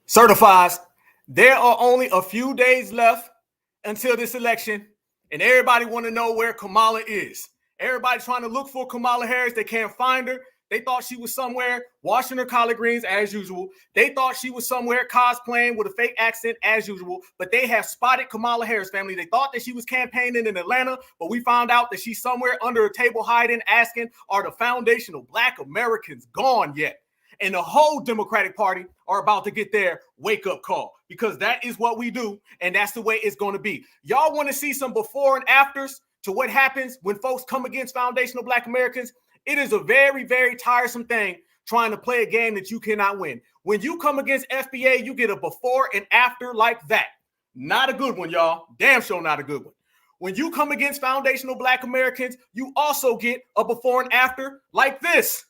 Certifies, there are only a few days left until this election, and everybody want to know where Kamala is. Everybody's trying to look for Kamala Harris. They can't find her. They thought she was somewhere washing her collard greens as usual. They thought she was somewhere cosplaying with a fake accent as usual, but they have spotted Kamala Harris, family. They thought that she was campaigning in Atlanta, but we found out that she's somewhere under a table hiding, asking, are the foundational Black Americans gone yet? And the whole Democratic Party are about to get their wake-up call, because that is what we do, and that's the way it's going to be. Y'all want to see some before and afters to what happens when folks come against foundational Black Americans? It is a very, very tiresome thing trying to play a game that you cannot win. When you come against FBA, you get a before and after like that. Not a good one, y'all. Damn sure not a good one. When you come against foundational Black Americans, you also get a before and after like this.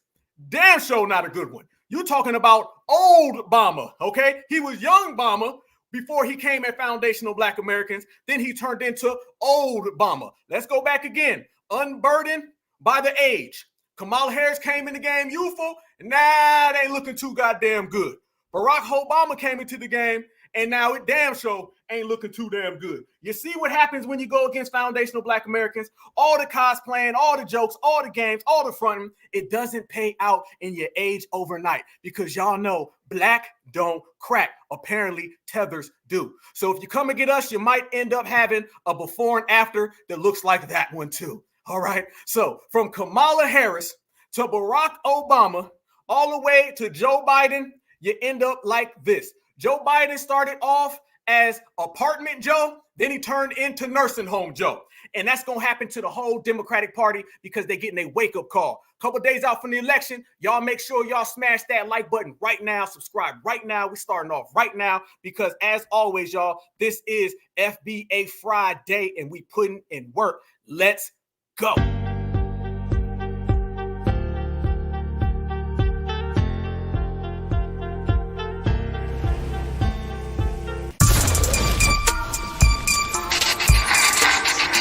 Damn sure not a good one. You're talking about old Obama, okay? He was young Obama before he came at foundational Black Americans. Then he turned into old Obama. Let's go back again. Unburdened by the age. Kamala Harris came in the game youthful, and now it ain't looking too goddamn good. Barack Obama came into the game, and now it damn sure ain't looking too damn good. You see what happens when you go against foundational Black Americans? All the cosplaying, all the jokes, all the games, all the fronting, it doesn't pay out in your age overnight, because y'all know Black don't crack. Apparently, tethers do. So if you come and get us, you might end up having a before and after that looks like that one too. All right. So from Kamala Harris to Barack Obama, all the way to Joe Biden, you end up like this. Joe Biden started off as apartment Joe, then he turned into nursing home Joe. And that's going to happen to the whole Democratic Party, because they're getting a wake-up call. Couple days out from the election, y'all make sure y'all smash that like button right now. Subscribe right now. We're starting off right now, because as always, y'all, this is FBA Friday, and we putting in work. Let's go.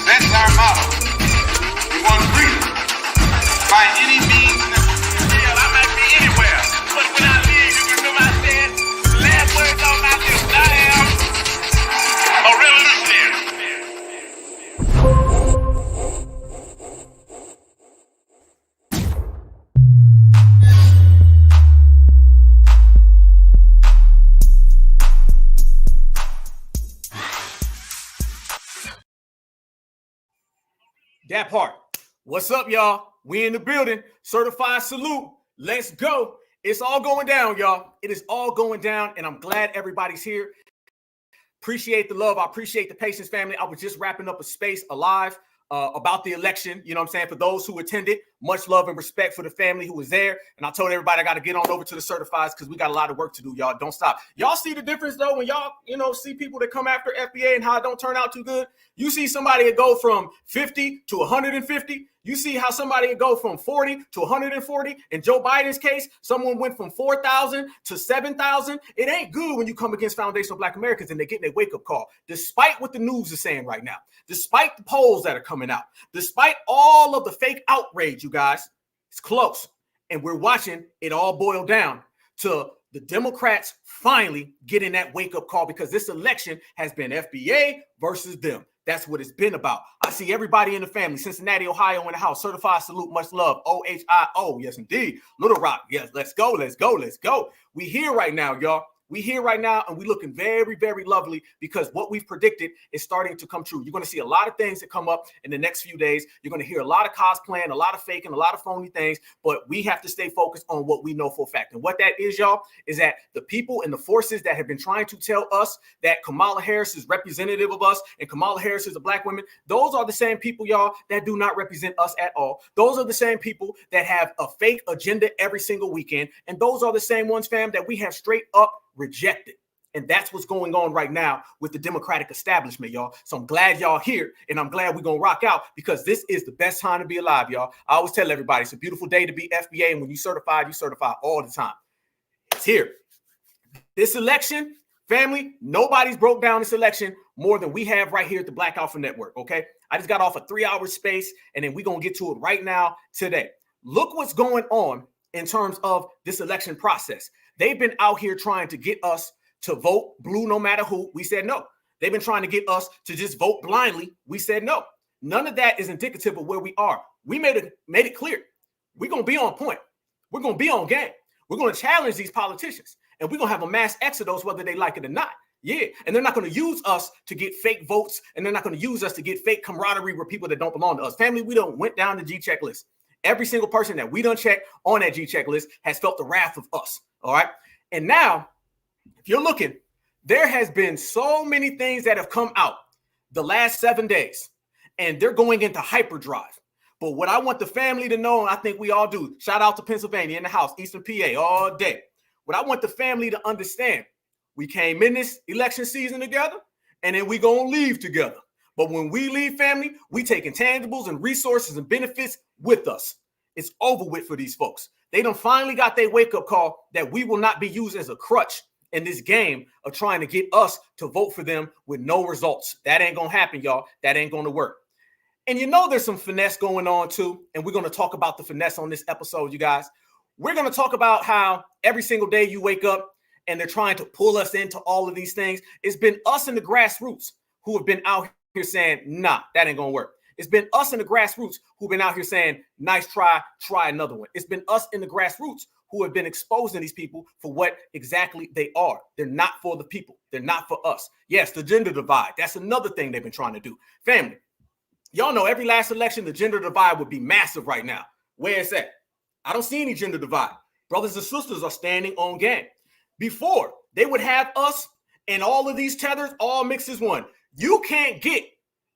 That's our motto. We want freedom by any means necessary. I might be anywhere, but when I leave, you remember I said the last words on my lips, I am a revolutionary. That part. What's up, y'all? We in the building. Certified salute. Let's go. It's all going down, y'all. It is all going down, and I'm glad everybody's here. Appreciate the love. I appreciate the patience, family. I was just wrapping up a space alive about the election. You know what I'm saying? For those who attended, much love and respect for the family who was there. And I told everybody I got to get on over to the certifieds, because we got a lot of work to do, y'all. Don't stop. Y'all see the difference, though, when y'all, see people that come after FBA and how it don't turn out too good? You see somebody that go from 50 to 150. You see how somebody would go from 40 to 140. In Joe Biden's case, someone went from 4,000 to 7,000. It ain't good when you come against foundational Black Americans and they're getting a wake-up call, despite what the news is saying right now, despite the polls that are coming out, despite all of the fake outrage, you guys. It's close. And we're watching it all boil down to the Democrats finally getting that wake-up call, because this election has been FBA versus them. That's what it's been about. I see everybody in the family. Cincinnati, Ohio in the house. Certified salute. Much love. OHIO. Yes, indeed. Little Rock. Yes, let's go. Let's go. Let's go. We here right now, y'all. We here right now, and we looking very, very lovely, because what we've predicted is starting to come true. You're going to see a lot of things that come up in the next few days. You're going to hear a lot of cosplaying, a lot of faking, a lot of phony things, but we have to stay focused on what we know for a fact. And what that is, y'all, is that the people and the forces that have been trying to tell us that Kamala Harris is representative of us and Kamala Harris is a Black woman, those are the same people, y'all, that do not represent us at all. Those are the same people that have a fake agenda every single weekend. And those are the same ones, fam, that we have straight up rejected. And that's what's going on right now with the Democratic establishment, y'all. So I'm glad y'all here, and I'm glad we're going to rock out, because this is the best time to be alive, y'all. I always tell everybody it's a beautiful day to be FBA, and when you certify all the time. It's here. This election, family, nobody's broke down this election more than we have right here at the Black Alpha Network, okay? I just got off a 3-hour space, and then we're going to get to it right now today. Look what's going on in terms of this election process. They've been out here trying to get us to vote blue no matter who. We said no. They've been trying to get us to just vote blindly. We said no. None of that is indicative of where we are. We made it clear. We're going to be on point. We're going to be on game. We're going to challenge these politicians, and we're going to have a mass exodus whether they like it or not. Yeah, and they're not going to use us to get fake votes, and they're not going to use us to get fake camaraderie with people that don't belong to us. Family, we done went down the G checklist. Every single person that we done checked on that G checklist has felt the wrath of us, all right? And now, if you're looking, there has been so many things that have come out the last 7 days, and they're going into hyperdrive. But what I want the family to know, and I think we all do, shout out to Pennsylvania in the house, Eastern PA all day. What I want the family to understand, we came in this election season together, and then we gonna leave together. But when we leave, family, we take intangibles and resources and benefits with us. It's over with for these folks. They done finally got their wake-up call that we will not be used as a crutch in this game of trying to get us to vote for them with no results. That ain't gonna happen, y'all. That ain't gonna work. And you know there's some finesse going on too, and we're gonna talk about the finesse on this episode, you guys. We're gonna talk about how every single day you wake up and they're trying to pull us into all of these things. It's been us in the grassroots who have been out here saying, nah, that ain't gonna work. It's been us in the grassroots who've been out here saying, nice try another one. It's been us in the grassroots who have been exposing these people for what exactly they are. They're not for the people. They're not for us. Yes, the gender divide. That's another thing they've been trying to do. Family, y'all know every last election, the gender divide would be massive right now. Where is that? I don't see any gender divide. Brothers and sisters are standing on game. Before, they would have us and all of these tethers all mixed as one. You can't get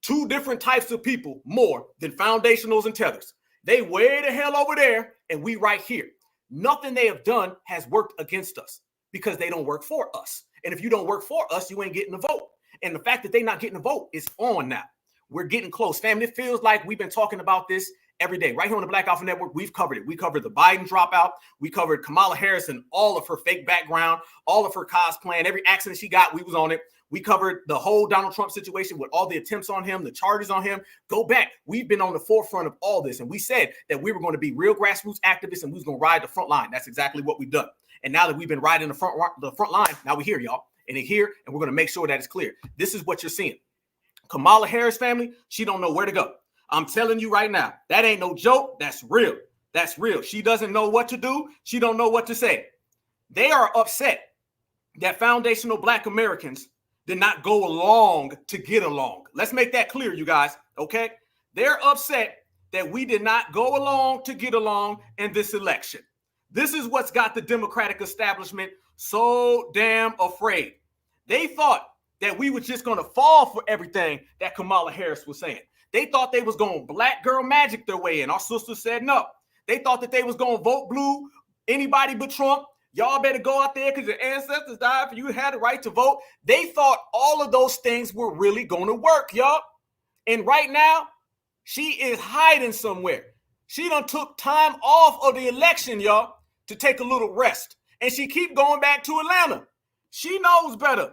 two different types of people more than foundationals and tethers. They way the hell over there, and we right here. Nothing they have done has worked against us because they don't work for us. And if you don't work for us, you ain't getting a vote. And the fact that they're not getting a vote is on now. We're getting close. Family, it feels like we've been talking about this every day. Right here on the Black Alpha Network, we've covered it. We covered the Biden dropout. We covered Kamala Harris and all of her fake background, all of her cosplaying, every accident she got, we was on it. We covered the whole Donald Trump situation with all the attempts on him, the charges on him. Go back. We've been on the forefront of all this. And we said that we were going to be real grassroots activists and we was going to ride the front line. That's exactly what we've done. And now that we've been riding the front line, now we're here, y'all. And they're here, and we're going to make sure that it's clear. This is what you're seeing. Kamala Harris, family, she don't know where to go. I'm telling you right now, that ain't no joke. That's real. That's real. She doesn't know what to do. She don't know what to say. They are upset that foundational Black Americans did not go along to get along. Let's make that clear, you guys, okay? They're upset that we did not go along to get along in this election. This is what's got the Democratic establishment so damn afraid. They thought that we were just going to fall for everything that Kamala Harris was saying. They thought they was going to black girl magic their way in. Our sisters said no. They thought that they was going to vote blue, anybody but Trump. Y'all better go out there because your ancestors died for you had the right to vote. They thought all of those things were really going to work, y'all. And right now, she is hiding somewhere. She done took time off of the election, y'all, to take a little rest. And she keep going back to Atlanta. She knows better.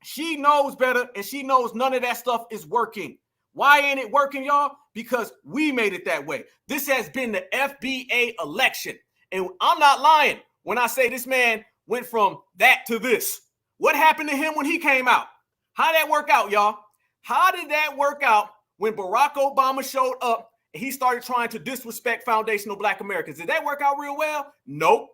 She knows better, and she knows none of that stuff is working. Why ain't it working, y'all? Because we made it that way. This has been the FBA election. And I'm not lying when I say this man went from that to this. What happened to him when he came out? How did that work out, y'all? How did that work out when Barack Obama showed up and he started trying to disrespect foundational Black Americans? Did that work out real well? Nope.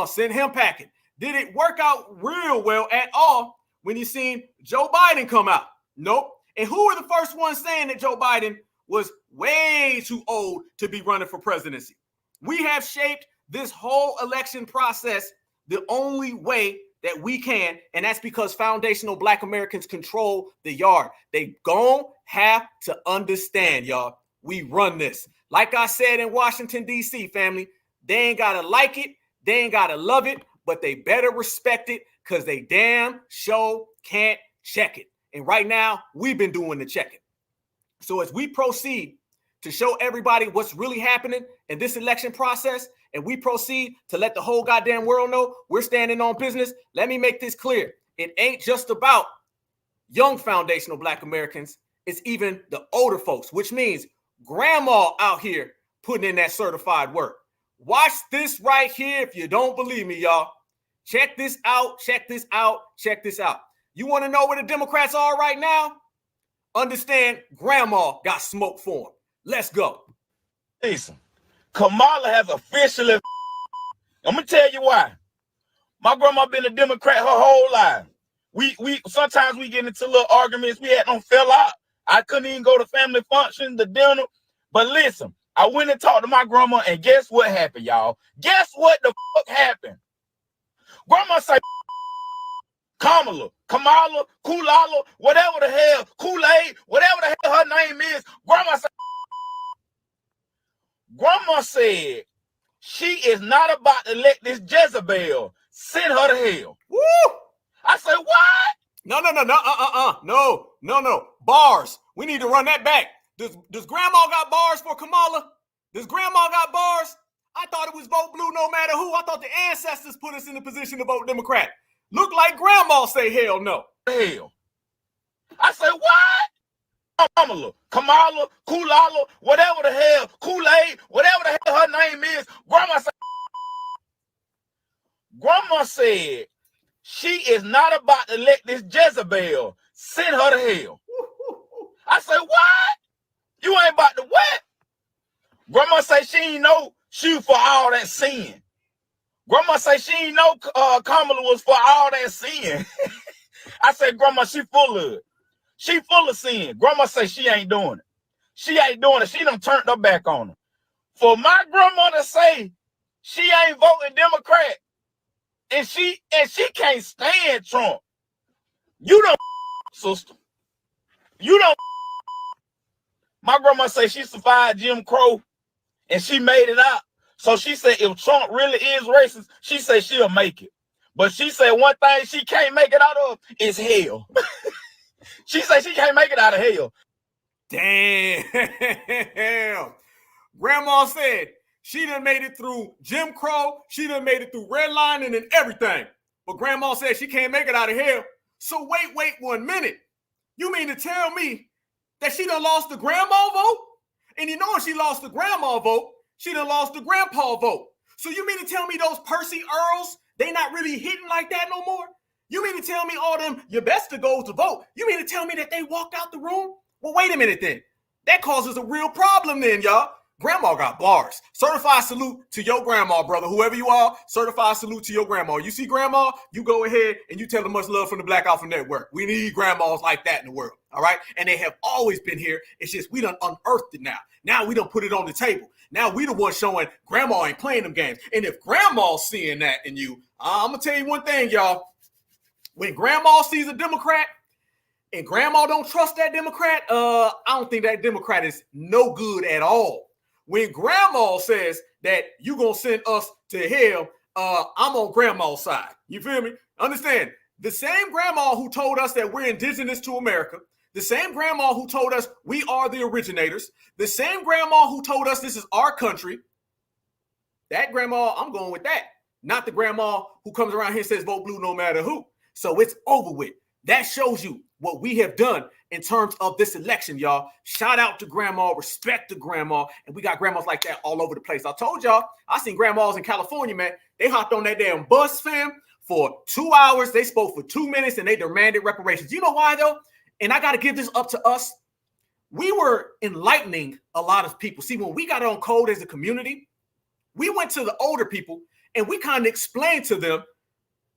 Send him packing. Did it work out real well at all when you seen Joe Biden come out? Nope. And who were the first ones saying that Joe Biden was way too old to be running for presidency? We have shaped this whole election process the only way that we can, and that's because foundational Black Americans control the yard. They gon' have to understand, y'all. We run this. Like I said in Washington, D.C., family, they ain't got to like it. They ain't got to love it, but they better respect it because they damn sure can't check it. And right now, we've been doing the checking. So as we proceed to show everybody what's really happening in this election process, and we proceed to let the whole goddamn world know we're standing on business, let me make this clear. It ain't just about young foundational Black Americans. It's even the older folks, which means grandma out here putting in that certified work. Watch this right here if you don't believe me, y'all. Check this out, check this out, check this out. You want to know where the Democrats are right now? Understand, grandma got smoke for them. Let's go. Listen, Kamala has officially, I'm going to tell you why. My grandma been a Democrat her whole life. We sometimes we get into little arguments. We had them fell out. I couldn't even go to family function, the dinner. But listen, I went and talked to my grandma, and guess what happened, y'all? Guess what the fuck happened? Grandma say, Kamala, Kulala, whatever the hell, Kool-Aid, whatever the hell her name is. Grandma said she is not about to let this Jezebel send her to hell. Woo! I said, what? No. Bars. We need to run that back. Does grandma got bars for Kamala? Does grandma got bars? I thought it was vote blue no matter who. I thought the ancestors put us in the position to vote Democrat. Look like grandma say hell no. Hell. I said, what? Kamala, Kulala, whatever the hell, Kool-Aid, whatever the hell her name is. Grandma said she is not about to let this Jezebel send her to hell. I said, what? You ain't about to what? Grandma say she ain't know she was for all that sin. Grandma say she ain't know Kamala was for all that sin. I said, Grandma, she full of it. She full of sin. Grandma say she ain't doing it. She ain't doing it. She done turned her back on her. For my grandma to say she ain't voting Democrat and she can't stand Trump. You don't, sister. You don't. My grandma say she survived Jim Crow and she made it out. So she said if Trump really is racist, she said she'll make it. But she said one thing she can't make it out of is hell. She said she can't make it out of hell. Damn. Grandma said she done made it through Jim Crow. She done made it through redlining and everything. But grandma said she can't make it out of hell. So wait 1 minute. You mean to tell me that she done lost the grandma vote? And you know if she lost the grandma vote, she done lost the grandpa vote. So you mean to tell me those Percy Earls, they not really hitting like that no more? You mean to tell me all them your best to go to vote? You mean to tell me that they walked out the room? Well, wait a minute then. That causes a real problem then, y'all. Grandma got bars. Certified salute to your grandma, brother. Whoever you are, certified salute to your grandma. You see grandma, you go ahead and you tell them much love from the Black Alpha Network. We need grandmas like that in the world, all right? And they have always been here. It's just we done unearthed it now. Now we done put it on the table. Now we the one showing grandma ain't playing them games. And if grandma's seeing that in you, I'm going to tell you one thing, y'all. When grandma sees a Democrat and grandma don't trust that Democrat, I don't think that Democrat is no good at all. When grandma says that you going to send us to hell, I'm on grandma's side. You feel me? Understand, the same grandma who told us that we're indigenous to America, the same grandma who told us we are the originators, the same grandma who told us this is our country, that grandma, I'm going with that. Not the grandma who comes around here and says vote blue no matter who. So it's over with. That shows you what we have done in terms of this election, y'all. Shout out to grandma, respect to grandma, and we got grandmas like that all over the place. I told y'all, I seen grandmas in California, man. They hopped on that damn bus, fam, for 2 hours. They spoke for 2 minutes, and they demanded reparations. You know why, though? And I got to give this up to us. We were enlightening a lot of people. See, when we got on code as a community, we went to the older people, and we kind of explained to them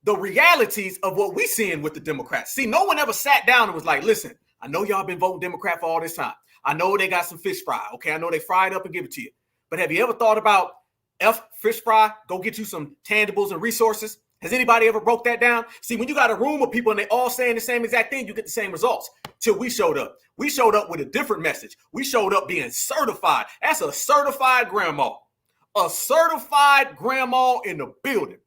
the realities of what we seeing with the Democrats. See, no one ever sat down and was like, listen, I know y'all been voting Democrat for all this time. I know they got some fish fry. Okay, I know they fry it up and give it to you. But have you ever thought about fish fry, go get you some tangibles and resources? Has anybody ever broke that down? See, when you got a room of people and they all saying the same exact thing, you get the same results. Till we showed up. We showed up with a different message. We showed up being certified. That's a certified grandma. A certified grandma in the building.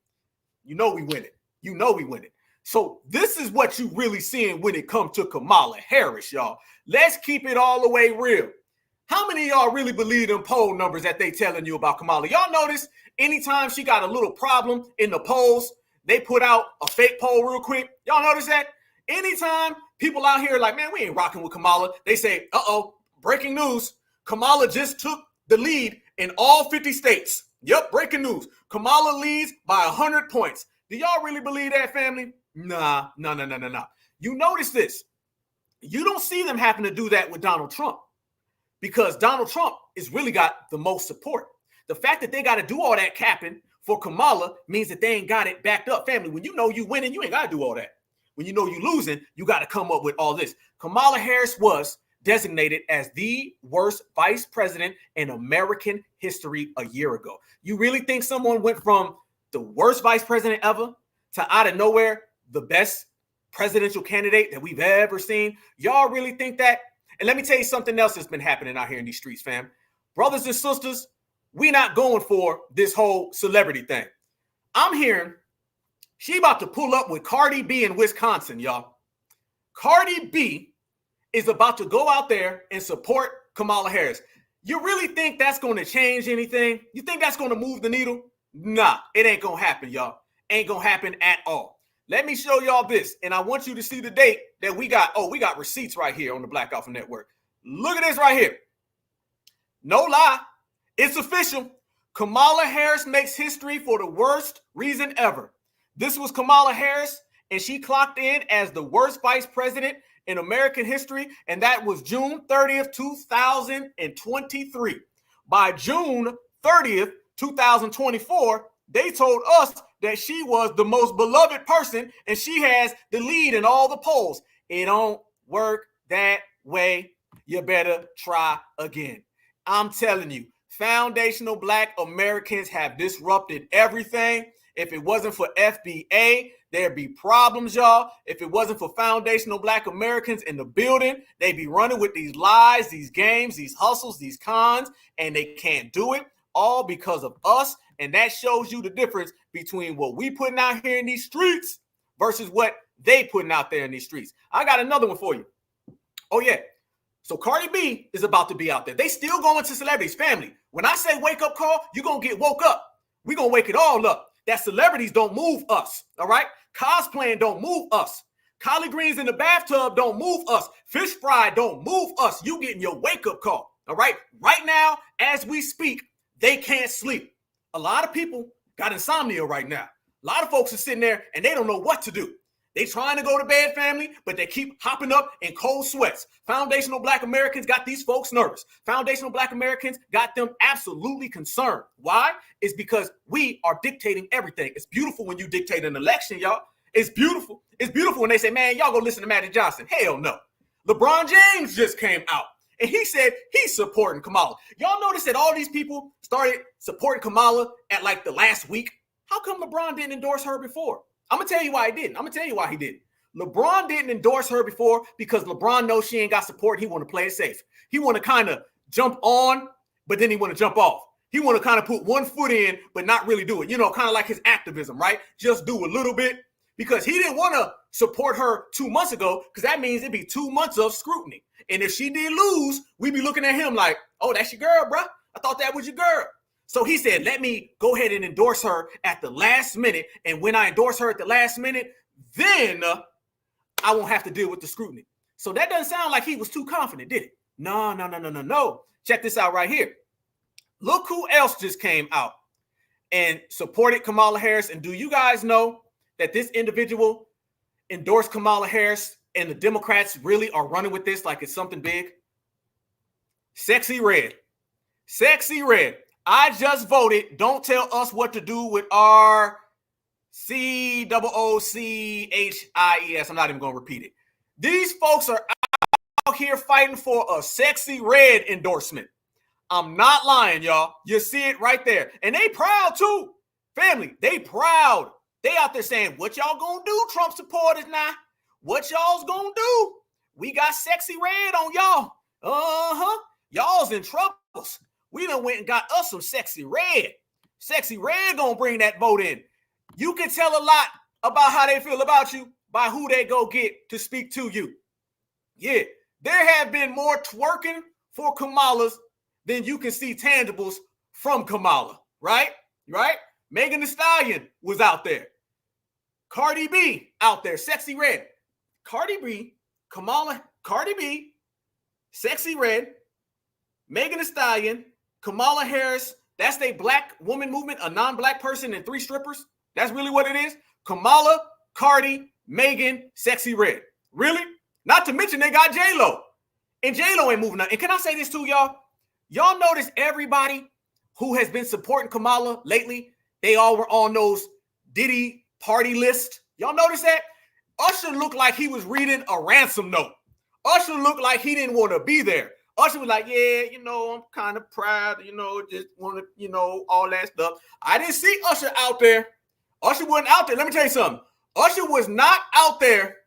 You know we win it. You know we win it. So this is what you really seeing when it comes to Kamala Harris, y'all. Let's keep it all the way real. How many of y'all really believe them poll numbers that they telling you about Kamala? Y'all notice anytime she got a little problem in the polls, they put out a fake poll real quick. Y'all notice that? Anytime people out here like, man, we ain't rocking with Kamala, they say, uh-oh, breaking news. Kamala just took the lead in all 50 states. Yep, breaking news. Kamala leads by 100 points. Do y'all really believe that, family? Nah. You notice this. You don't see them having to do that with Donald Trump because Donald Trump has really got the most support. The fact that they got to do all that capping for Kamala means that they ain't got it backed up. Family, when you know you winning, you ain't got to do all that. When you know you losing, you got to come up with all this. Kamala Harris was designated as the worst vice president in American history a year ago. You really think someone went from the worst vice president ever to out of nowhere, the best presidential candidate that we've ever seen? Y'all really think that? And let me tell you something else that's been happening out here in these streets, fam. Brothers and sisters, we not going for this whole celebrity thing. I'm hearing she about to pull up with Cardi B in Wisconsin, y'all. Cardi B is about to go out there and support Kamala Harris. You really think that's going to change anything? You think that's going to move the needle? Nah, it ain't going to happen, y'all. Ain't going to happen at all. Let me show y'all this, and I want you to see the date that we got. Oh, we got receipts right here on the Black Alpha Network. Look at this right here. No lie. It's official. Kamala Harris makes history for the worst reason ever. This was Kamala Harris, and she clocked in as the worst vice president in American history, and that was June 30th, 2023. By June 30th, 2024, they told us that she was the most beloved person, and she has the lead in all the polls. It don't work that way. You better try again. I'm telling you, foundational Black Americans have disrupted everything. If it wasn't for FBA, there'd be problems, y'all. If it wasn't for foundational Black Americans in the building, they'd be running with these lies, these games, these hustles, these cons, and they can't do it all because of us. And that shows you the difference between what we putting out here in these streets versus what they putting out there in these streets. I got another one for you. Oh, yeah. So Cardi B is about to be out there. They still going to celebrities. Family, when I say wake up call, you're going to get woke up. We're going to wake it all up. That celebrities don't move us, all right? Cosplaying don't move us. Collard greens in the bathtub don't move us. Fish fry don't move us. You getting your wake-up call, all right? Right now, as we speak, they can't sleep. A lot of people got insomnia right now. A lot of folks are sitting there and they don't know what to do. They trying to go to bed, family, but they keep hopping up in cold sweats. Foundational Black Americans got these folks nervous. Foundational Black Americans got them absolutely concerned. Why? It's because we are dictating everything. It's beautiful when you dictate an election, y'all. It's beautiful. It's beautiful when they say, man, y'all go listen to Magic Johnson. Hell no. LeBron James just came out and he said he's supporting Kamala. Y'all notice that all these people started supporting Kamala at like the last week? How come LeBron didn't endorse her before? I'm going to tell you why he didn't. I'm going to tell you why he didn't. LeBron didn't endorse her before because LeBron knows she ain't got support. He want to play it safe. He want to kind of jump on, but then he want to jump off. He want to kind of put one foot in, but not really do it. You know, kind of like his activism, right? Just do a little bit because he didn't want to support her 2 months ago because that means it'd be 2 months of scrutiny. And if she did lose, we'd be looking at him like, oh, that's your girl, bro. I thought that was your girl. So he said, let me go ahead and endorse her at the last minute. And when I endorse her at the last minute, then I won't have to deal with the scrutiny. So that doesn't sound like he was too confident, did it? No. Check this out right here. Look who else just came out and supported Kamala Harris. And do you guys know that this individual endorsed Kamala Harris and the Democrats really are running with this like it's something big? Sexy Red. Sexy Red. I just voted. Don't tell us what to do with our COOCHIES. I'm not even going to repeat it. These folks are out here fighting for a Sexy Red endorsement. I'm not lying, y'all. You see it right there. And they proud too. Family, they proud. They out there saying, what y'all gonna do, Trump supporters now? What y'all's gonna do? We got Sexy Red on y'all. Y'all's in troubles. We done went and got us some Sexy Red. Sexy Red gonna bring that vote in. You can tell a lot about how they feel about you by who they go get to speak to you. Yeah, there have been more twerking for Kamala's than you can see tangibles from Kamala, right? Right? Megan Thee Stallion was out there. Cardi B out there, Sexy Red. Cardi B, Sexy Red, Megan Thee Stallion, Kamala Harris. That's a Black woman movement, a non-Black person and 3 strippers. That's really what it is. Kamala, Cardi, Megan, Sexy Red. Really? Not to mention they got J-Lo. And J-Lo ain't moving up. And can I say this too, y'all? Y'all notice everybody who has been supporting Kamala lately, they all were on those Diddy party lists. Y'all notice that? Usher looked like he was reading a ransom note. Usher looked like he didn't want to be there. Usher was like, yeah, you know, I'm kind of proud, you know, just want to, you know, all that stuff. I didn't see Usher out there. Usher wasn't out there. Let me tell you something. Usher was not out there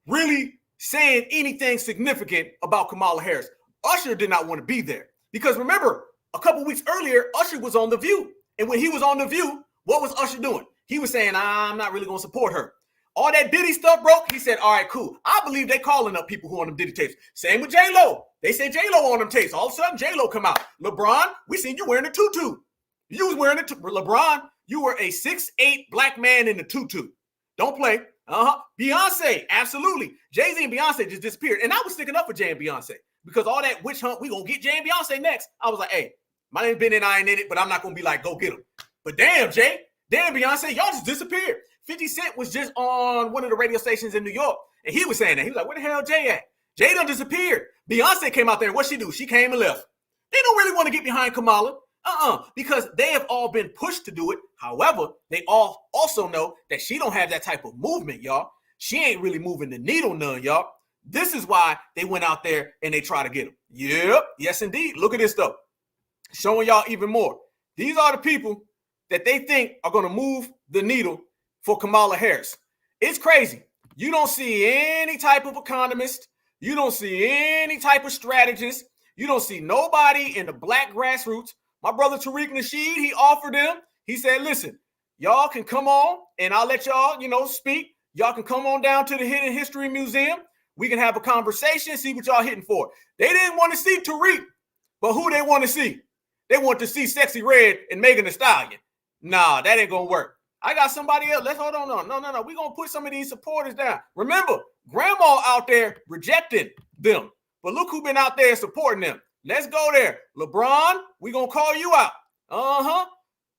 really saying anything significant about Kamala Harris. Usher did not want to be there. Because remember, a couple weeks earlier, Usher was on The View. And when he was on The View, what was Usher doing? He was saying, I'm not really going to support her. All that Diddy stuff broke. He said, all right, cool. I believe they calling up people who on them Diddy tapes. Same with J-Lo. They said J-Lo on them tapes. All of a sudden, J-Lo come out. LeBron, we seen you wearing a tutu. You was wearing a tutu. LeBron, you were a 6'8" black man in a tutu. Don't play. Beyonce, absolutely. Jay-Z and Beyonce just disappeared. And I was sticking up for Jay and Beyonce because all that witch hunt, we going to get Jay and Beyonce next. I was like, hey, my name's Ben and I ain't in it, but I'm not going to be like, go get them. But damn, Jay, damn, Beyonce, y'all just disappeared. 50 Cent was just on one of the radio stations in New York, and he was saying that. He was like, where the hell Jay at? Jay done disappeared. Beyonce came out there, and what she do? She came and left. They don't really want to get behind Kamala. Because they have all been pushed to do it. However, they all also know that she don't have that type of movement, y'all. She ain't really moving the needle none, y'all. This is why they went out there and they try to get him. Yep, yes, indeed. Look at this, though. Showing y'all even more. These are the people that they think are going to move the needle for Kamala Harris. It's crazy. You don't see any type of economist. You don't see any type of strategist. You don't see nobody in the black grassroots. My brother Tariq Nasheed, he offered them. He said, listen, y'all can come on and I'll let y'all, speak. Y'all can come on down to the Hidden History Museum. We can have a conversation, see what y'all hitting for. They didn't want to see Tariq, but who they want to see? They want to see Sexy Red and Megan Thee Stallion. Nah, that ain't going to work. I got somebody else. Let's hold on. No. We're going to put some of these supporters down. Remember, grandma out there rejecting them. But look who been out there supporting them. Let's go there. LeBron, we going to call you out.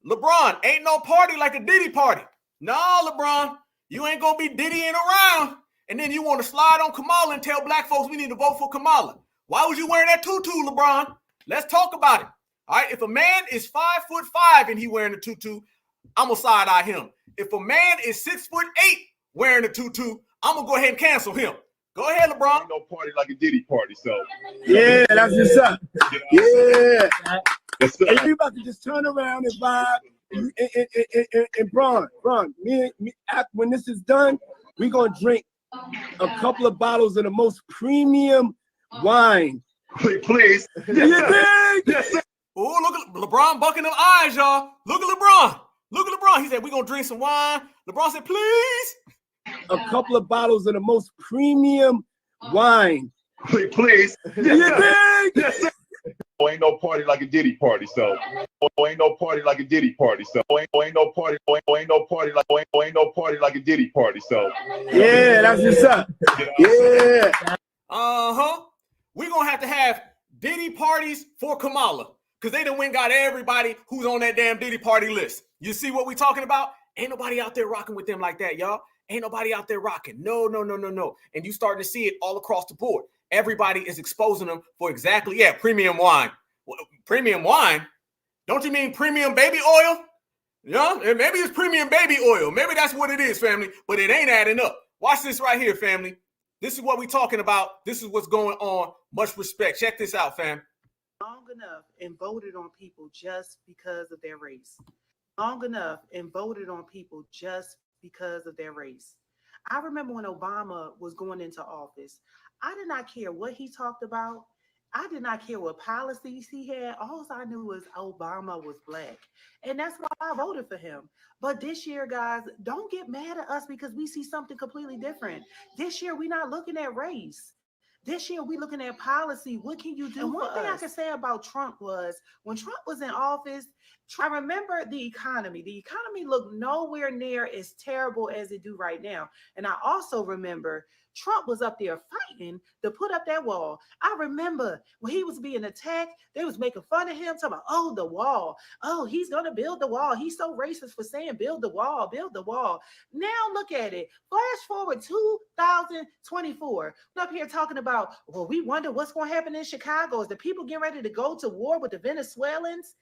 LeBron, ain't no party like a Diddy party. No, LeBron, you ain't going to be Diddying around. And then you want to slide on Kamala and tell black folks we need to vote for Kamala. Why was you wearing that tutu, LeBron? Let's talk about it. All right, if a man is 5'5" and he wearing a tutu, I'm going to side eye him. If a man is 6'8" wearing a tutu, I'm going to go ahead and cancel him. Go ahead, LeBron. Ain't no party like a Diddy party, so. Yeah, that's what's up. Yeah. Yes, And you about to just turn around and vibe. And Bron, me, when this is done, we're going to drink a couple of bottles of the most premium wine. Please. Yes. Oh, look at LeBron bucking them eyes, y'all. Look at LeBron. He said, we're going to drink some wine. LeBron said, please. A couple of bottles of the most premium wine. Please. Yes. Ain't no party like a Diddy party, so. Ain't no party like a Diddy party, so. Ain't no party like a Diddy party, so. Yeah, that's what's up. Yeah. We're going to have Diddy parties for Kamala because they done went and got everybody who's on that damn Diddy party list. You see what we talking about? Ain't nobody out there rocking with them like that, y'all. Ain't nobody out there rocking. No. And you starting to see it all across the board. Everybody is exposing them for exactly, premium wine. Premium wine? Don't you mean premium baby oil? Yeah, maybe it's premium baby oil. Maybe that's what it is, family, but it ain't adding up. Watch this right here, family. This is what we're talking about. This is what's going on. Much respect. Check this out, fam. Long enough and voted on people just because of their race. Long enough and voted on people just because of their race. I remember when Obama was going into office, I did not care what he talked about. I did not care what policies he had. All I knew was Obama was black. And that's why I voted for him. But this year, guys, don't get mad at us because we see something completely different. This year, we're not looking at race. This year, we're looking at policy. What can you do? And one thing I can say about Trump was when Trump was in office, I remember the economy. The economy looked nowhere near as terrible as it do right now. And I also remember Trump was up there fighting to put up that wall. I remember when he was being attacked, they was making fun of him, talking about, oh, the wall. Oh, he's going to build the wall. He's so racist for saying build the wall, build the wall. Now look at it. Flash forward 2024. We're up here talking about, well, we wonder what's going to happen in Chicago. Is the people getting ready to go to war with the Venezuelans?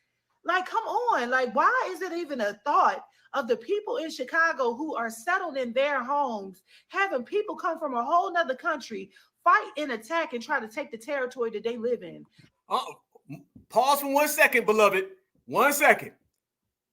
Like, come on. Like, why is it even a thought of the people in Chicago who are settled in their homes, having people come from a whole nother country, fight and attack and try to take the territory that they live in? Pause for 1 second, beloved. 1 second.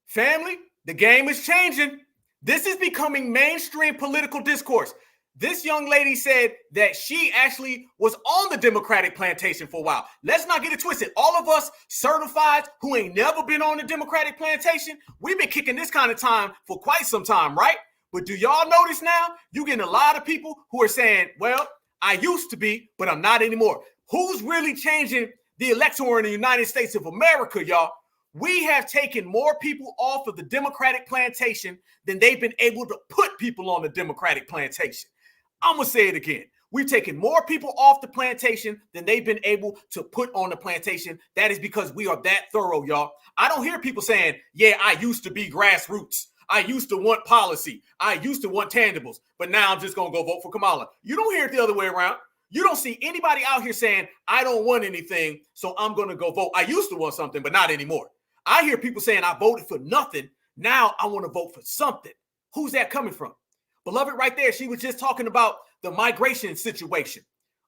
Family, the game is changing. This is becoming mainstream political discourse. This young lady said that she actually was on the Democratic plantation for a while. Let's not get it twisted. All of us certified who ain't never been on the Democratic plantation, we've been kicking this kind of time for quite some time, right? But do y'all notice now? You're getting a lot of people who are saying, well, I used to be, but I'm not anymore. Who's really changing the electorate in the United States of America, y'all? We have taken more people off of the Democratic plantation than they've been able to put people on the Democratic plantation. I'm going to say it again. We've taken more people off the plantation than they've been able to put on the plantation. That is because we are that thorough, y'all. I don't hear people saying, yeah, I used to be grassroots. I used to want policy. I used to want tangibles, but now I'm just going to go vote for Kamala. You don't hear it the other way around. You don't see anybody out here saying, I don't want anything, so I'm going to go vote. I used to want something, but not anymore. I hear people saying, I voted for nothing. Now I want to vote for something. Who's that coming from? Beloved, right there, she was just talking about the migration situation.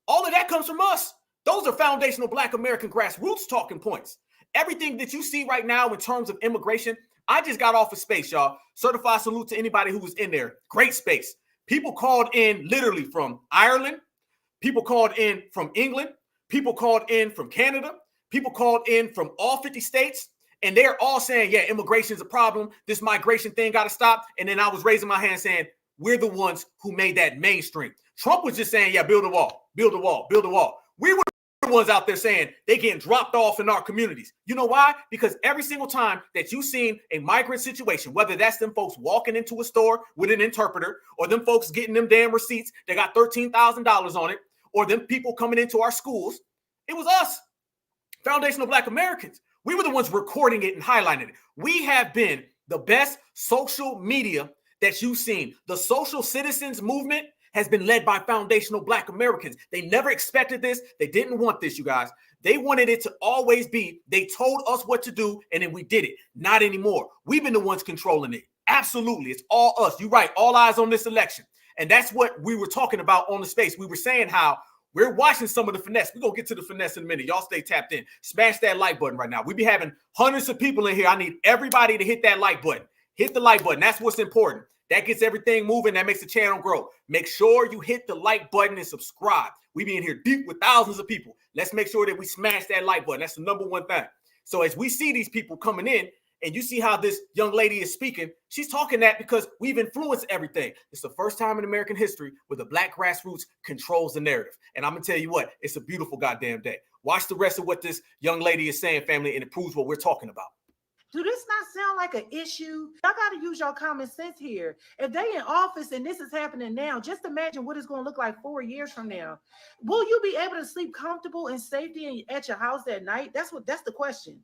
All of that comes from us. Those are foundational Black American grassroots talking points. Everything that you see right now in terms of immigration, I just got off of space, y'all. Certified salute to anybody who was in there. Great space. People called in literally from Ireland. People called in from England. People called in from Canada. People called in from all 50 states. And they're all saying, yeah, immigration is a problem. This migration thing got to stop. And then I was raising my hand saying, we're the ones who made that mainstream. Trump was just saying, yeah, build a wall, build a wall, build a wall. We were the ones out there saying they getting dropped off in our communities. You know why? Because every single time that you've seen a migrant situation, whether that's them folks walking into a store with an interpreter, or them folks getting them damn receipts that got $13,000 on it, or them people coming into our schools, it was us, foundational Black Americans. We were the ones recording it and highlighting it. We have been the best social media that you've seen. The social citizens movement has been led by foundational Black Americans. They never expected this. They didn't want this, you guys. They wanted it to always be, they told us what to do, and then we did it. Not anymore. We've been the ones controlling it. Absolutely. It's all us. You're right. All eyes on this election. And that's what we were talking about on the space. We were saying how we're watching some of the finesse. We're going to get to the finesse in a minute. Y'all stay tapped in. Smash that like button right now. We be having hundreds of people in here. I need everybody to hit that like button. Hit the like button. That's what's important. That gets everything moving. That makes the channel grow. Make sure you hit the like button and subscribe. We be in here deep with thousands of people. Let's make sure that we smash that like button. That's the number one thing. So as we see these people coming in, and you see how this young lady is speaking, she's talking that because we've influenced everything. It's the first time in American history where the Black grassroots controls the narrative. And I'm going to tell you what, it's a beautiful goddamn day. Watch the rest of what this young lady is saying, family, and it proves what we're talking about. Do this not sound like an issue? Y'all got to use your common sense here. If they in office and this is happening now, just imagine what it's going to look like 4 years from now. Will you be able to sleep comfortable in safety at your house at night? That's the question.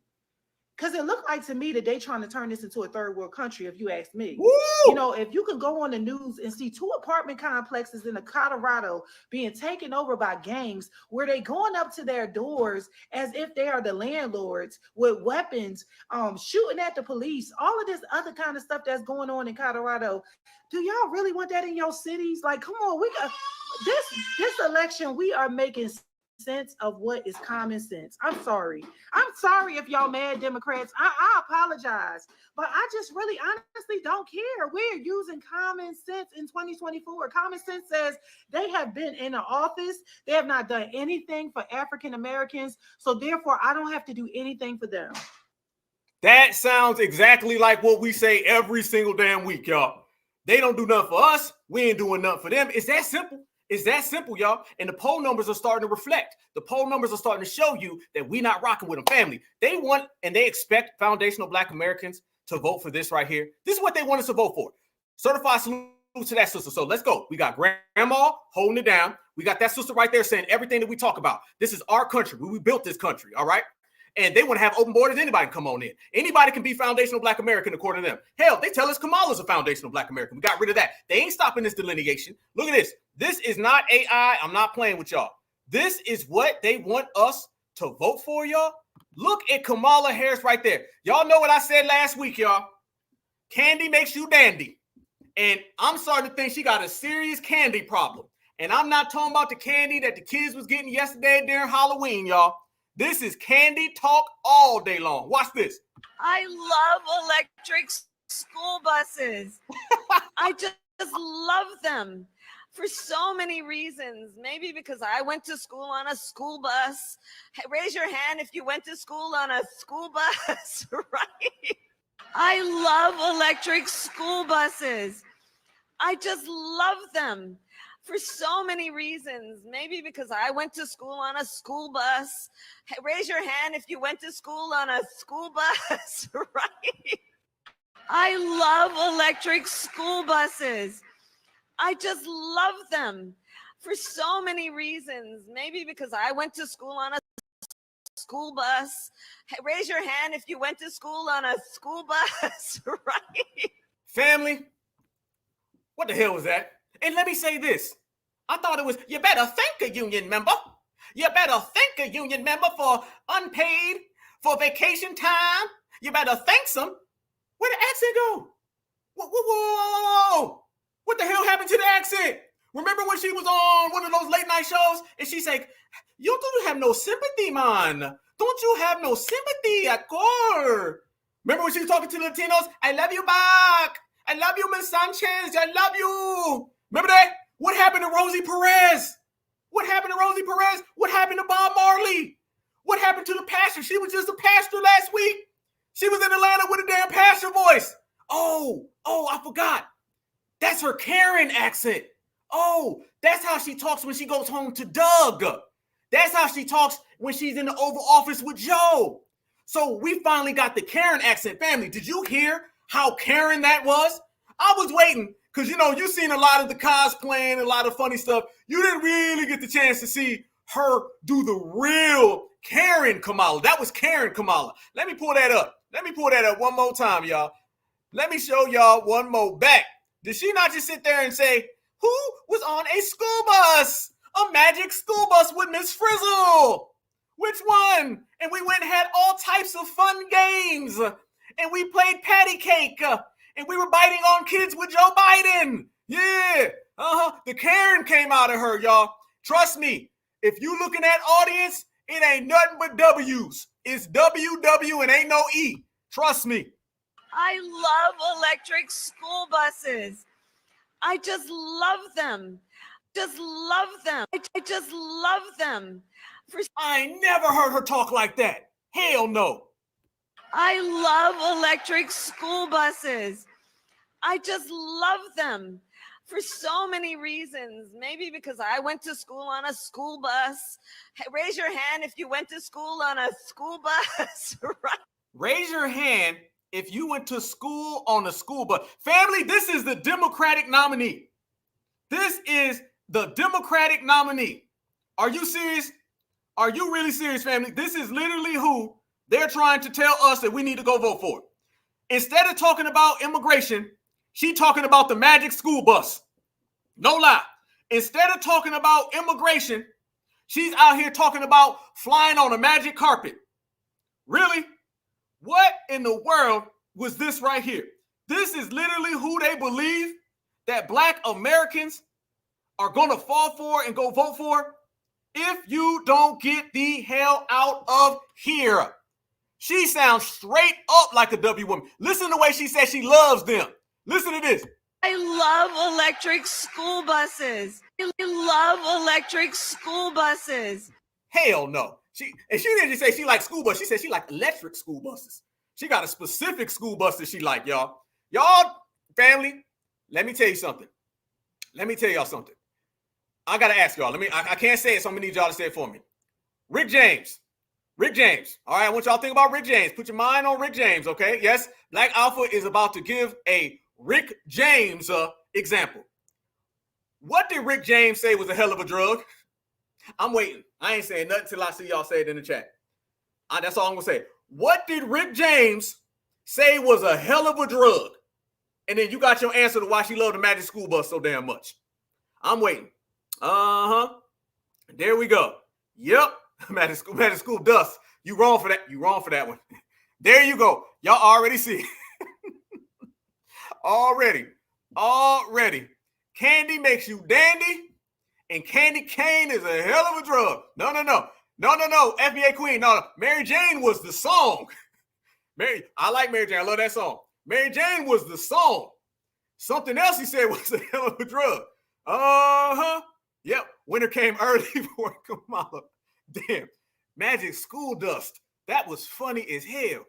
Because it looked like to me that they trying to turn this into a third world country, if you ask me. Woo! You know, if you can go on the news and see 2 apartment complexes in Colorado being taken over by gangs, where they going up to their doors as if they are the landlords with weapons, shooting at the police, all of this other kind of stuff that's going on in Colorado. Do y'all really want that in your cities? Like, come on, we got this election. We are making sense of what is common sense. I'm sorry if y'all mad Democrats. I apologize, but I just really honestly don't care. We're using common sense in 2024. Common sense says they have been in the office. They have not done anything for African Americans, so therefore I don't have to do anything for them. That sounds exactly like what we say every single damn week, y'all. They don't do nothing for us. We ain't doing nothing for them. It's that simple. It's that simple, y'all. And the poll numbers are starting to reflect. The poll numbers are starting to show you that we not rocking with them, family. They want and they expect foundational Black Americans to vote for this right here. This is what they want us to vote for. Certified salute to that sister. So let's go. We got grandma holding it down. We got that sister right there saying everything that we talk about. This is our country. We built this country, all right? And they want to have open borders. Anybody can come on in. Anybody can be foundational Black American according to them. Hell, they tell us Kamala's a foundational Black American. We got rid of that. They ain't stopping this delineation. Look at this. This is not AI. I'm not playing with y'all. This is what they want us to vote for, y'all. Look at Kamala Harris right there. Y'all know what I said last week, y'all. Candy makes you dandy. And I'm starting to think she got a serious candy problem. And I'm not talking about the candy that the kids was getting yesterday during Halloween, y'all. This is candy talk all day long. Watch this. I love electric school buses. I just love them for so many reasons. Maybe because I went to school on a school bus. Hey, raise your hand if you went to school on a school bus, right? I love electric school buses. I just love them for so many reasons. Maybe because I went to school on a school bus. Hey, raise your hand if you went to school on a school bus, right? I love electric school buses. I just love them for so many reasons. Maybe because I went to school on a school bus. Hey, raise your hand if you went to school on a school bus, right? Family, what the hell was that? And let me say this. I thought it was, you better thank a union member. You better thank a union member for unpaid, for vacation time. You better thank them. Where'd the accent go? Whoa. What the hell happened to the accent? Remember when she was on one of those late night shows and she's like, you don't have no sympathy, man. Don't you have no sympathy at all? Remember when she was talking to the Latinos? I love you back. I love you, Miss Sanchez. I love you. Remember that? What happened to Rosie Perez? What happened to Rosie Perez? What happened to Bob Marley? What happened to the pastor? She was just a pastor last week. She was in Atlanta with a damn pastor voice. Oh, I forgot. That's her Karen accent. Oh, that's how she talks when she goes home to Doug. That's how she talks when she's in the Oval Office with Joe. So we finally got the Karen accent. Family, did you hear how Karen that was? I was waiting because, you've seen a lot of the cosplaying, a lot of funny stuff. You didn't really get the chance to see her do the real Karen Kamala. That was Karen Kamala. Let me pull that up. One more time, y'all. Let me show y'all one more back. Did she not just sit there and say, who was on a school bus? A magic school bus with Miss Frizzle. Which one? And we went and had all types of fun games. And we played patty cake. And we were biting on kids with Joe Biden. Yeah. The Karen came out of her, y'all. Trust me. If you looking at audience, it ain't nothing but W's. It's WW and ain't no E. Trust me. I love electric school buses. I just love them. Just love them. I just love them. I ain't never heard her talk like that. Hell no. I love electric school buses. I just love them for so many reasons. Maybe because I went to school on a school bus. Hey, raise your hand if you went to school on a school bus, right? Raise your hand if you went to school on a school bus. Family, this is the Democratic nominee. This is the Democratic nominee. Are you serious? Are you really serious, family? This is literally who they're trying to tell us that we need to go vote for. Instead of talking about immigration, she's talking about the magic school bus. No lie. Instead of talking about immigration, she's out here talking about flying on a magic carpet. Really? What in the world was this right here? This is literally who they believe that Black Americans are going to fall for and go vote for if you don't get the hell out of here. She sounds straight up like a W woman. Listen to the way she says she loves them. Listen to this. I love electric school buses. I love electric school buses. Hell no. She didn't just say she likes school buses. She said she likes electric school buses. She got a specific school bus that she like, y'all. Y'all, family, let me tell you something. Let me tell y'all something. I gotta ask y'all. I can't say it, so I'm gonna need y'all to say it for me. Rick James. All right, I want y'all to think about Rick James. Put your mind on Rick James, okay? Yes, Black Alpha is about to give a Rick James example. What did Rick James say was a hell of a drug? I'm waiting. I ain't saying nothing until I see y'all say it in the chat. That's all I'm gonna say. What did Rick James say was a hell of a drug? And then you got your answer to why she loved the Magic School Bus so damn much. I'm waiting. There we go. Yep. Magic School Dust. You wrong for that. You wrong for that one. There you go. Y'all already see. Already. Candy makes you dandy, and candy cane is a hell of a drug. No. FBA Queen. No. Mary Jane was the song. I like Mary Jane. I love that song. Mary Jane was the song. Something else he said was a hell of a drug. Yep. Winter came early for Kamala. Damn. Magic School Dust. That was funny as hell.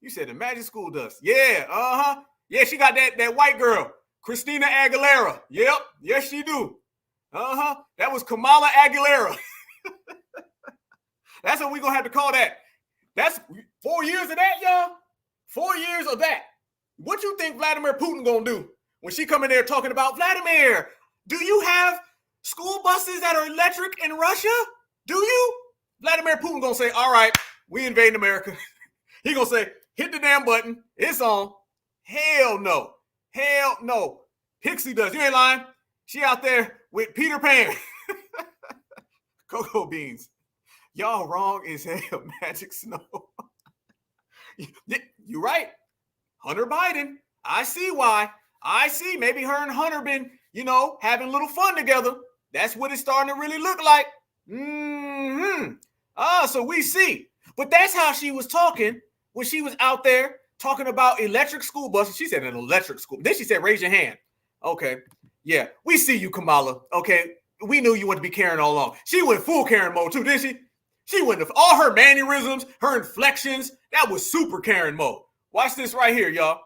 You said the Magic School Dust. Yeah. Yeah, she got that white girl. Christina Aguilera. Yep. Yes, she do. That was Kamala Aguilera. That's what we're going to have to call that. That's 4 years of that, y'all. 4 years of that. What you think Vladimir Putin going to do when she come in there talking about, Vladimir, do you have school buses that are electric in Russia? Do you? Vladimir Putin going to say, all right, we invading America. He going to say, hit the damn button. It's on. Hell no. Pixie does. You ain't lying. She out there with Peter Pan. Cocoa beans. Y'all wrong as hell. Magic Snow. You right. Hunter Biden. I see why. I see maybe her and Hunter been, having a little fun together. That's what it's starting to really look like. So we see. But that's how she was talking when she was out there talking about electric school buses. She said an electric school. Then she said, raise your hand. Okay. Yeah. We see you, Kamala. Okay. We knew you wanted to be Karen all along. She went full Karen mode too, didn't she? She went all her mannerisms, her inflections. That was super Karen mode. Watch this right here, y'all.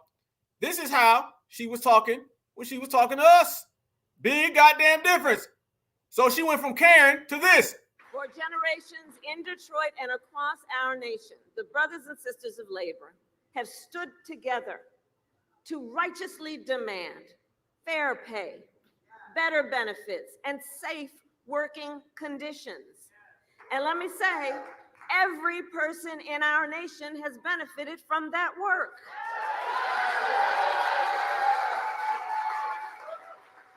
This is how she was talking when she was talking to us. Big goddamn difference. So she went from Karen to this. For generations in Detroit and across our nation, the brothers and sisters of labor have stood together to righteously demand fair pay, better benefits, and safe working conditions. And let me say, every person in our nation has benefited from that work.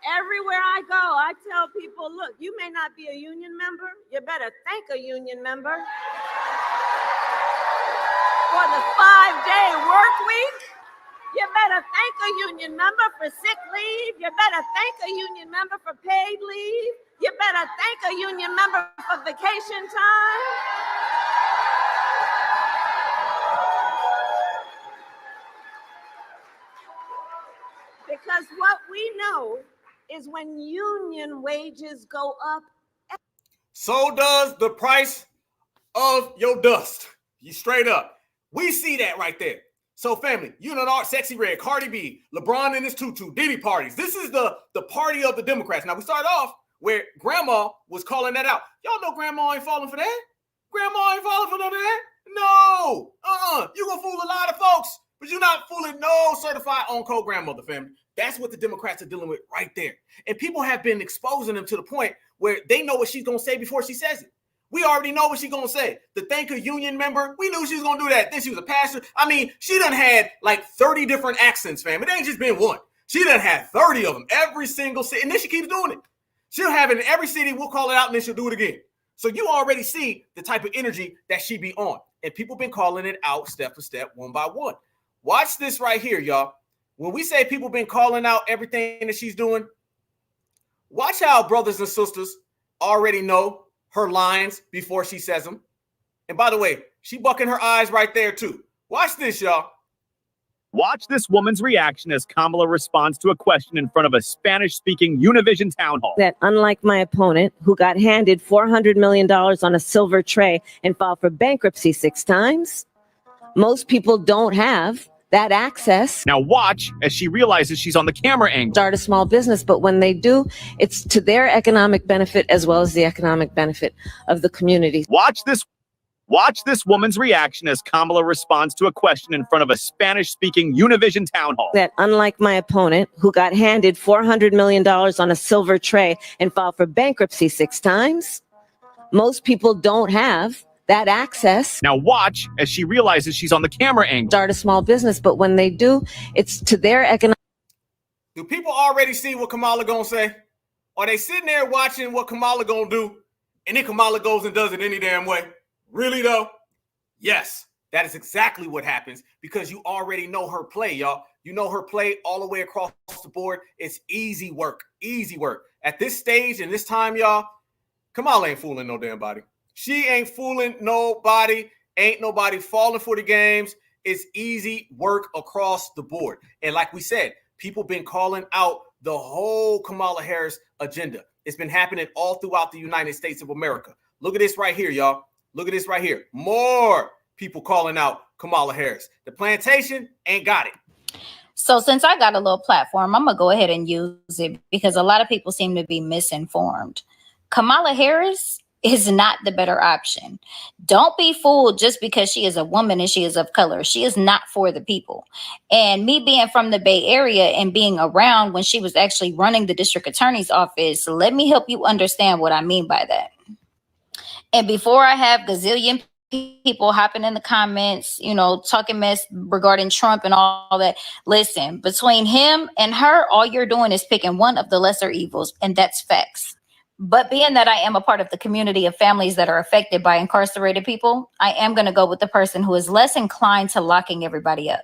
Everywhere I go, I tell people, look, you may not be a union member. You better thank a union member for the 5-day work week. You better thank a union member for sick leave. You better thank a union member for paid leave. You better thank a union member for vacation time. Because what we know is when union wages go up, so does the price of your dust. You straight up. We see that right there. So family, Sexy Red, Cardi B, LeBron and his tutu, Diddy parties. This is the party of the Democrats. Now we start off where Grandma was calling that out. Y'all know Grandma ain't falling for that. Grandma ain't falling for none of that. No. You gonna fool a lot of folks, but you're not fooling no certified on-code grandmother, family. That's what the Democrats are dealing with right there. And people have been exposing them to the point where they know what she's going to say before she says it. We already know what she's going to say. The thank a union member, we knew she was going to do that. Then she was a pastor. I mean, she done had like 30 different accents, fam. It ain't just been one. She done had 30 of them, every single city. And then she keeps doing it. She'll have it in every city. We'll call it out and then she'll do it again. So you already see the type of energy that she be on. And people been calling it out step for step, one by one. Watch this right here, y'all. When we say people been calling out everything that she's doing, watch how brothers and sisters already know her lines before she says them. And by the way, she bucking her eyes right there too. Watch this, y'all. Watch this woman's reaction as Kamala responds to a question in front of a Spanish-speaking Univision town hall. that unlike my opponent, who got handed $400 million on a silver tray and filed for bankruptcy 6 times, most people don't have that access. Now watch as she realizes she's on the camera angle. Start a small business, but when they do, it's to their economic benefit as well as the economic benefit of the community. Watch this woman's reaction as Kamala responds to a question in front of a Spanish-speaking Univision town hall. That unlike my opponent, who got handed $400 million on a silver tray and filed for bankruptcy 6 times, most people don't have that access. Now watch as she realizes she's on the camera angle. Start a small business, but when they do, it's to their economic. Do people already see what Kamala gonna say? Are they sitting there watching what Kamala gonna do, and then Kamala goes and does it any damn way? Really though? Yes, that is exactly what happens because you already know her play, y'all. You know her play all the way across the board. It's easy work, easy work. At this stage and this time, y'all, Kamala ain't fooling no damn body. She ain't fooling nobody. Ain't nobody falling for the games. It's easy work across the board. And like we said, people been calling out the whole Kamala Harris agenda. It's been happening all throughout the United States of America. Look at this right here, y'all. Look at this right here. More people calling out Kamala Harris. The plantation ain't got it. So since I got a little platform, I'm going to go ahead and use it because a lot of people seem to be misinformed. Kamala Harris is not the better option. Don't be fooled just because she is a woman and she is of color. She is not for the people. And me being from the Bay Area and being around when she was actually running the district attorney's office, let me help you understand what I mean by that. And before I have gazillion people hopping in the comments, you know, talking mess regarding Trump and all that, listen, between him and her, all you're doing is picking one of the lesser evils, and that's facts. But being that I am a part of the community of families that are affected by incarcerated people, I am going to go with the person who is less inclined to locking everybody up.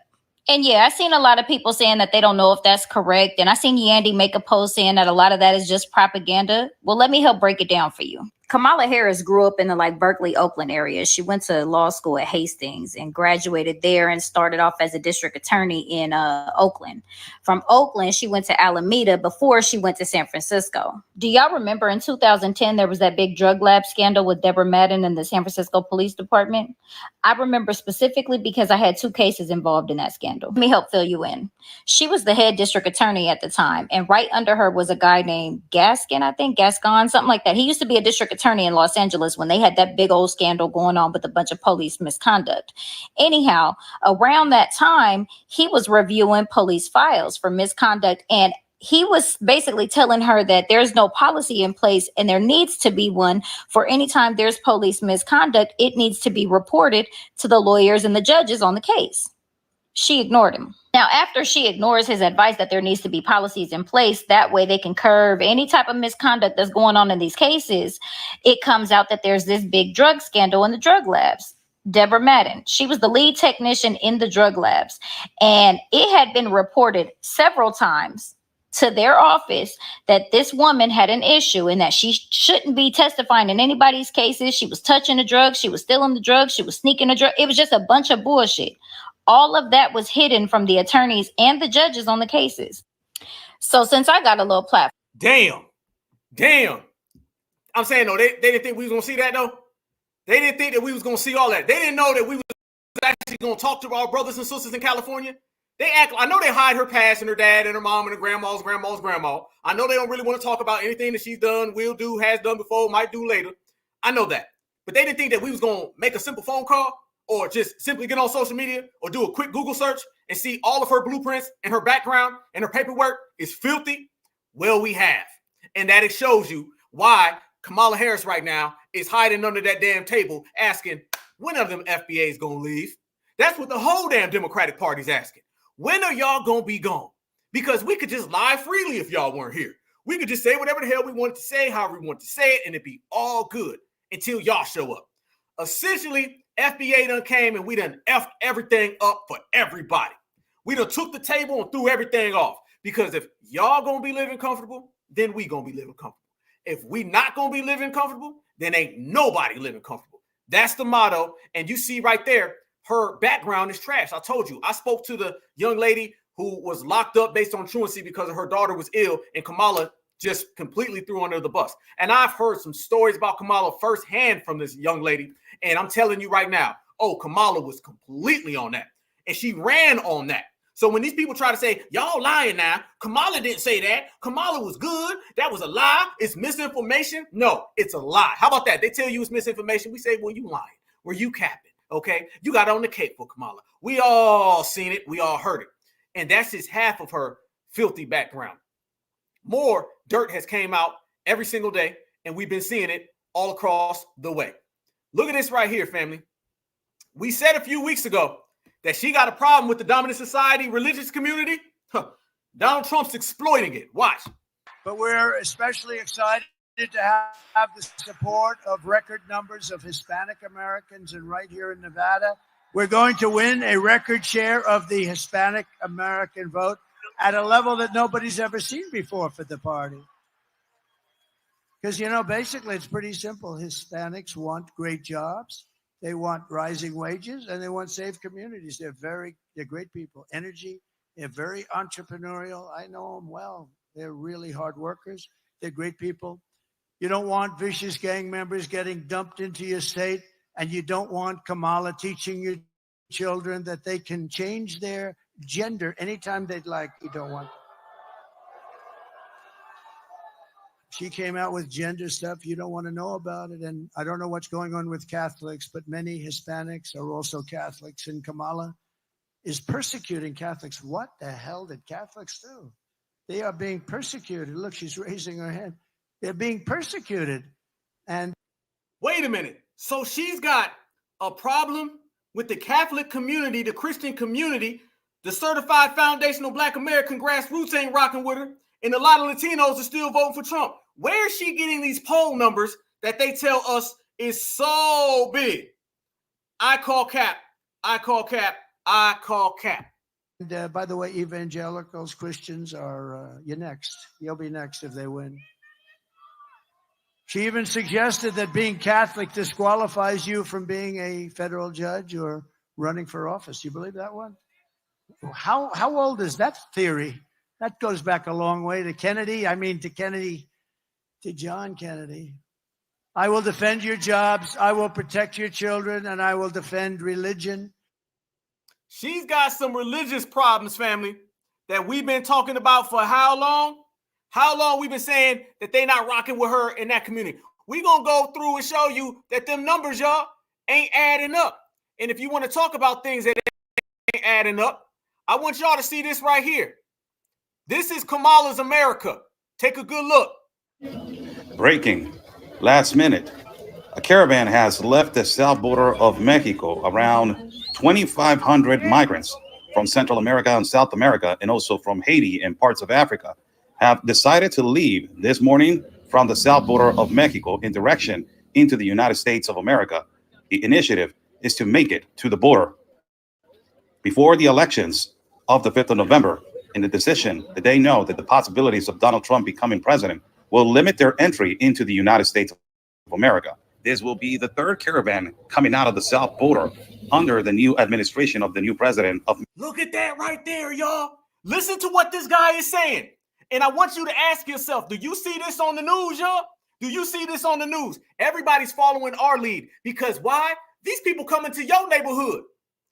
And yeah, I've seen a lot of people saying that they don't know if that's correct. And I seen Yandy make a post saying that a lot of that is just propaganda. Well, let me help break it down for you. Kamala Harris grew up in the Berkeley, Oakland area. She went to law school at Hastings and graduated there and started off as a district attorney in Oakland. From Oakland, she went to Alameda before she went to San Francisco. Do y'all remember in 2010, there was that big drug lab scandal with Deborah Madden and the San Francisco Police Department? I remember specifically because I had 2 cases involved in that scandal. Let me help fill you in. She was the head district attorney at the time, and right under her was a guy named Gascon, something like that. He used to be a district attorney in Los Angeles when they had that big old scandal going on with a bunch of police misconduct. Anyhow, around that time, he was reviewing police files for misconduct, and he was basically telling her that there's no policy in place and there needs to be one for any time there's police misconduct. It needs to be reported to the lawyers and the judges on the case. She ignored him. Now, after she ignores his advice that there needs to be policies in place, that way they can curb any type of misconduct that's going on in these cases, it comes out that there's this big drug scandal in the drug labs. Deborah Madden, she was the lead technician in the drug labs, and it had been reported several times to their office that this woman had an issue and that she shouldn't be testifying in anybody's cases. She was touching the drugs. She was stealing the drugs. She was sneaking the drugs. It was just a bunch of bullshit. All of that was hidden from the attorneys and the judges on the cases. So since I got a little platform. Damn. I'm saying, no, they didn't think we was going to see that, though. They didn't think that we was going to see all that. They didn't know that we was actually going to talk to our brothers and sisters in California. I know they hide her past and her dad and her mom and her grandma's grandma. I know they don't really want to talk about anything that she's done, will do, has done before, might do later. I know that. But they didn't think that we was going to make a simple phone call or just simply get on social media or do a quick Google search and see all of her blueprints and her background and her paperwork is filthy. Well, we have. And that it shows you why Kamala Harris right now is hiding under that damn table asking, when are them FBAs going to leave? That's what the whole damn Democratic Party's asking. When are y'all going to be gone? Because we could just lie freely if y'all weren't here. We could just say whatever the hell we wanted to say, however we wanted to say it, and it'd be all good until y'all show up. Essentially, FBA done came and we done effed everything up for everybody. We done took the table and threw everything off. Because if y'all gonna be living comfortable, then we gonna be living comfortable. If we not gonna be living comfortable, then ain't nobody living comfortable. That's the motto. And you see right there, her background is trash. I told you, I spoke to the young lady who was locked up based on truancy because her daughter was ill, and Kamala just completely threw under the bus. And I've heard some stories about Kamala firsthand from this young lady. And I'm telling you right now, Kamala was completely on that. and she ran on that. So when these people try to say, y'all lying now, Kamala didn't say that, Kamala was good, that was a lie, it's misinformation. No, it's a lie. How about that? They tell you it's misinformation. We say, well, you lying. Were you capping? Okay, you got on the cape for Kamala. We all seen it. We all heard it. And that's just half of her filthy background. More dirt has came out every single day, and we've been seeing it all across the way. Look at this right here, family. We said a few weeks ago that she got a problem with the dominant society religious community. Donald Trump's exploiting it. Watch. But we're especially excited to have the support of record numbers of Hispanic Americans, and right here in Nevada, we're going to win a record share of the Hispanic American vote at a level that nobody's ever seen before for the party. Because, you know, basically it's pretty simple. Hispanics want great jobs, they want rising wages, and they want safe communities. They're great people. Energy, they're very entrepreneurial. I know them well. They're really hard workers. They're great people. You don't want vicious gang members getting dumped into your state, and you don't want Kamala teaching your children that they can change their gender anytime they'd like. You don't want that. She came out with gender stuff. You don't want to know about it. And I don't know what's going on with Catholics, but many Hispanics are also Catholics. And Kamala is persecuting Catholics. What the hell did Catholics do? They are being persecuted. Look, she's raising her hand. They're being persecuted. And wait a minute. So she's got a problem with the Catholic community, the Christian community. The certified foundational Black American grassroots ain't rocking with her. And a lot of Latinos are still voting for Trump. Where is she getting these poll numbers that they tell us is so big? I call cap. I call cap. I call cap. And by the way, evangelicals, Christians are, you're next. You'll be next if they win. She even suggested that being Catholic disqualifies you from being a federal judge or running for office. You believe that one? How old is that theory? That goes back a long way to Kennedy. I mean, to John Kennedy. I will defend your jobs. I will protect your children, and I will defend religion. She's got some religious problems, family, that we've been talking about for how long? How long we've been saying that they not rocking with her in that community. We're going to go through and show you that them numbers, y'all, ain't adding up. And if you want to talk about things that ain't adding up, I want y'all to see this right here. This is Kamala's America. Take a good look. Breaking. Last minute. A caravan has left the south border of Mexico. Around 2,500 migrants from Central America and South America, and also from Haiti and parts of Africa, have decided to leave this morning from the south border of Mexico in direction into the United States of America. The initiative is to make it to the border before the elections of the 5th of November. In the decision that they know that the possibilities of Donald Trump becoming president will limit their entry into the United States of America. This will be the third caravan coming out of the south border under the new administration of the new president of. Look at that right there, y'all. Listen to what this guy is saying. And I want you to ask yourself, do you see this on the news, y'all? Do you see this on the news? Everybody's following our lead. Because why? These people come into your neighborhood.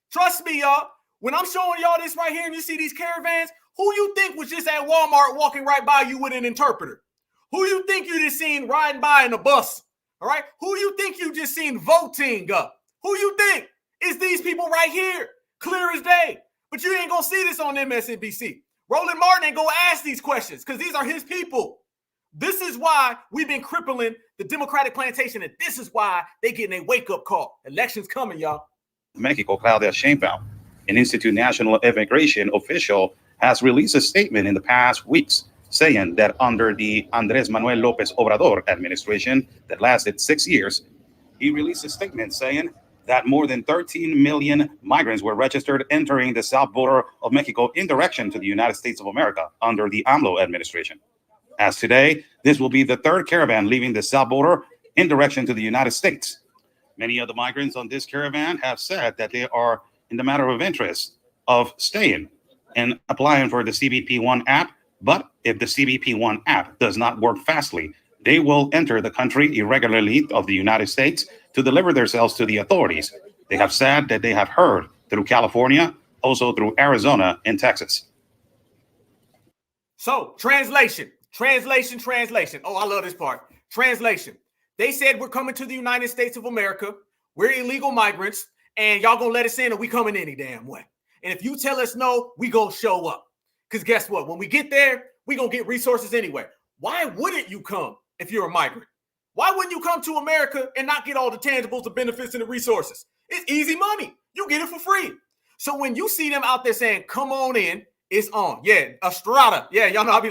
Trust me, y'all. When I'm showing y'all this right here and you see these caravans, who you think was just at Walmart walking right by you with an interpreter? Who you think you just seen riding by in a bus? All right? Who you think you just seen voting up? Who you think is these people right here? Clear as day. But you ain't going to see this on MSNBC. Roland Martin ain't going to ask these questions because these are his people. This is why we've been crippling the Democratic plantation, and this is why they getting a wake-up call. Elections coming, y'all. Mexico, Claudia Sheinbaum, an Institute National Immigration official, has released a statement in the past weeks saying that under the Andrés Manuel López Obrador administration that lasted 6 years, he released a statement saying that more than 13 million migrants were registered entering the south border of Mexico in direction to the United States of America under the AMLO administration. As today, this will be the third caravan leaving the south border in direction to the United States. Many of the migrants on this caravan have said that they are in the matter of interest of staying and applying for the CBP-1 app. But if the CBP-1 app does not work fastly, they will enter the country irregularly of the United States to deliver themselves to the authorities. They have said that they have heard through California also through Arizona and Texas. So, translation. Oh, I love this part. Translation. They said we're coming to the United States of America. We're illegal migrants, and y'all gonna let us in, or we coming any damn way. And if you tell us no, we gonna show up. Because guess what? When we get there, we gonna get resources anyway. Why wouldn't you come if you're a migrant? Why wouldn't you come to America and not get all the tangibles, the benefits, and the resources? It's easy money. You get it for free. So when you see them out there saying, come on in, it's on. Yeah, Estrada. Yeah, y'all know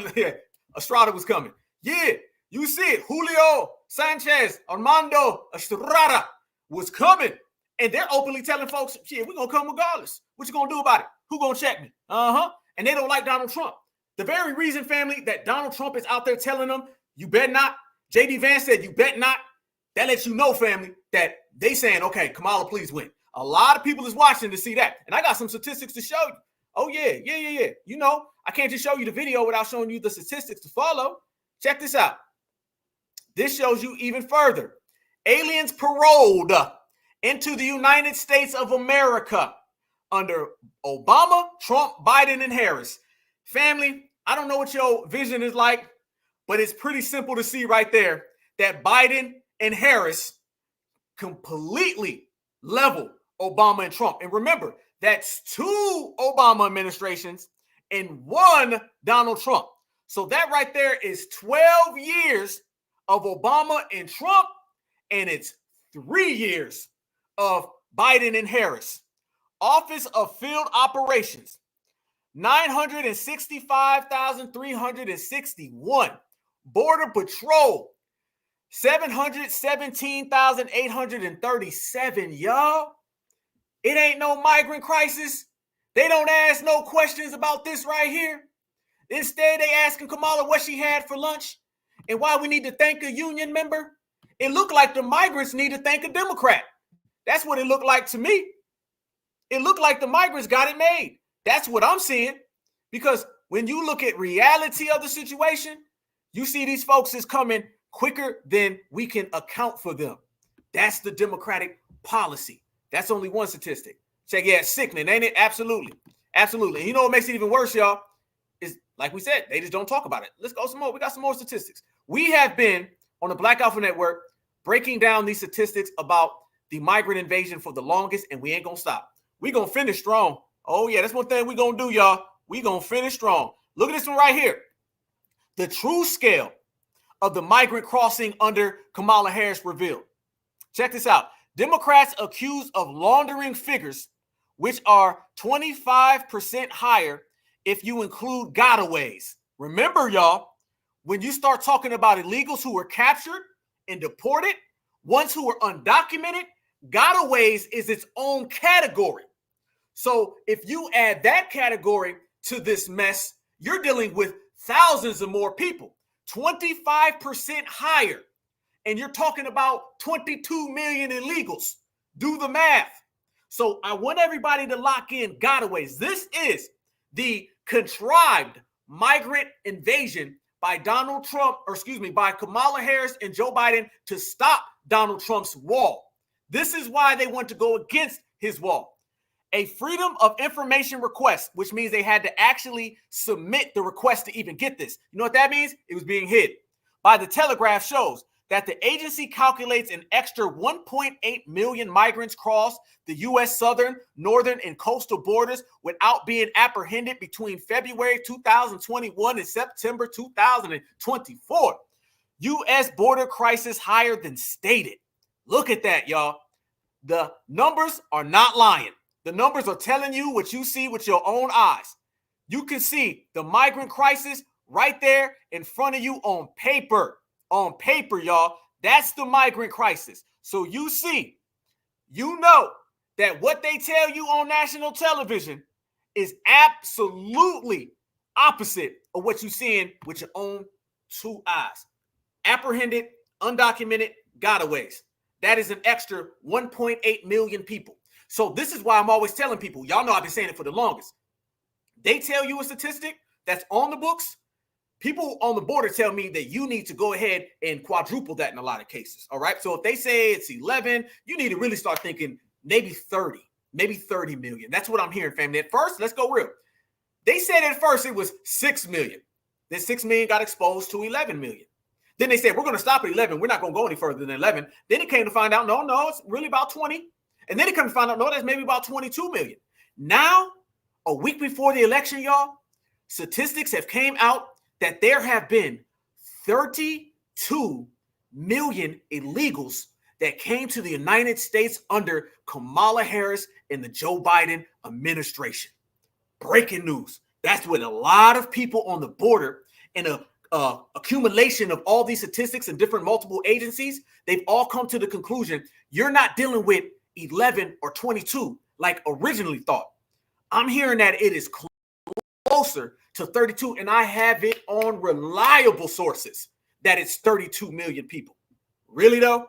Estrada was coming. Yeah, you see it. Julio Sanchez, Armando Estrada was coming. And they're openly telling folks, shit, we're going to come regardless. What you going to do about it? Who going to check me? And they don't like Donald Trump. The very reason, family, that Donald Trump is out there telling them, you bet not. J.D. Vance said, you bet not. That lets you know, family, that they saying, okay, Kamala, please win. A lot of people is watching to see that. And I got some statistics to show you. Oh, yeah. You know, I can't just show you the video without showing you the statistics to follow. Check this out. This shows you even further. Aliens paroled into the United States of America under Obama, Trump, Biden, and Harris. Family, I don't know what your vision is like, but it's pretty simple to see right there that Biden and Harris completely level Obama and Trump. And remember, that's 2 Obama administrations and 1 Donald Trump. So that right there is 12 years of Obama and Trump, and it's 3 years of Biden and Harris. Office of Field Operations, 965,361. Border Patrol, 717,837, y'all. It ain't no migrant crisis. They don't ask no questions about this right here. Instead, they asking Kamala what she had for lunch and why we need to thank a union member. It looked like the migrants need to thank a Democrat. That's what it looked like to me. It looked like the migrants got it made. That's what I'm seeing. Because when you look at reality of the situation, you see these folks is coming quicker than we can account for them. That's the Democratic policy. That's only one statistic. Check, yeah, it's sickening, ain't it? Absolutely. And you know what makes it even worse, y'all? Is, like we said, they just don't talk about it. Let's go some more. We got some more statistics. We have been on the Black Alpha Network breaking down these statistics about the migrant invasion for the longest, and we ain't going to stop. We going to finish strong. Oh, yeah, that's one thing we going to do, y'all. We going to finish strong. Look at this one right here. The true scale of the migrant crossing under Kamala Harris revealed. Check this out. Democrats accused of laundering figures, which are 25% higher if you include gotaways. Remember, y'all, when you start talking about illegals who were captured and deported, ones who were undocumented, gotaways is its own category. So if you add that category to this mess, you're dealing with thousands of more people, 25% higher. And you're talking about 22 million illegals. Do the math. So I want everybody to lock in gotaways. This is the contrived migrant invasion by Donald Trump, by Kamala Harris and Joe Biden to stop Donald Trump's wall. This is why they want to go against his wall. A freedom of information request, which means they had to actually submit the request to even get this. You know what that means? It was being hid. By the Telegraph shows that the agency calculates an extra 1.8 million migrants cross the U.S. southern, northern, and coastal borders without being apprehended between February 2021 and September 2024. U.S. border crisis higher than stated. Look at that, y'all. The numbers are not lying. The numbers are telling you what you see with your own eyes. You can see the migrant crisis right there in front of you on paper. On paper, y'all. That's the migrant crisis. So you see, you know that what they tell you on national television is absolutely opposite of what you're seeing with your own 2 eyes. Apprehended, undocumented, gotaways. That is an extra 1.8 million people. So this is why I'm always telling people, y'all know I've been saying it for the longest. They tell you a statistic that's on the books. People on the border tell me that you need to go ahead and quadruple that in a lot of cases. All right. So if they say it's 11, you need to really start thinking maybe 30. maybe 30 million. That's what I'm hearing, family. At first, let's go real. They said at first it was 6 million. Then 6 million got exposed to 11 million. Then they said, we're going to stop at 11. We're not going to go any further than 11. Then it came to find out, no, it's really about 20. And then it came to find out, no, that's maybe about 22 million. Now, a week before the election, y'all, statistics have came out that there have been 32 million illegals that came to the United States under Kamala Harris and the Joe Biden administration. Breaking news. That's what a lot of people on the border and a accumulation of all these statistics and different multiple agencies, they've all come to the conclusion you're not dealing with 11 or 22 like originally thought. I'm hearing that it is closer to 32, and I have it on reliable sources that it's 32 million people. Really though?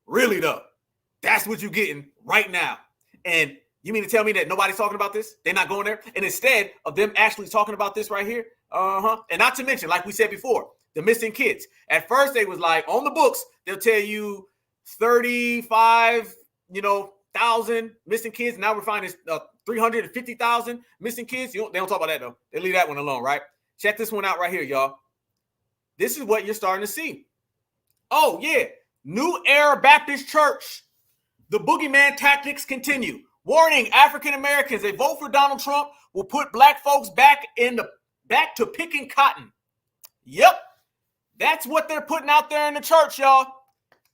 Really though? That's what you're getting right now. And you mean to tell me that nobody's talking about this? They're not going there? And instead of them actually talking about this right here, and not to mention, like we said before, the missing kids. At first, they was like, on the books, they'll tell you 35,000 missing kids. Now we're finding 350,000 missing kids. They don't talk about that, though. They leave that one alone, right? Check this one out right here, y'all. This is what you're starting to see. Oh, yeah. New Era Baptist Church. The boogeyman tactics continue. Warning, African Americans, a vote for Donald Trump will put black folks back to picking cotton. Yep. That's what they're putting out there in the church, y'all.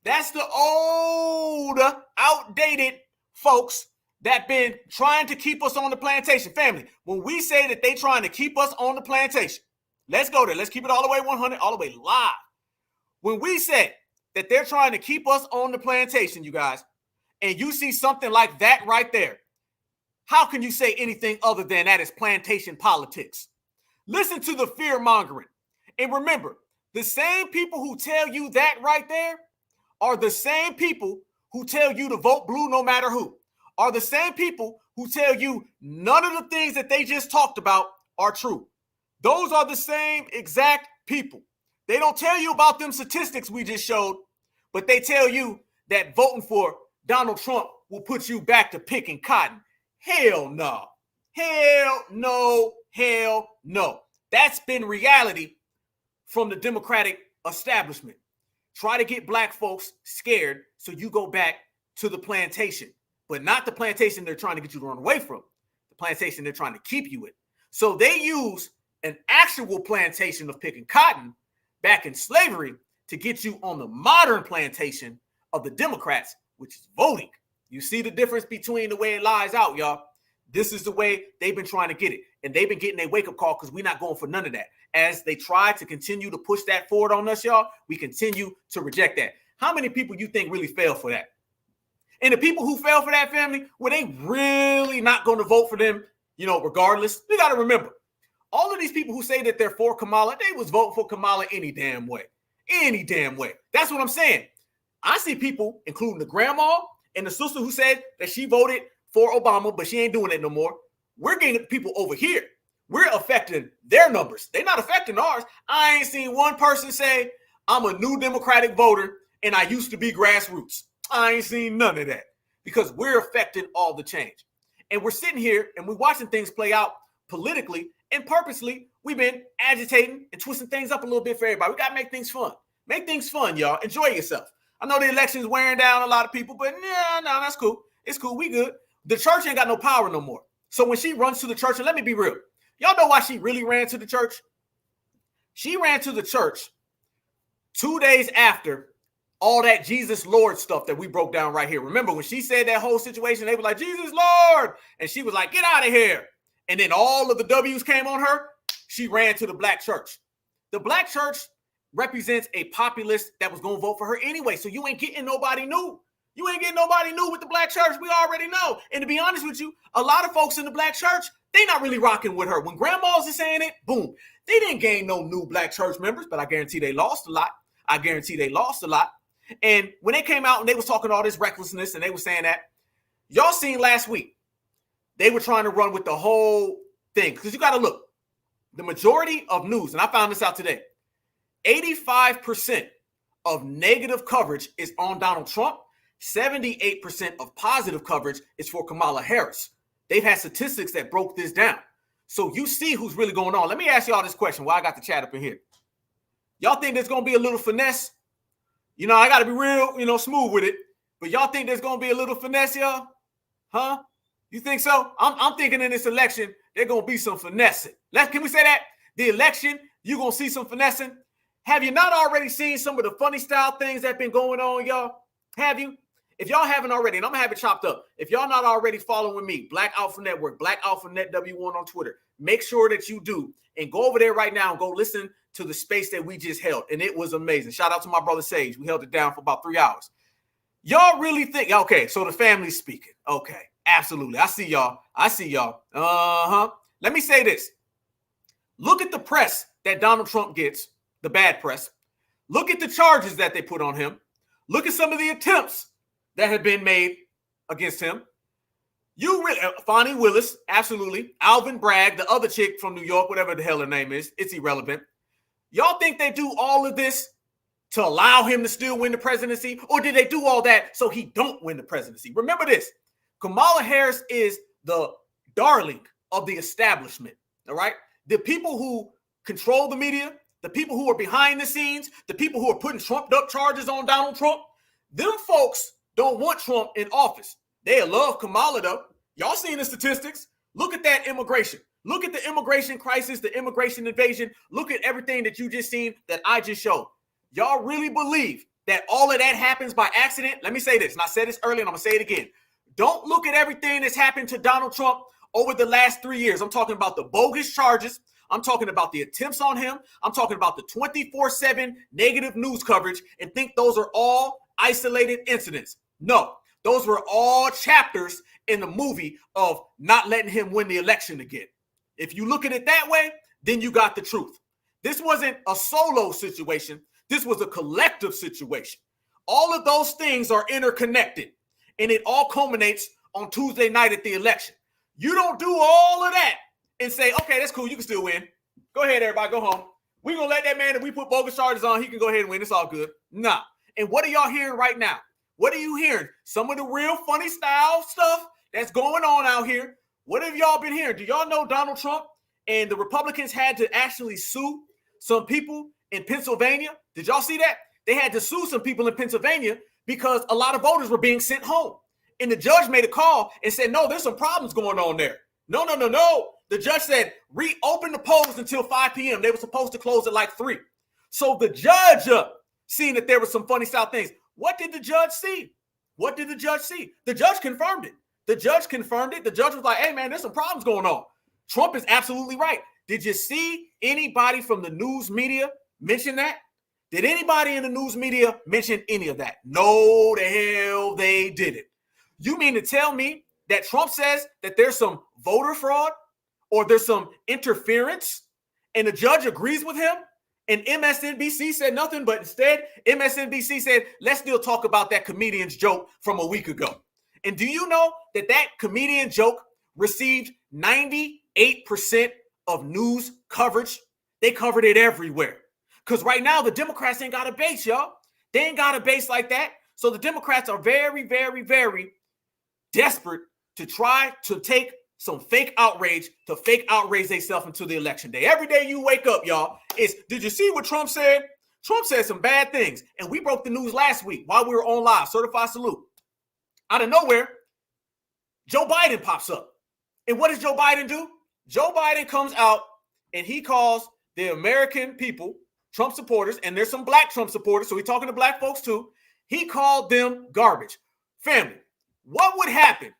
That's the old, outdated folks that been trying to keep us on the plantation. Family, when we say that they trying to keep us on the plantation, let's go there. Let's keep it all the way 100, all the way live. When we say that they're trying to keep us on the plantation, you guys, and you see something like that right there, how can you say anything other than that is plantation politics? Listen to the fear mongering. And remember, the same people who tell you that right there are the same people who tell you to vote blue no matter who, are the same people who tell you none of the things that they just talked about are true. Those are the same exact people. They don't tell you about them statistics we just showed, but they tell you that voting for Donald Trump will put you back to picking cotton. Hell no. Hell no. Hell no. That's been reality from the Democratic establishment. Try to get black folks scared so you go back to the plantation, but not the plantation they're trying to get you to run away from, the plantation they're trying to keep you in. So they use an actual plantation of picking cotton back in slavery to get you on the modern plantation of the Democrats, which is voting. You see the difference between the way it lies out, y'all. This is the way they've been trying to get it. And they've been getting a wake-up call because we're not going for none of that. As they try to continue to push that forward on us, y'all, we continue to reject that. How many people you think really fell for that? And the people who fell for that, family, were they really not going to vote for them, regardless? We got to remember, all of these people who say that they're for Kamala, they was voting for Kamala any damn way. Any damn way. That's what I'm saying. I see people, including the grandma and the sister who said that she voted for Obama, but she ain't doing it no more. We're getting people over here. We're affecting their numbers. They're not affecting ours. I ain't seen one person say, I'm a new Democratic voter and I used to be grassroots. I ain't seen none of that because we're affecting all the change. And we're sitting here and we're watching things play out politically, and purposely we've been agitating and twisting things up a little bit for everybody. We got to make things fun. Make things fun, y'all. Enjoy yourself. I know the election is wearing down a lot of people, but no, that's cool. It's cool. We good. The church ain't got no power no more. So when she runs to the church, and let me be real, y'all know why she really ran to the church? She ran to the church 2 days after all that Jesus Lord stuff that we broke down right here. Remember when she said that whole situation, they were like, Jesus Lord. And she was like, get out of here. And then all of the W's came on her. She ran to the black church. The black church represents a populace that was going to vote for her anyway. So you ain't getting nobody new. You ain't getting nobody new with the black church. We already know. And to be honest with you, a lot of folks in the black church, they not really rocking with her. When grandmas is saying it, boom, they didn't gain no new black church members, but I guarantee they lost a lot. And when they came out and they was talking all this recklessness and they were saying that, y'all seen last week, they were trying to run with the whole thing. Because you got to look, the majority of news, and I found this out today, 85% of negative coverage is on Donald Trump. 78% of positive coverage is for Kamala Harris. They've had statistics that broke this down. So you see who's really going on. Let me ask y'all this question while I got the chat up in here. Y'all think there's going to be a little finesse? You know, I got to be real, smooth with it. But y'all think there's going to be a little finesse, y'all? Huh? You think so? I'm thinking in this election, there's going to be some finessing. Can we say that? The election, you're going to see some finessing. Have you not already seen some of the funny style things that have been going on, y'all? Have you? If y'all haven't already, and I'm going to have it chopped up. If y'all not already following me, Black Alpha Network, Black Alpha Net W1 on Twitter, make sure that you do. And go over there right now and go listen to the space that we just held. And it was amazing. Shout out to my brother Sage. We held it down for about 3 hours. Y'all really think, okay, so the family's speaking. Okay, absolutely. I see y'all. Uh-huh. Let me say this. Look at the press that Donald Trump gets, the bad press. Look at the charges that they put on him. Look at some of the attempts that have been made against him. Fonnie Willis, absolutely. Alvin Bragg, the other chick from New York, whatever the hell her name is, it's irrelevant. Y'all think they do all of this to allow him to still win the presidency? Or did they do all that so he don't win the presidency? Remember this. Kamala Harris is the darling of the establishment, all right? The people who control the media, the people who are behind the scenes, the people who are putting trumped-up charges on Donald Trump, them folks don't want Trump in office. They love Kamala, though. Y'all seen the statistics. Look at that immigration. Look at the immigration crisis, the immigration invasion. Look at everything that you just seen that I just showed. Y'all really believe that all of that happens by accident? Let me say this, and I said this earlier, and I'm going to say it again. Don't look at everything that's happened to Donald Trump over the last 3 years. I'm talking about the bogus charges. I'm talking about the attempts on him. I'm talking about the 24/7 negative news coverage and think those are all isolated incidents. No, those were all chapters in the movie of not letting him win the election again. If you look at it that way, then you got the truth. This wasn't a solo situation. This was a collective situation. All of those things are interconnected, and it all culminates on Tuesday night at the election. You don't do all of that and say, okay, that's cool. You can still win. Go ahead, everybody. Go home. We're going to let that man that we put bogus charges on, he can go ahead and win. It's all good. Nah. And what are y'all hearing right now? What are you hearing? Some of the real funny style stuff that's going on out here. What have y'all been hearing? Do y'all know Donald Trump and the Republicans had to actually sue some people in Pennsylvania? Did y'all see that? They had to sue some people in Pennsylvania because a lot of voters were being sent home. And the judge made a call and said, no, there's some problems going on there. No. The judge said, reopen the polls until 5 p.m. They were supposed to close at like 3. So the judge seen that there were some funny style things. What did the judge see? The judge confirmed it. The judge was like, hey, man, there's some problems going on. Trump is absolutely right. Did you see anybody from the news media mention that? Did anybody in the news media mention any of that? No, the hell they didn't. You mean to tell me that Trump says that there's some voter fraud or there's some interference and the judge agrees with him? And MSNBC said nothing, but instead MSNBC said, let's still talk about that comedian's joke from a week ago. And do you know that that comedian joke received 98% of news coverage? They covered it everywhere. Because right now, the Democrats ain't got a base, y'all. They ain't got a base like that. So the Democrats are very, very, very desperate to try to take some fake outrage themselves into the election day. Every day you wake up, y'all, did you see what Trump said? Trump said some bad things. And we broke the news last week while we were on live. Certified salute. Out of nowhere, Joe Biden pops up. And what does Joe Biden do? Joe Biden comes out and he calls the American people, Trump supporters, and there's some black Trump supporters, so he's talking to black folks too. He called them garbage. Family, what would happen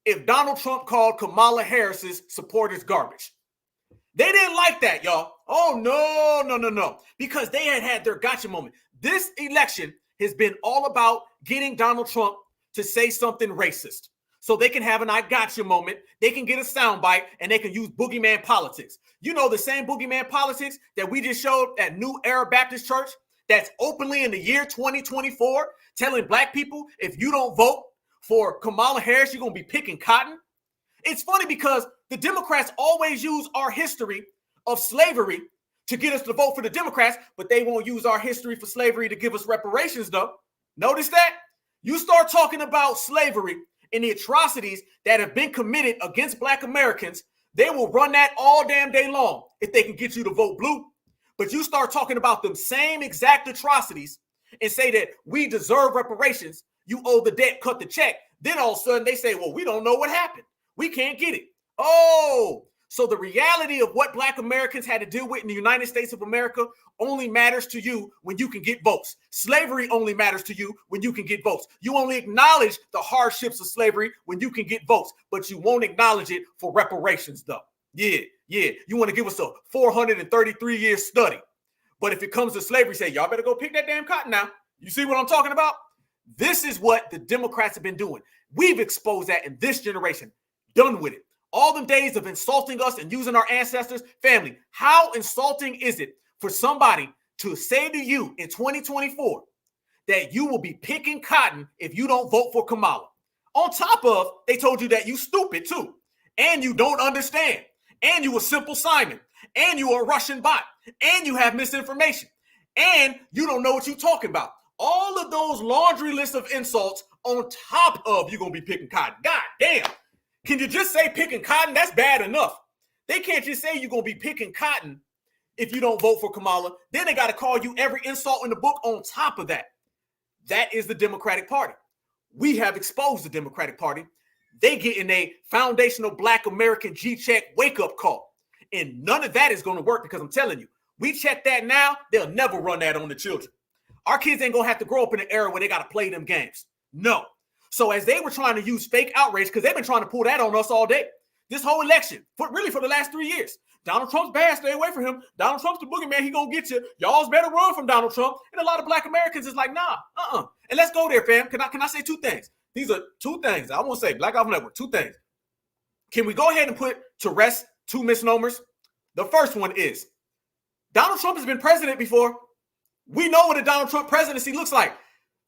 if Donald Trump called Kamala Harris's supporters garbage? They didn't like that, y'all. Oh, no. Because they had their gotcha moment. This election has been all about getting Donald Trump to say something racist. So they can have an I gotcha moment, they can get a soundbite, and they can use boogeyman politics. You know, the same boogeyman politics that we just showed at New Era Baptist Church that's openly in the year 2024 telling black people, if you don't vote for Kamala Harris, you're going to be picking cotton. It's funny because the Democrats always use our history of slavery to get us to vote for the Democrats, but they won't use our history for slavery to give us reparations, though. Notice that? You start talking about slavery and the atrocities that have been committed against Black Americans, they will run that all damn day long if they can get you to vote blue. But you start talking about them same exact atrocities and say that we deserve reparations, you owe the debt, cut the check. Then all of a sudden they say, well, we don't know what happened. We can't get it. Oh, so the reality of what Black Americans had to deal with in the United States of America only matters to you when you can get votes. Slavery only matters to you when you can get votes. You only acknowledge the hardships of slavery when you can get votes, but you won't acknowledge it for reparations, though. Yeah. You want to give us a 433-year study. But if it comes to slavery, say, y'all better go pick that damn cotton now. You see what I'm talking about? This is what the Democrats have been doing. We've exposed that in this generation. Done with it. All them days of insulting us and using our ancestors. Family, how insulting is it for somebody to say to you in 2024 that you will be picking cotton if you don't vote for Kamala? On top of, they told you that you stupid too. And you don't understand. And you a simple Simon. And you are a Russian bot. And you have misinformation. And you don't know what you're talking about. All of those laundry lists of insults on top of you're going to be picking cotton. God damn. Can you just say picking cotton? That's bad enough. They can't just say you're going to be picking cotton if you don't vote for Kamala. Then they got to call you every insult in the book on top of that. That is the Democratic Party. We have exposed the Democratic Party. They getting a foundational Black American G-check wake-up call. And none of that is going to work because I'm telling you, we check that now, they'll never run that on the children. Our kids ain't going to have to grow up in an era where they got to play them games. No. So as they were trying to use fake outrage, because they've been trying to pull that on us all day, this whole election, for the last 3 years, Donald Trump's bad, stay away from him. Donald Trump's the boogeyman, he going to get you. Y'all's better run from Donald Trump. And a lot of Black Americans is like, nah, And let's go there, fam. Can I say two things? These are two things. I won't say Black Ops Network, two things. Can we go ahead and put to rest two misnomers? The first one is Donald Trump has been president before. We know what a Donald Trump presidency looks like.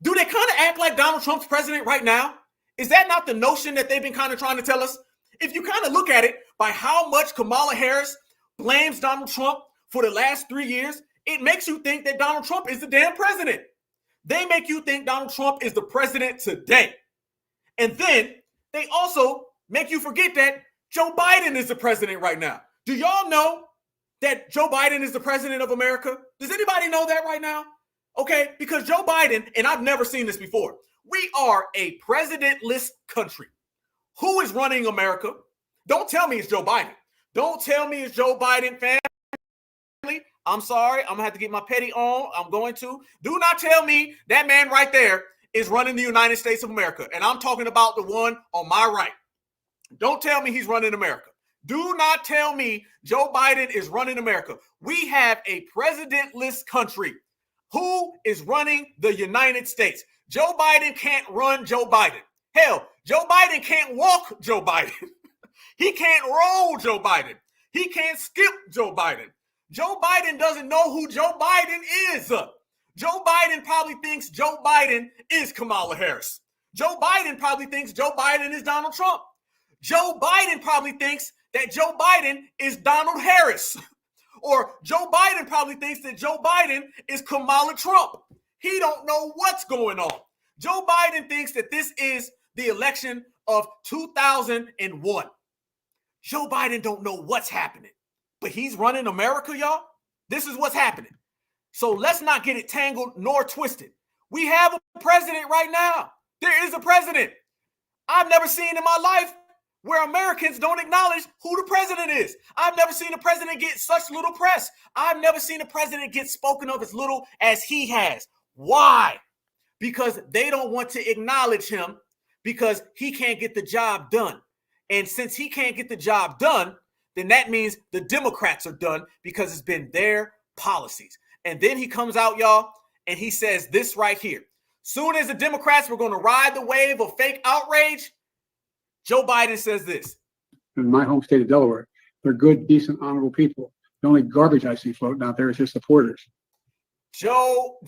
Do they kind of act like Donald Trump's president right now? Is that not the notion that they've been kind of trying to tell us? If you kind of look at it by how much Kamala Harris blames Donald Trump for the last 3 years, it makes you think that Donald Trump is the damn president. They make you think Donald Trump is the president today. And then they also make you forget that Joe Biden is the president right now. Do y'all know that Joe Biden is the president of America? Does anybody know that right now? Okay, because Joe Biden, and I've never seen this before, we are a presidentless country. Who is running America? Don't tell me it's Joe Biden. Don't tell me it's Joe Biden, family. I'm sorry. I'm going to have to get my petty on. I'm going to. Do not tell me that man right there is running the United States of America. And I'm talking about the one on my right. Don't tell me he's running America. Do not tell me Joe Biden is running America. We have a presidentless country. Who is running the United States? Joe Biden can't run Joe Biden. Hell, Joe Biden can't walk Joe Biden. He can't roll Joe Biden. He can't skip Joe Biden. Joe Biden doesn't know who Joe Biden is. Joe Biden probably thinks Joe Biden is Kamala Harris. Joe Biden probably thinks Joe Biden is Donald Trump. Joe Biden probably thinks that Joe Biden is Donald Harris. Or Joe Biden probably thinks that Joe Biden is Kamala Trump. He don't know what's going on. Joe Biden thinks that this is the election of 2001. Joe Biden don't know what's happening, but he's running America, y'all. This is what's happening. So let's not get it tangled nor twisted. We have a president right now. There is a president. I've never seen in my life where Americans don't acknowledge who the president is. I've never seen a president get such little press. I've never seen a president get spoken of as little as he has. Why? Because they don't want to acknowledge him because he can't get the job done. And since he can't get the job done, then that means the Democrats are done because it's been their policies. And then he comes out, y'all, and he says this right here. Soon as the Democrats were going to ride the wave of fake outrage, Joe Biden says this. In my home state of Delaware, they're good, decent, honorable people. The only garbage I see floating out there is his supporters. Joe,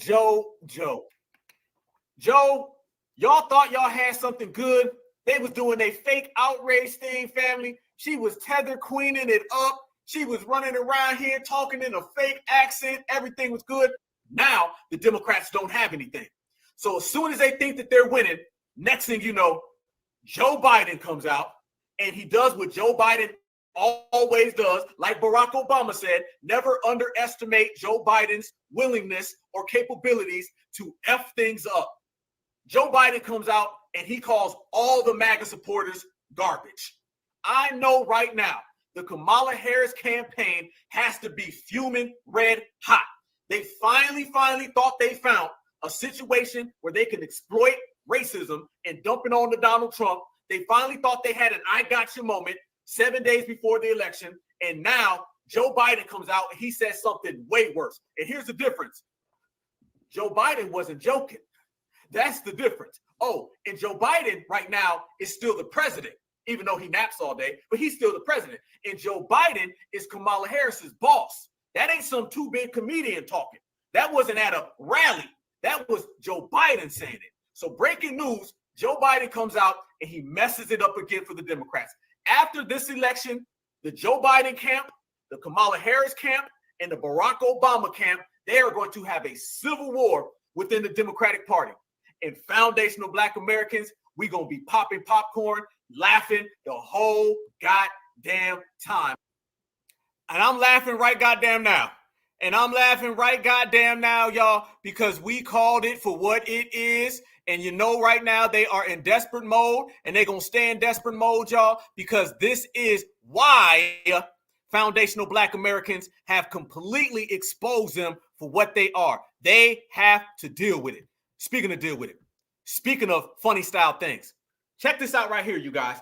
y'all thought y'all had something good. They was doing a fake outrage thing, family. She was tether queening it up. She was running around here talking in a fake accent. Everything was good. Now the Democrats don't have anything. So as soon as they think that they're winning, next thing you know, Joe Biden comes out and he does what Joe Biden always does. Like Barack Obama said, never underestimate Joe Biden's willingness or capabilities to F things up. Joe Biden comes out and he calls all the MAGA supporters garbage. I know right now the Kamala Harris campaign has to be fuming red hot. They finally thought they found a situation where they can exploit racism and dump it on to Donald Trump. They finally thought they had an I got you moment 7 days before the election. And now Joe Biden comes out and he says something way worse. And here's the difference. Joe Biden wasn't joking. That's the difference. Oh, and Joe Biden right now is still the president, even though he naps all day, but he's still the president. And Joe Biden is Kamala Harris's boss. That ain't some two-bit comedian talking. That wasn't at a rally. That was Joe Biden saying it. So breaking news, Joe Biden comes out and he messes it up again for the Democrats. After this election, the Joe Biden camp, the Kamala Harris camp, and the Barack Obama camp, they are going to have a civil war within the Democratic Party. And foundational Black Americans, we're going to be popping popcorn, laughing the whole goddamn time. And I'm laughing right goddamn now. And I'm laughing right goddamn now, y'all, because we called it for what it is. And you know right now they are in desperate mode, and they're going to stay in desperate mode, y'all, because this is why foundational Black Americans have completely exposed them for what they are. They have to deal with it. Speaking of deal with it, speaking of funny style things, check this out right here, you guys.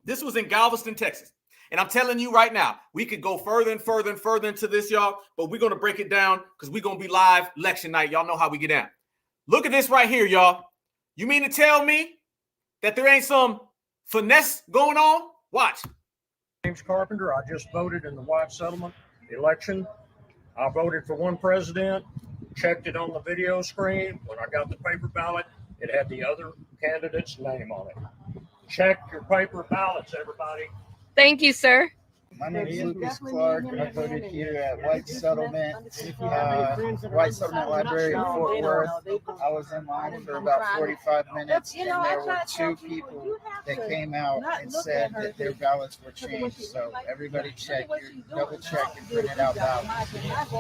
This was in Galveston, Texas. And I'm telling you right now, we could go further and further and further into this, y'all, but we're going to break it down because we're going to be live election night. Y'all know how we get down. Look at this right here, y'all. You mean to tell me that there ain't some finesse going on? Watch. James Carpenter. I just voted in the white settlement election. I voted for one president, checked it on the video screen. When I got the paper ballot, it had the other candidate's name on it. Check your paper ballots, everybody. Thank you, sir. My name is Lucas Clark. I voted here at White Settlement Library in Fort Worth. I was in line for about 45 minutes, and there were two people that came out and said that their ballots were changed. So everybody double check and print it out ballots.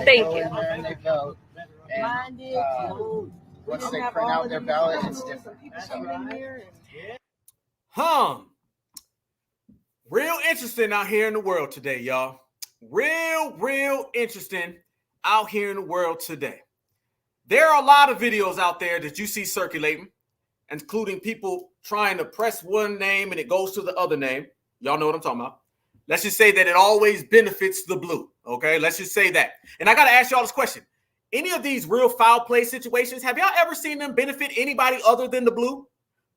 They go in there and they vote, and once they print out their ballot, it's different. So. Real interesting out here in the world today, y'all. Real interesting out here in the world today. There are a lot of videos out there that you see circulating, including people trying to press one name and it goes to the other name. Y'all know what I'm talking about. Let's just say that it always benefits the blue, okay? Let's just say that. And I got to ask y'all this question. Any of these real foul play situations, have y'all ever seen them benefit anybody other than the blue?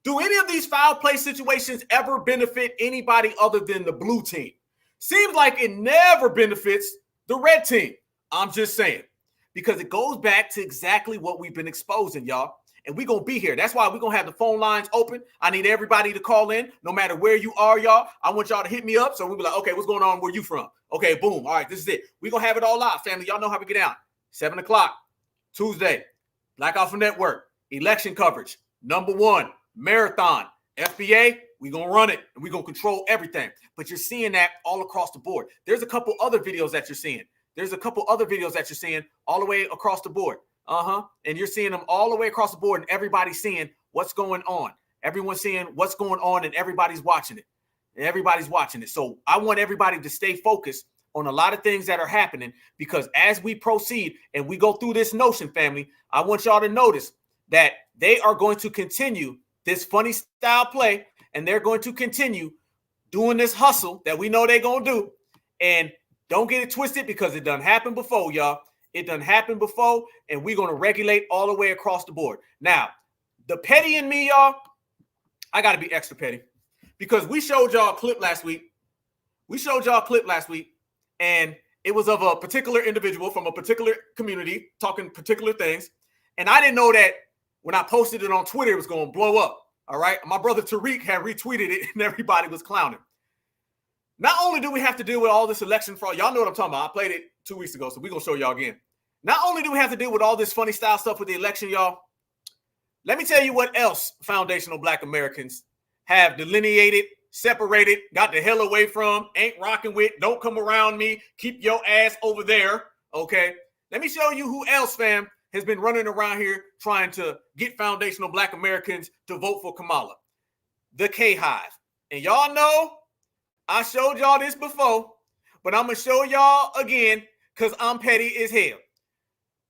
Do any of these foul play situations ever benefit anybody other than the blue team? Seems like it never benefits the red team. I'm just saying, because it goes back to exactly what we've been exposing, y'all. And we're going to be here. That's why we're going to have the phone lines open. I need everybody to call in, no matter where you are, y'all. I want y'all to hit me up. So we'll be like, okay, what's going on? Where you from? Okay, boom. All right, this is it. We're going to have it all live, family. Y'all know how we get down. 7 o'clock, Tuesday, Black Alpha Network, election coverage, #1. Marathon, FBA, we're going to run it and we're going to control everything. But you're seeing that all across the board. There's a couple other videos that you're seeing. All the way across the board. And you're seeing them all the way across the board, and everybody's seeing what's going on. Everyone's seeing what's going on, and everybody's watching it. So I want everybody to stay focused on a lot of things that are happening, because as we proceed and we go through this notion, family, I want y'all to notice that they are going to continue this funny style play, and they're going to continue doing this hustle that we know they're going to do. And don't get it twisted, because it done happened before, y'all. It done happened before, and we're going to regulate all the way across the board. Now, the petty in me, y'all, I got to be extra petty, because we showed y'all a clip last week. And it was of a particular individual from a particular community talking particular things. And I didn't know that when I posted it on Twitter, it was going to blow up. All right. My brother Tariq had retweeted it, and everybody was clowning. Not only do we have to deal with all this election fraud, y'all know what I'm talking about. I played it 2 weeks ago, so we're going to show y'all again. Not only do we have to deal with all this funny style stuff with the election, y'all, Let me tell you what else foundational Black Americans have delineated, separated, got the hell away from, ain't rocking with, don't come around me, keep your ass over there, okay? Let me show you who else, fam, has been running around here trying to get foundational Black Americans to vote for Kamala. The K-Hive. And y'all know, I showed y'all this before, but I'm going to show y'all again because I'm petty as hell.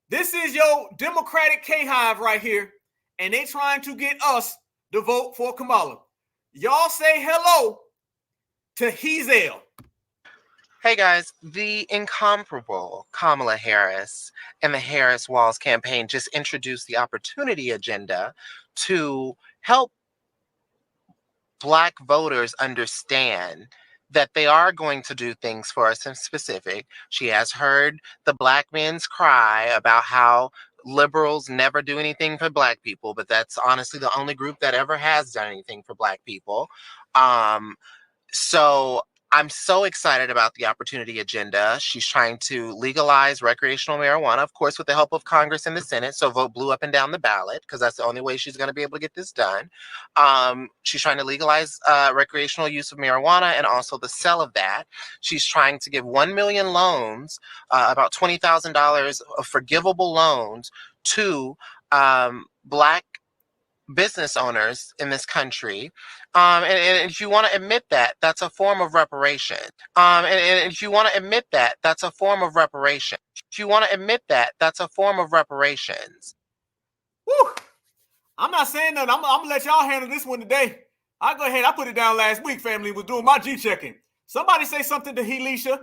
This is your Democratic K-Hive right here, and they trying to get us to vote for Kamala. Y'all say hello to Hazel. Hey guys, the incomparable Kamala Harris and the Harris Walls campaign just introduced the opportunity agenda to help Black voters understand that they are going to do things for us in specific. She has heard the Black men's cry about how liberals never do anything for Black people, but that's honestly the only group that ever has done anything for Black people. So I'm so excited about the opportunity agenda. She's trying to legalize recreational marijuana, of course, with the help of Congress and the Senate. So vote blue up and down the ballot, because that's the only way she's going to be able to get this done. She's trying to legalize recreational use of marijuana and also the sale of that. She's trying to give 1 million loans, about $20,000 of forgivable loans to Black business owners in this country. And if you want to admit that, that's a form of reparation. And if you want to admit that, that's a form of reparation. If you want to admit that, that's a form of reparations. Woo! I'm not saying nothing. I'm going to let y'all handle this one today. I'll go ahead. I put it down last week, family, was doing my G-checking. Somebody say something to Helisha.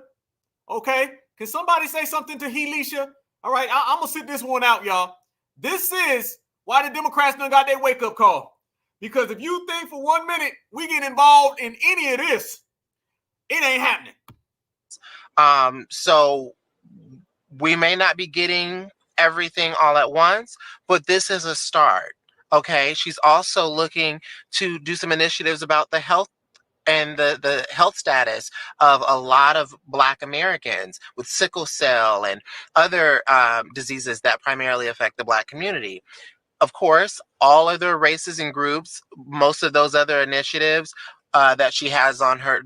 Okay? Can somebody say something to Helisha? All right, I'm going to sit this one out, y'all. This is why the Democrats done got their wake-up call. Because if you think for 1 minute we get involved in any of this, it ain't happening. So we may not be getting everything all at once, but this is a start. Okay, she's also looking to do some initiatives about the health and the health status of a lot of Black Americans with sickle cell and other diseases that primarily affect the Black community. Of course, all other races and groups, most of those other initiatives that she has on her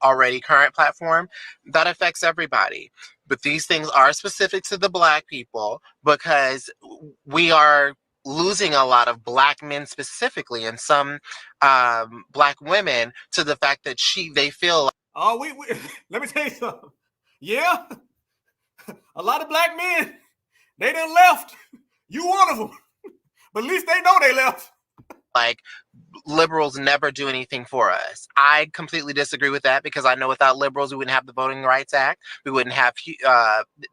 already current platform, that affects everybody. But these things are specific to the Black people because we are losing a lot of Black men specifically and some Black women to the fact that they feel like, oh, we let me tell you something. Yeah, a lot of Black men, they done left. You one of them. But at least they know they left. Like, liberals never do anything for us. I completely disagree with that because I know without liberals, we wouldn't have the Voting Rights Act. We wouldn't have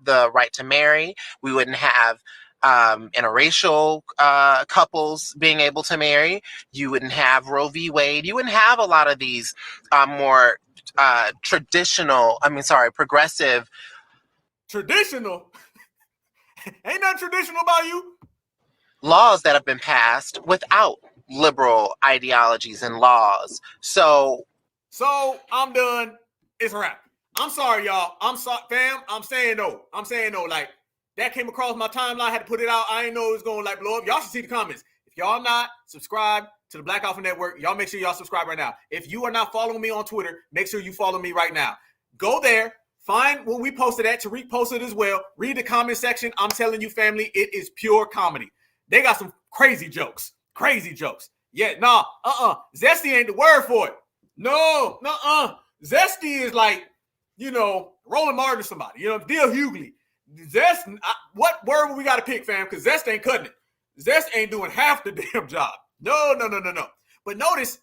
the right to marry. We wouldn't have interracial couples being able to marry. You wouldn't have Roe v. Wade. You wouldn't have a lot of these more progressive. Traditional? Ain't nothing traditional about you. Laws that have been passed without liberal ideologies and laws. So I'm done. It's a wrap. I'm sorry, y'all. I'm sorry, fam. I'm saying no. Like, that came across my timeline. I had to put it out. I didn't know it was going to blow up. Y'all should see the comments. If y'all not subscribed to the Black Alpha Network, y'all make sure y'all subscribe right now. If you are not following me on Twitter, make sure you follow me right now. Go there. Find when we posted that. Tariq posted as well. Read the comment section. I'm telling you, family, it is pure comedy. They got some crazy jokes. Yeah, zesty ain't the word for it. No, zesty is like, Roland Martin or somebody, Dale Hughley. Zest, what word we got to pick, fam? Because zest ain't cutting it. Zest ain't doing half the damn job. No. But notice,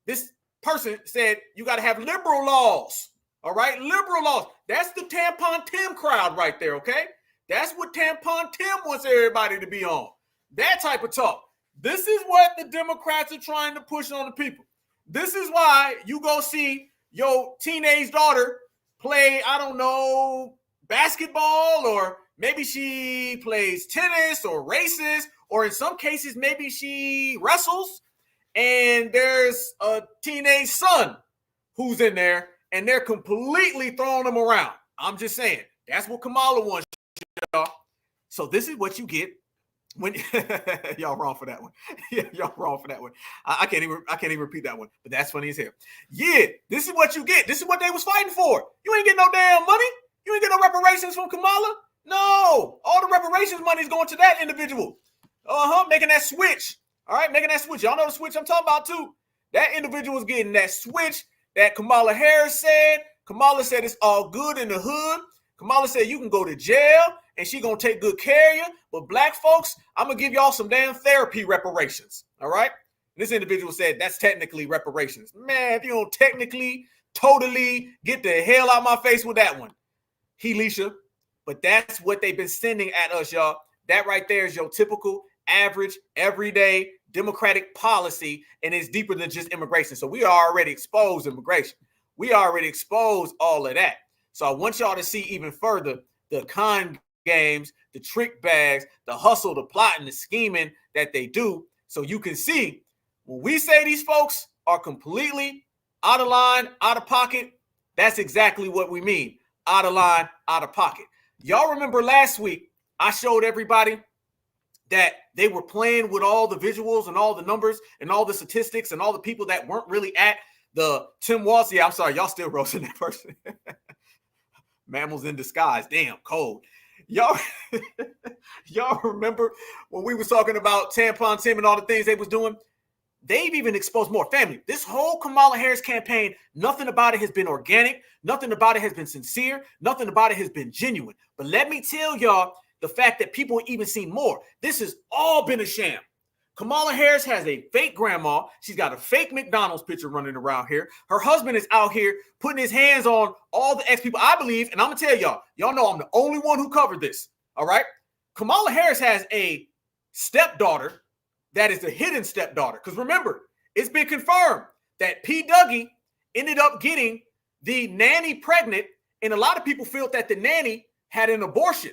this person said you got to have liberal laws. All right, liberal laws. That's the Tampon Tim crowd right there, okay? That's what Tampon Tim wants everybody to be on. That type of talk. This is what the Democrats are trying to push on the people. This is why you go see your teenage daughter play, I don't know, basketball, or maybe she plays tennis or races, or in some cases, maybe she wrestles, and there's a teenage son who's in there, and they're completely throwing them around. I'm just saying, that's what Kamala wants, y'all. So this is what you get When y'all wrong for that one. Yeah, y'all wrong for that one. I can't even repeat that one. But that's funny as hell. Yeah, this is what you get. This is what they was fighting for. You ain't get no damn money. You ain't get no reparations from Kamala. No, all the reparations money is going to that individual. Making that switch. All right, making that switch. Y'all know the switch I'm talking about too. That individual is getting that switch that Kamala Harris said. Kamala said it's all good in the hood. Kamala said you can go to jail and she gonna take good care of you. But black folks, I'm gonna give y'all some damn therapy reparations. All right. This individual said that's technically reparations. Man, if you don't technically, totally get the hell out of my face with that one, Helisha. But that's what they've been sending at us, y'all. That right there is your typical, average, everyday Democratic policy, and it's deeper than just immigration. So we already exposed immigration. We already exposed all of that. So I want y'all to see even further the con games, the trick bags, the hustle, the plotting, the scheming that they do. So you can see when we say these folks are completely out of line, out of pocket, that's exactly what we mean. Out of line, out of pocket. Y'all remember last week, I showed everybody that they were playing with all the visuals and all the numbers and all the statistics and all the people that weren't really at the Tim Walz. Yeah, I'm sorry. Y'all still roasting that person. Mammals in disguise. Damn, cold. Y'all remember when we was talking about Tampon Tim and all the things they was doing? They've even exposed more. Family, this whole Kamala Harris campaign, nothing about it has been organic. Nothing about it has been sincere. Nothing about it has been genuine. But let me tell y'all the fact that people even seen more. This has all been a sham. Kamala Harris has a fake grandma. She's got a fake McDonald's picture running around here. Her husband is out here putting his hands on all the ex-people. I believe, and I'm going to tell y'all know I'm the only one who covered this, all right? Kamala Harris has a stepdaughter that is a hidden stepdaughter. Because remember, it's been confirmed that P. Dougie ended up getting the nanny pregnant, and a lot of people felt that the nanny had an abortion.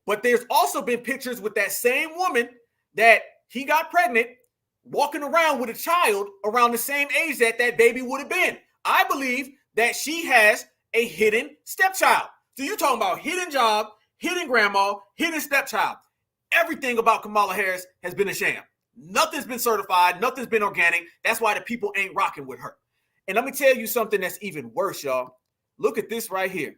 But there's also been pictures with that same woman that he got pregnant, walking around with a child around the same age that that baby would have been. I believe that she has a hidden stepchild. So you're talking about hidden job, hidden grandma, hidden stepchild. Everything about Kamala Harris has been a sham. Nothing's been certified. Nothing's been organic. That's why the people ain't rocking with her. And let me tell you something that's even worse, y'all. Look at this right here.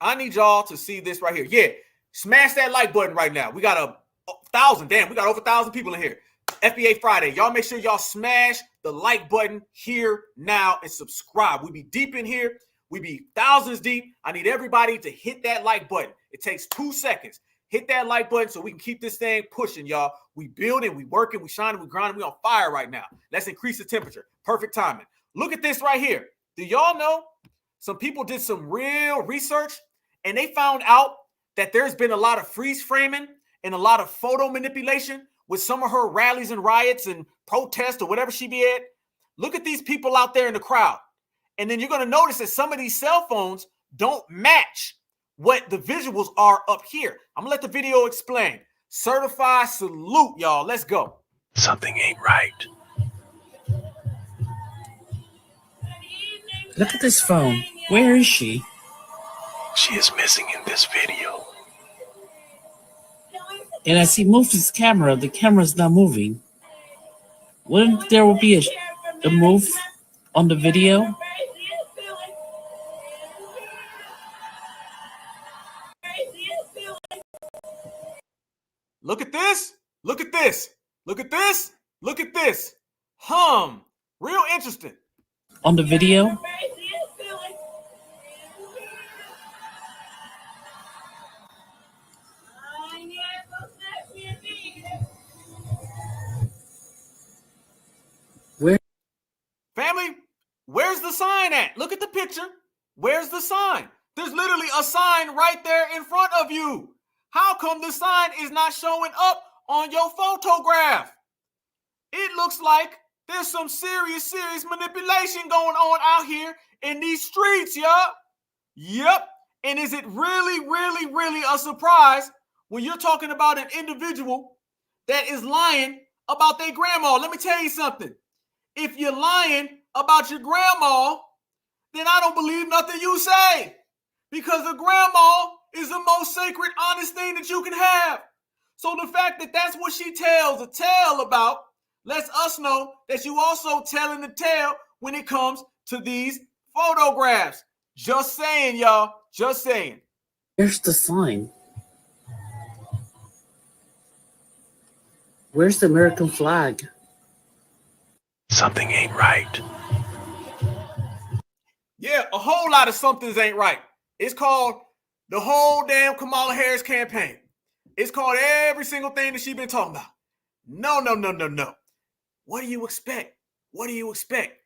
I need y'all to see this right here. Yeah, smash that like button right now. We got 1,000. Damn, we got over 1,000 people in here. FBA Friday. Y'all make sure y'all smash the like button here now and subscribe. We be deep in here. We be thousands deep. I need everybody to hit that like button. It takes 2 seconds. Hit that like button so we can keep this thing pushing, y'all. We building, we working, we shining, we grinding. We on fire right now. Let's increase the temperature. Perfect timing. Look at this right here. Do y'all know some people did some real research and they found out that there's been a lot of freeze framing and a lot of photo manipulation with some of her rallies and riots and protests or whatever she be at? Look at these people out there in the crowd. And then you're going to notice that some of these cell phones don't match what the visuals are up here. I'm going to let the video explain. Certified salute, y'all. Let's go. Something ain't right. Look at this phone. Where is she? She is missing in this video. And as he moves his camera, the camera's not moving. Wouldn't there be a move on the video? Look at this. Look at this. Look at this. Look at this. Real interesting. On the video? Where? Family, where's the sign at? Look at the picture. Where's the sign? There's literally a sign right there in front of you. How come the sign is not showing up on your photograph? It looks like there's some serious manipulation going on out here in these streets, y'all. Yep. And is it really a surprise when you're talking about an individual that is lying about their grandma? Let me tell you something. If you're lying about your grandma, then I don't believe nothing you say, because a grandma is the most sacred, honest thing that you can have. So the fact that that's what she tells a tale about lets us know that you also telling the tale when it comes to these photographs. Just saying, y'all. Just saying. Where's the sign? Where's the American flag? Something ain't right. Yeah, a whole lot of somethings ain't right. It's called the whole damn Kamala Harris campaign. It's called every single thing that she's been talking about. No. What do you expect? What do you expect?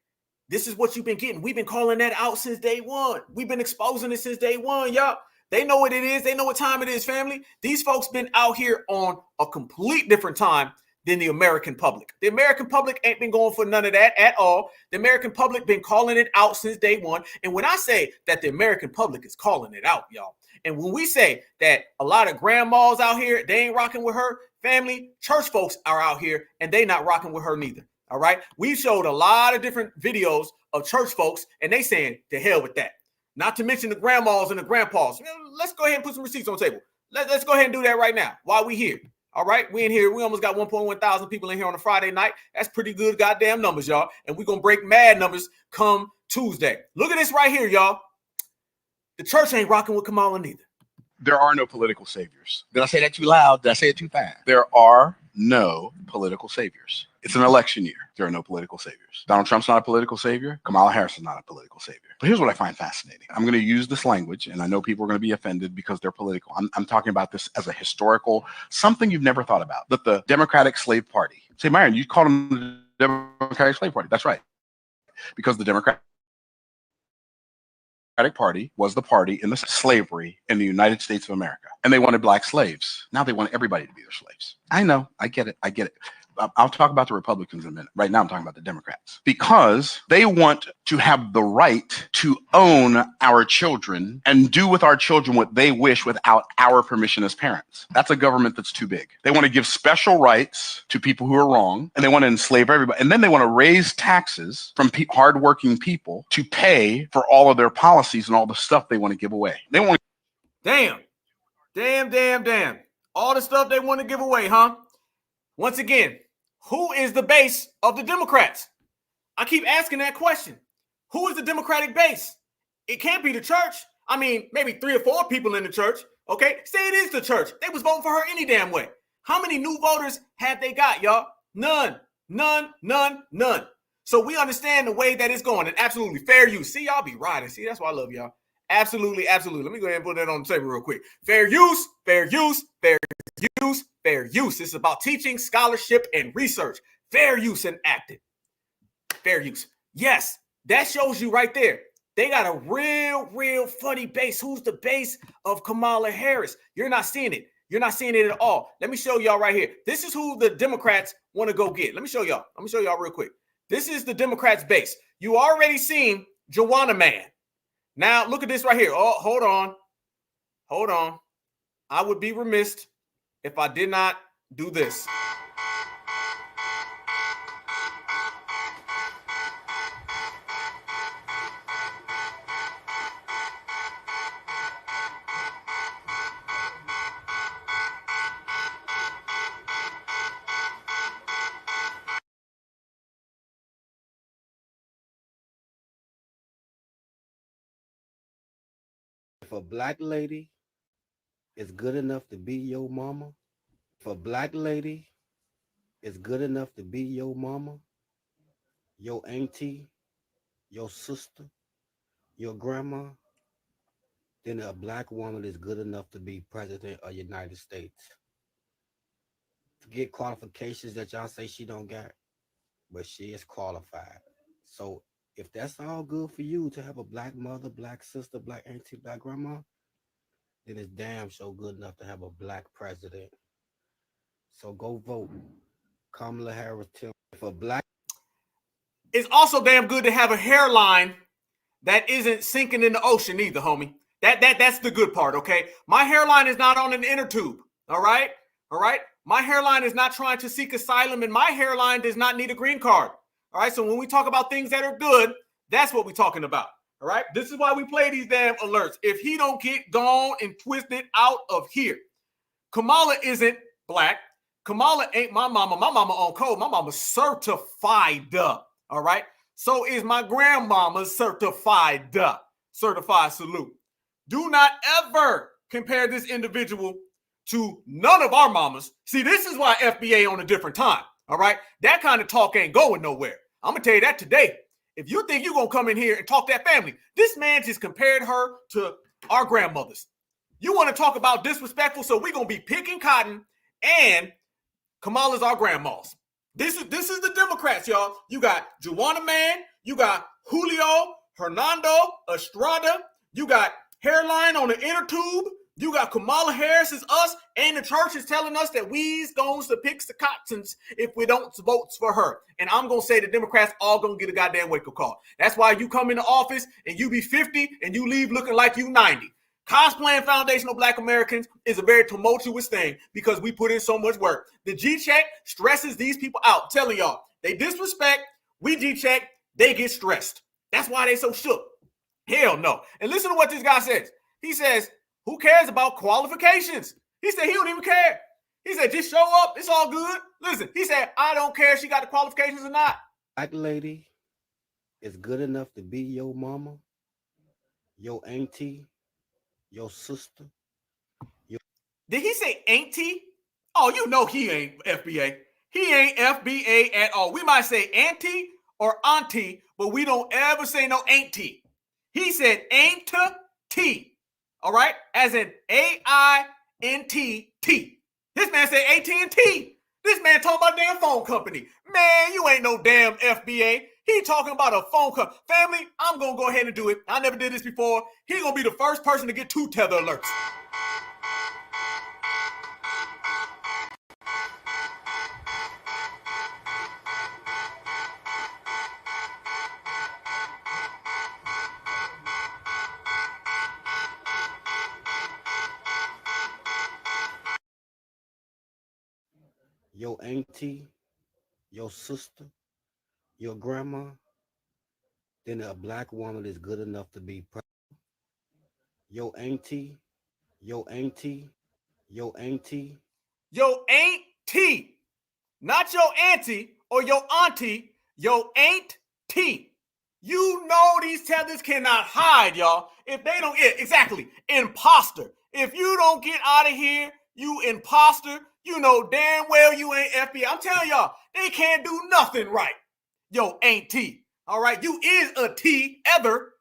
This is what you've been getting. We've been calling that out since day one. We've been exposing it since day one, y'all. They know what it is. They know what time it is, family. These folks been out here on a complete different time than the American public. The American public ain't been going for none of that at all. The American public been calling it out since day one. And when I say that the American public is calling it out, y'all, and when we say that a lot of grandmas out here, they ain't rocking with her, family, church folks are out here and they not rocking with her neither. All right. We showed a lot of different videos of church folks and they saying to hell with that. Not to mention the grandmas and the grandpas. Let's go ahead and put some receipts on the table. Let's go ahead and do that right now while we here. All right. We in here. We almost got 1.1 thousand people in here on a Friday night. That's pretty good goddamn numbers, y'all. And we're going to break mad numbers come Tuesday. Look at this right here, y'all. The church ain't rocking with Kamala neither. There are no political saviors. Did I say that too loud? Did I say it too fast? There are no political saviors. It's an election year. There are no political saviors. Donald Trump's not a political savior. Kamala Harris is not a political savior. But here's what I find fascinating. I'm going to use this language, and I know people are going to be offended because they're political. I'm talking about this as a historical, something you've never thought about. That the Democratic Slave Party. Say, Myron, you called them the Democratic Slave Party. That's right. Because the Democratic Party was the party in the slavery in the United States of America. And they wanted black slaves. Now they want everybody to be their slaves. I know. I get it. I'll talk about the Republicans in a minute. Right now, I'm talking about the Democrats because they want to have the right to own our children and do with our children what they wish without our permission as parents. That's a government that's too big. They want to give special rights to people who are wrong, and they want to enslave everybody. And then they want to raise taxes from hardworking people to pay for all of their policies and all the stuff they want to give away. They want. Damn. All the stuff they want to give away, huh? Once again, who is the base of the Democrats? I keep asking that question. Who is the Democratic base? It can't be the church. I mean, maybe 3 or 4 people in the church. Okay, say it is the church. They was voting for her any damn way. How many new voters have they got, y'all? None. So we understand the way that it's going and absolutely fair use. See, y'all be riding. See, that's why I love y'all. Absolutely. Let me go ahead and put that on the table real quick. Fair use. It's about teaching, scholarship, and research. Fair use and acting. Fair use. Yes, that shows you right there. They got a real funny base. Who's the base of Kamala Harris? You're not seeing it. You're not seeing it at all. Let me show y'all right here. This is who the Democrats want to go get. Let me show y'all. Real quick. This is the Democrats' base. You already seen Joanna Man. Now, look at this right here. Oh, hold on. I would be remiss if I did not do this. If a black lady is good enough to be your mama, if a black lady is good enough to be your mama, your auntie, your sister, your grandma, then a black woman is good enough to be president of the United States. Forget qualifications that y'all say she don't got, but she is qualified. So if that's all good for you to have a black mother, black sister, black auntie, black grandma, then it's damn sure good enough to have a black president. So go vote. Kamala Harris, if a black. It's also damn good to have a hairline that isn't sinking in the ocean either, homie. That's the good part, okay? My hairline is not on an inner tube, all right? My hairline is not trying to seek asylum, and my hairline does not need a green card. All right, so when we talk about things that are good, that's what we're talking about. All right, this is why we play these damn alerts. If he don't get gone and twisted out of here, Kamala isn't black. Kamala ain't my mama. My mama on code. My mama certified. All right. So is my grandmama certified. Certified salute. Do not ever compare this individual to none of our mamas. See, this is why FBA on a different time. All right. That kind of talk ain't going nowhere. I'm going to tell you that today. If you think you're going to come in here and talk that family, this man just compared her to our grandmothers. You want to talk about disrespectful, so we're going to be picking cotton, and Kamala's our grandmas. This is the Democrats, y'all. You got Juana Man, you got Julio, Hernando, Estrada, you got Hairline on the inner tube, you got Kamala Harris is us, and the church is telling us that we's going to pick the cottons if we don't vote for her. And I'm going to say the Democrats all going to get a goddamn wake-up call. That's why you come into office and you be 50 and you leave looking like you 90. Cosplaying foundational Black Americans is a very tumultuous thing because we put in so much work. The G-check stresses these people out. I'm telling y'all, they disrespect, we G-check, they get stressed. That's why they so shook. Hell no. And listen to what this guy says. He says, who cares about qualifications? He said he don't even care. He said, just show up. It's all good. Listen, he said, I don't care if she got the qualifications or not. Black lady is good enough to be your mama, your auntie, your sister. Did he say auntie? Oh, you know he ain't FBA. He ain't FBA at all. We might say auntie or auntie, but we don't ever say no auntie. He said auntie. All right? As in A-I-N-T-T. This man said AT&T. This man talking about damn phone company. Man, you ain't no damn FBA. He talking about a phone company. Family, I'm going to go ahead and do it. I never did this before. He going to be the first person to get 2 tether alerts. Your auntie, your sister, your grandma, then a Black woman is good enough to be president. Your auntie, your auntie, your auntie. Your auntie, not your auntie or your auntie, your auntie. You know these tethers cannot hide, y'all. If they don't, exactly, imposter. If you don't get out of here, you imposter. You know damn well you ain't FBI. I'm telling y'all, they can't do nothing right. Yo, auntie. All right, you is a T ever.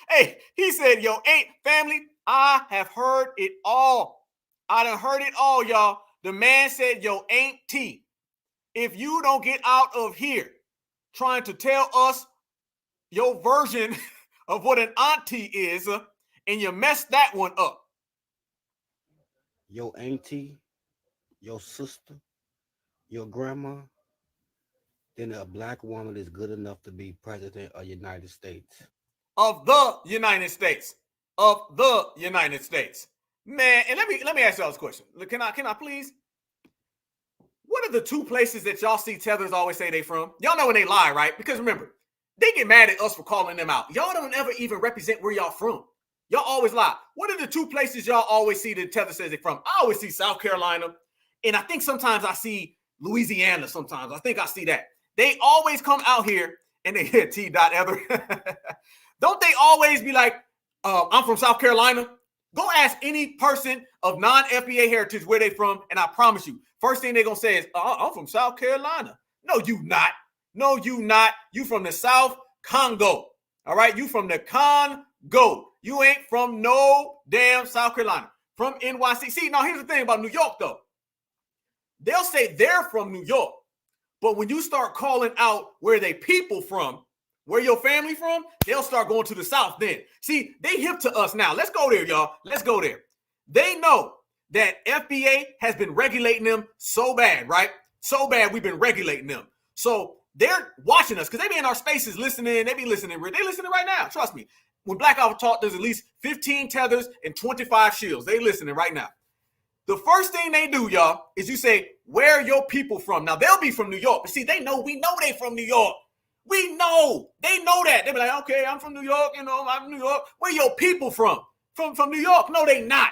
Hey, he said, yo, ain't family. I have heard it all. I done heard it all, y'all. The man said, yo, auntie. If you don't get out of here trying to tell us your version of what an auntie is, and you messed that one up. Your auntie, your sister, your grandma, then a Black woman is good enough to be president of the United States. Of the United States. Of the United States. Man, and let me ask y'all this question. Can I please? What are the 2 places that y'all see tethers always say they from? Y'all know when they lie, right? Because remember, they get mad at us for calling them out. Y'all don't ever even represent where y'all from. Y'all always lie. What are the 2 places y'all always see the tether says they from? I always see South Carolina, and I think sometimes I see Louisiana sometimes. I think I see that. They always come out here, and they hit T.Ether. Don't they always be like, I'm from South Carolina? Go ask any person of non-FBA heritage where they from, and I promise you, first thing they're going to say is, I'm from South Carolina. No, you not. No, you not. You from the South Congo. All right? You from the Congo. You ain't from no damn South Carolina. From NYC. See, now here's the thing about New York, though. They'll say they're from New York, but when you start calling out where they people from, where your family from, they'll start going to the South then. See, they hip to us now. Let's go there, y'all. Let's go there. They know that FBA has been regulating them so bad, right? So bad we've been regulating them. So they're watching us because they be in our spaces listening. They be listening. They listening right now. Trust me. When Black Alpha Talk, there's at least 15 tethers and 25 shields. They listening right now. The first thing they do, y'all, is you say, where are your people from? Now, they'll be from New York. But see, we know they from New York. We know. They know that. They be like, okay, I'm from New York. I'm from New York. Where your people from? From New York? No, they not.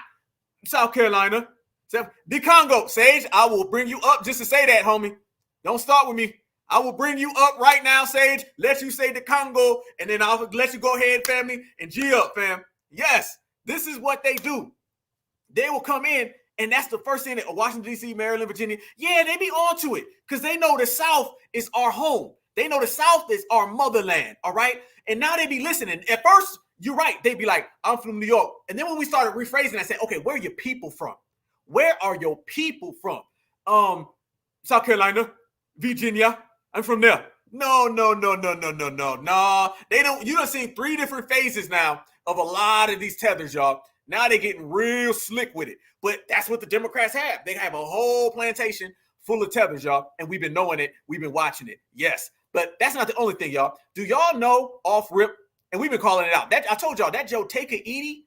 South Carolina. The Congo, Sage, I will bring you up just to say that, homie. Don't start with me. I will bring you up right now, Sage. Let you say the Congo, and then I'll let you go ahead, family, and G up, fam. Yes, this is what they do. They will come in, and that's the first thing that Washington, D.C., Maryland, Virginia, yeah, they be on to it because they know the South is our home. They know the South is our motherland, all right? And now they be listening. At first, you're right. They be like, I'm from New York. And then when we started rephrasing, I said, okay, where are your people from? Where are your people from? South Carolina, Virginia. I'm from there. No. They don't. You done seen 3 different phases now of a lot of these tethers, y'all. Now they're getting real slick with it. But that's what the Democrats have. They have a whole plantation full of tethers, y'all. And we've been knowing it. We've been watching it. Yes. But that's not the only thing, y'all. Do y'all know off rip? And we've been calling it out. I told y'all that Joe Edie.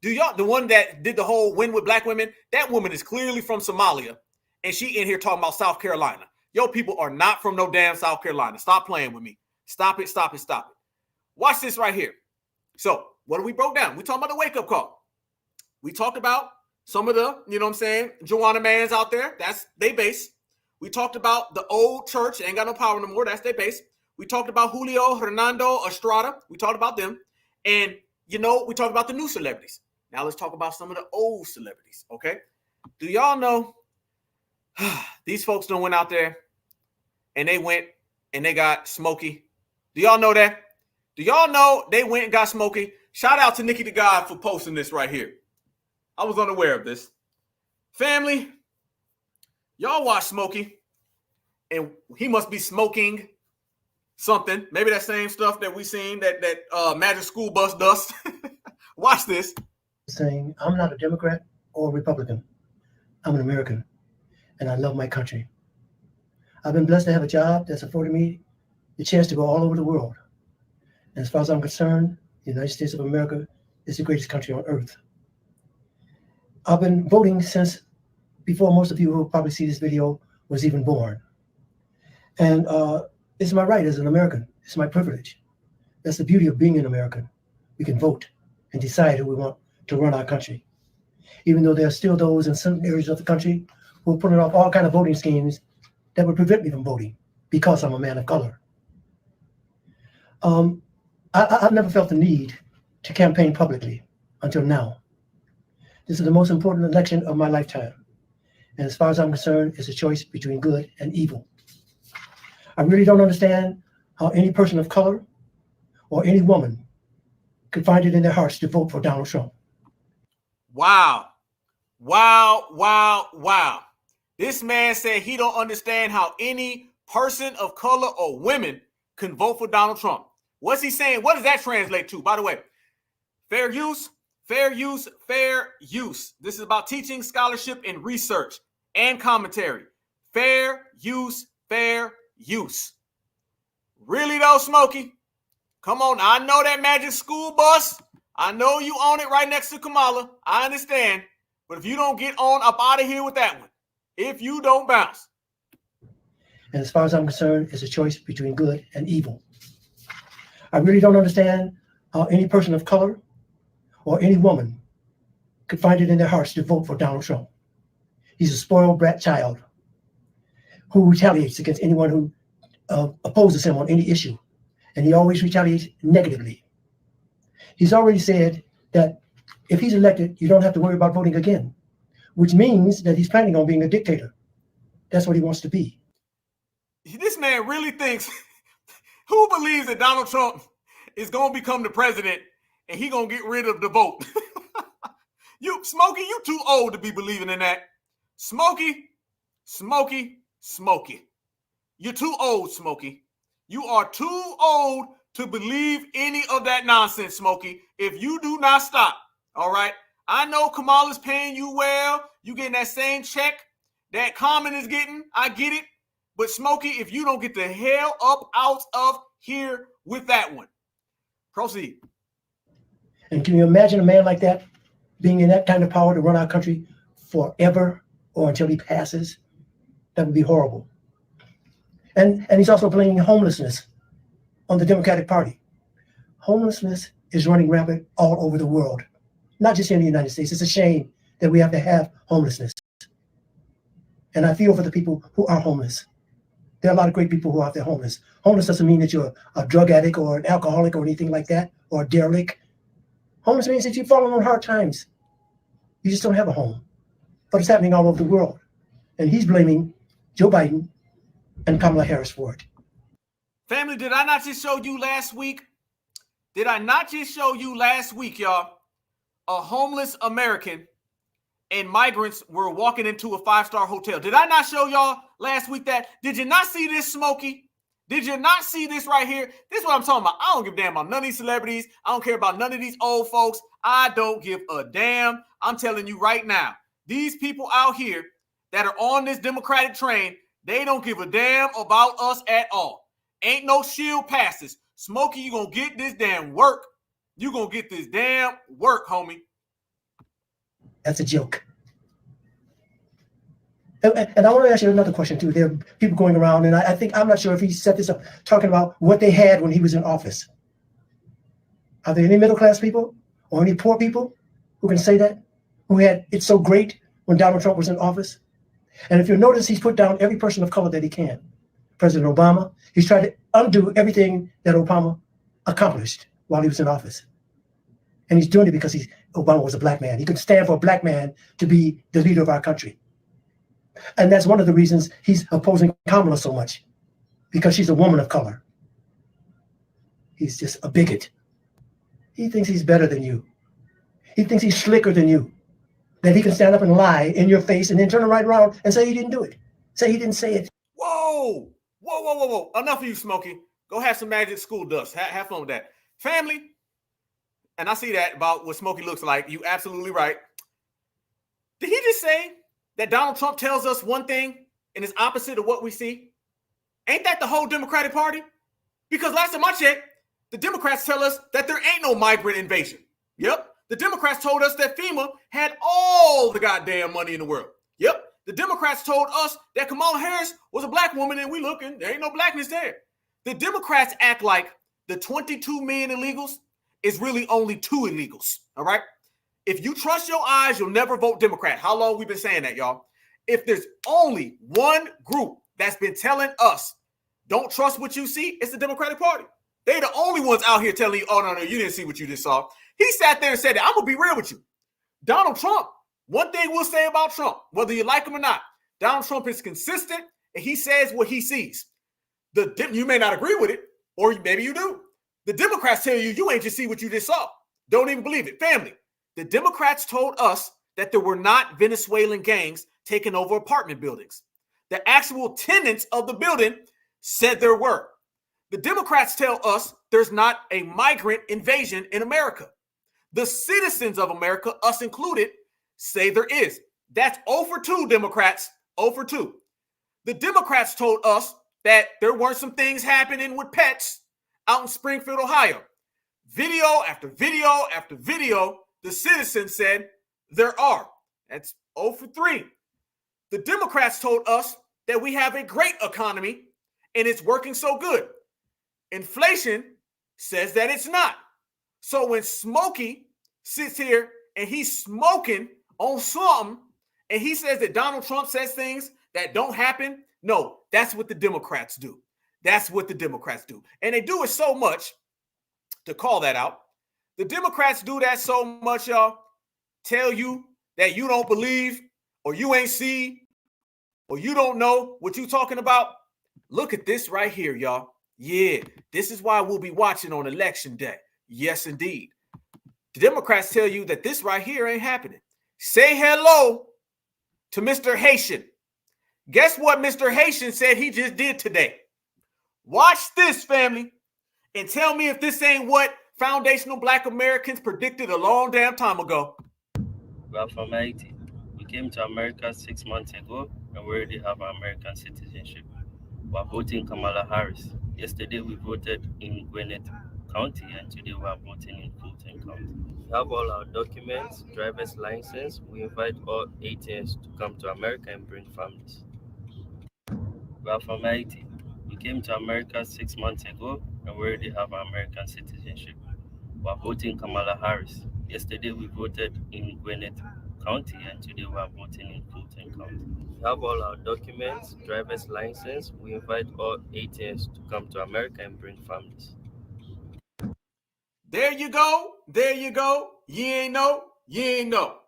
Do y'all, the one that did the whole win with black women, that woman is clearly from Somalia. And she in here talking about South Carolina. Yo, people are not from no damn South Carolina. Stop playing with me. Stop it. Watch this right here. So what do we broke down? We talking about the wake-up call. We talked about some of the, you know what I'm saying, Joanna Mans out there. That's their base. We talked about the old church. Ain't got no power no more. That's their base. We talked about Julio Hernando Estrada. We talked about them. And, you know, we talked about the new celebrities. Now let's talk about some of the old celebrities, okay? Do y'all know these folks done went out there and they got Smokey? Do y'all know that? Do y'all know they went and got Smokey? Shout out to Nikki the God for posting this right here. I was unaware of this. Family, y'all watch Smokey, and he must be smoking something. Maybe that same stuff that we seen that Magic School Bus dust. Watch this. Saying, I'm not a Democrat or a Republican. I'm an American, and I love my country. I've been blessed to have a job that's afforded me the chance to go all over the world. And as far as I'm concerned, the United States of America is the greatest country on earth. I've been voting since before most of you who probably see this video was even born. And it's my right as an American. It's my privilege. That's the beauty of being an American. We can vote and decide who we want to run our country. Even though there are still those in some areas of the country who are putting off all kinds of voting schemes that would prevent me from voting because I'm a man of color. I've never felt the need to campaign publicly until now. This is the most important election of my lifetime. And as far as I'm concerned, it's a choice between good and evil. I really don't understand how any person of color or any woman could find it in their hearts to vote for Donald Trump. Wow. This man said he don't understand how any person of color or women can vote for Donald Trump. What's he saying? What does that translate to? By the way, fair use. This is about teaching, scholarship, and research and commentary. Fair use. Really though, Smokey? Come on. I know that Magic School Bus. I know you own it right next to Kamala. I understand. But if you don't get on up out of here with that one, if you don't bounce. And as far as I'm concerned, it's a choice between good and evil. I really don't understand how any person of color or any woman could find it in their hearts to vote for Donald Trump. He's a spoiled brat child who retaliates against anyone who opposes him on any issue. And he always retaliates negatively. He's already said that if he's elected, you don't have to worry about voting again, which means that he's planning on being a dictator. That's what he wants to be. This man really thinks, who believes that Donald Trump is going to become the president and he going to get rid of the vote? Smokey, you too old to be believing in that. Smokey. You're too old, Smokey. You are too old to believe any of that nonsense, Smokey, if you do not stop. All right. I know Kamala's paying you well. You getting that same check that Common is getting. I get it. But Smokey, if you don't get the hell up out of here with that one. Proceed. And can you imagine a man like that being in that kind of power to run our country forever or until he passes? That would be horrible. And he's also blaming homelessness on the Democratic Party. Homelessness is running rampant all over the world, not just in the United States. It's a shame that we have to have homelessness. And I feel for the people who are homeless. There are a lot of great people who are out there homeless. Homeless doesn't mean that you're a drug addict or an alcoholic or anything like that, or a derelict. Homeless means that you've fallen on hard times. You just don't have a home. But it's happening all over the world. And he's blaming Joe Biden and Kamala Harris for it. Family, did I not just show you last week? Did I not just show you last week, y'all? A homeless American and migrants were walking into a 5-star hotel. Did I not show y'all last week that? Did you not see this, Smokey? Did you not see this right here? This is what I'm talking about. I don't give a damn about none of these celebrities. I don't care about none of these old folks. I don't give a damn. I'm telling you right now, these people out here that are on this Democratic train, they don't give a damn about us at all. Ain't no shield passes. Smokey, you gonna get this damn work. You gonna get this damn work, homie. That's a joke. And I want to ask you another question too. There are people going around, and I think, I'm not sure if he set this up, talking about what they had when he was in office. Are there any middle-class people or any poor people who can say that? Who had it so great when Donald Trump was in office? And if you notice, he's put down every person of color that he can. President Obama, he's tried to undo everything that Obama accomplished while he was in office. And he's doing it because Obama was a black man. He could stand for a black man to be the leader of our country. And that's one of the reasons he's opposing Kamala so much, because she's a woman of color. He's just a bigot. He thinks he's better than you. He thinks he's slicker than you, that he can stand up and lie in your face and then turn right around and say he didn't do it. Say he didn't say it. Whoa. Enough of you, Smokey. Go have some magic school dust. Have fun with that. Family, and I see that about what Smokey looks like. You absolutely right. Did he just say that Donald Trump tells us one thing and is opposite of what we see? Ain't that the whole Democratic Party? Because last time I checked, the Democrats tell us that there ain't no migrant invasion. Yep. The Democrats told us that FEMA had all the goddamn money in the world. Yep. The Democrats told us that Kamala Harris was a black woman, and we looking, there ain't no blackness there. The Democrats act like the 22 million illegals is really only 2 illegals, all right? If you trust your eyes, you'll never vote Democrat. How long we been saying that, y'all? If there's only one group that's been telling us, don't trust what you see, it's the Democratic Party. They the only ones out here telling you, oh, no, you didn't see what you just saw. He sat there and said that. I'm going to be real with you. Donald Trump, one thing we'll say about Trump, whether you like him or not, Donald Trump is consistent and he says what he sees. You may not agree with it, or maybe you do. The Democrats tell you, you ain't just see what you just saw. Don't even believe it. Family, the Democrats told us that there were not Venezuelan gangs taking over apartment buildings. The actual tenants of the building said there were. The Democrats tell us there's not a migrant invasion in America. The citizens of America, us included, say there is. That's 0 for 2, Democrats. 0 for 2. The Democrats told us that there weren't some things happening with pets out in Springfield, Ohio. Video after video after video, the citizens said there are. That's 0 for 3. The Democrats told us that we have a great economy and it's working so good. Inflation says that it's not. So when Smokey sits here and he's smoking on something and he says that Donald Trump says things that don't happen, no, that's what the Democrats do. That's what the Democrats do. And they do it so much, to call that out, the Democrats do that so much, y'all, tell you that you don't believe or you ain't see or you don't know what you're talking about. Look at this right here, y'all. Yeah, this is why we'll be watching on election day. Yes, indeed. The Democrats tell you that this right here ain't happening. Say hello to Mr. Haitian. Guess what Mr. Haitian said he just did today? Watch this, family, and tell me if this ain't what foundational Black Americans predicted a long damn time ago. We are from Haiti. We came to America 6 months ago, and we already have American citizenship. We are voting Kamala Harris. Yesterday we voted in Gwinnett County, and today we are voting in Fulton County. We have all our documents, driver's license. We invite all Haitians to come to America and bring families. We are from Haiti. We came to America 6 months ago, and we already have American citizenship. We are voting Kamala Harris. Yesterday we voted in Gwinnett County, and today we are voting in Fulton County. We have all our documents, driver's license. We invite all ATS to come to America and bring families. There you go. There you go. You ain't know. You ain't know.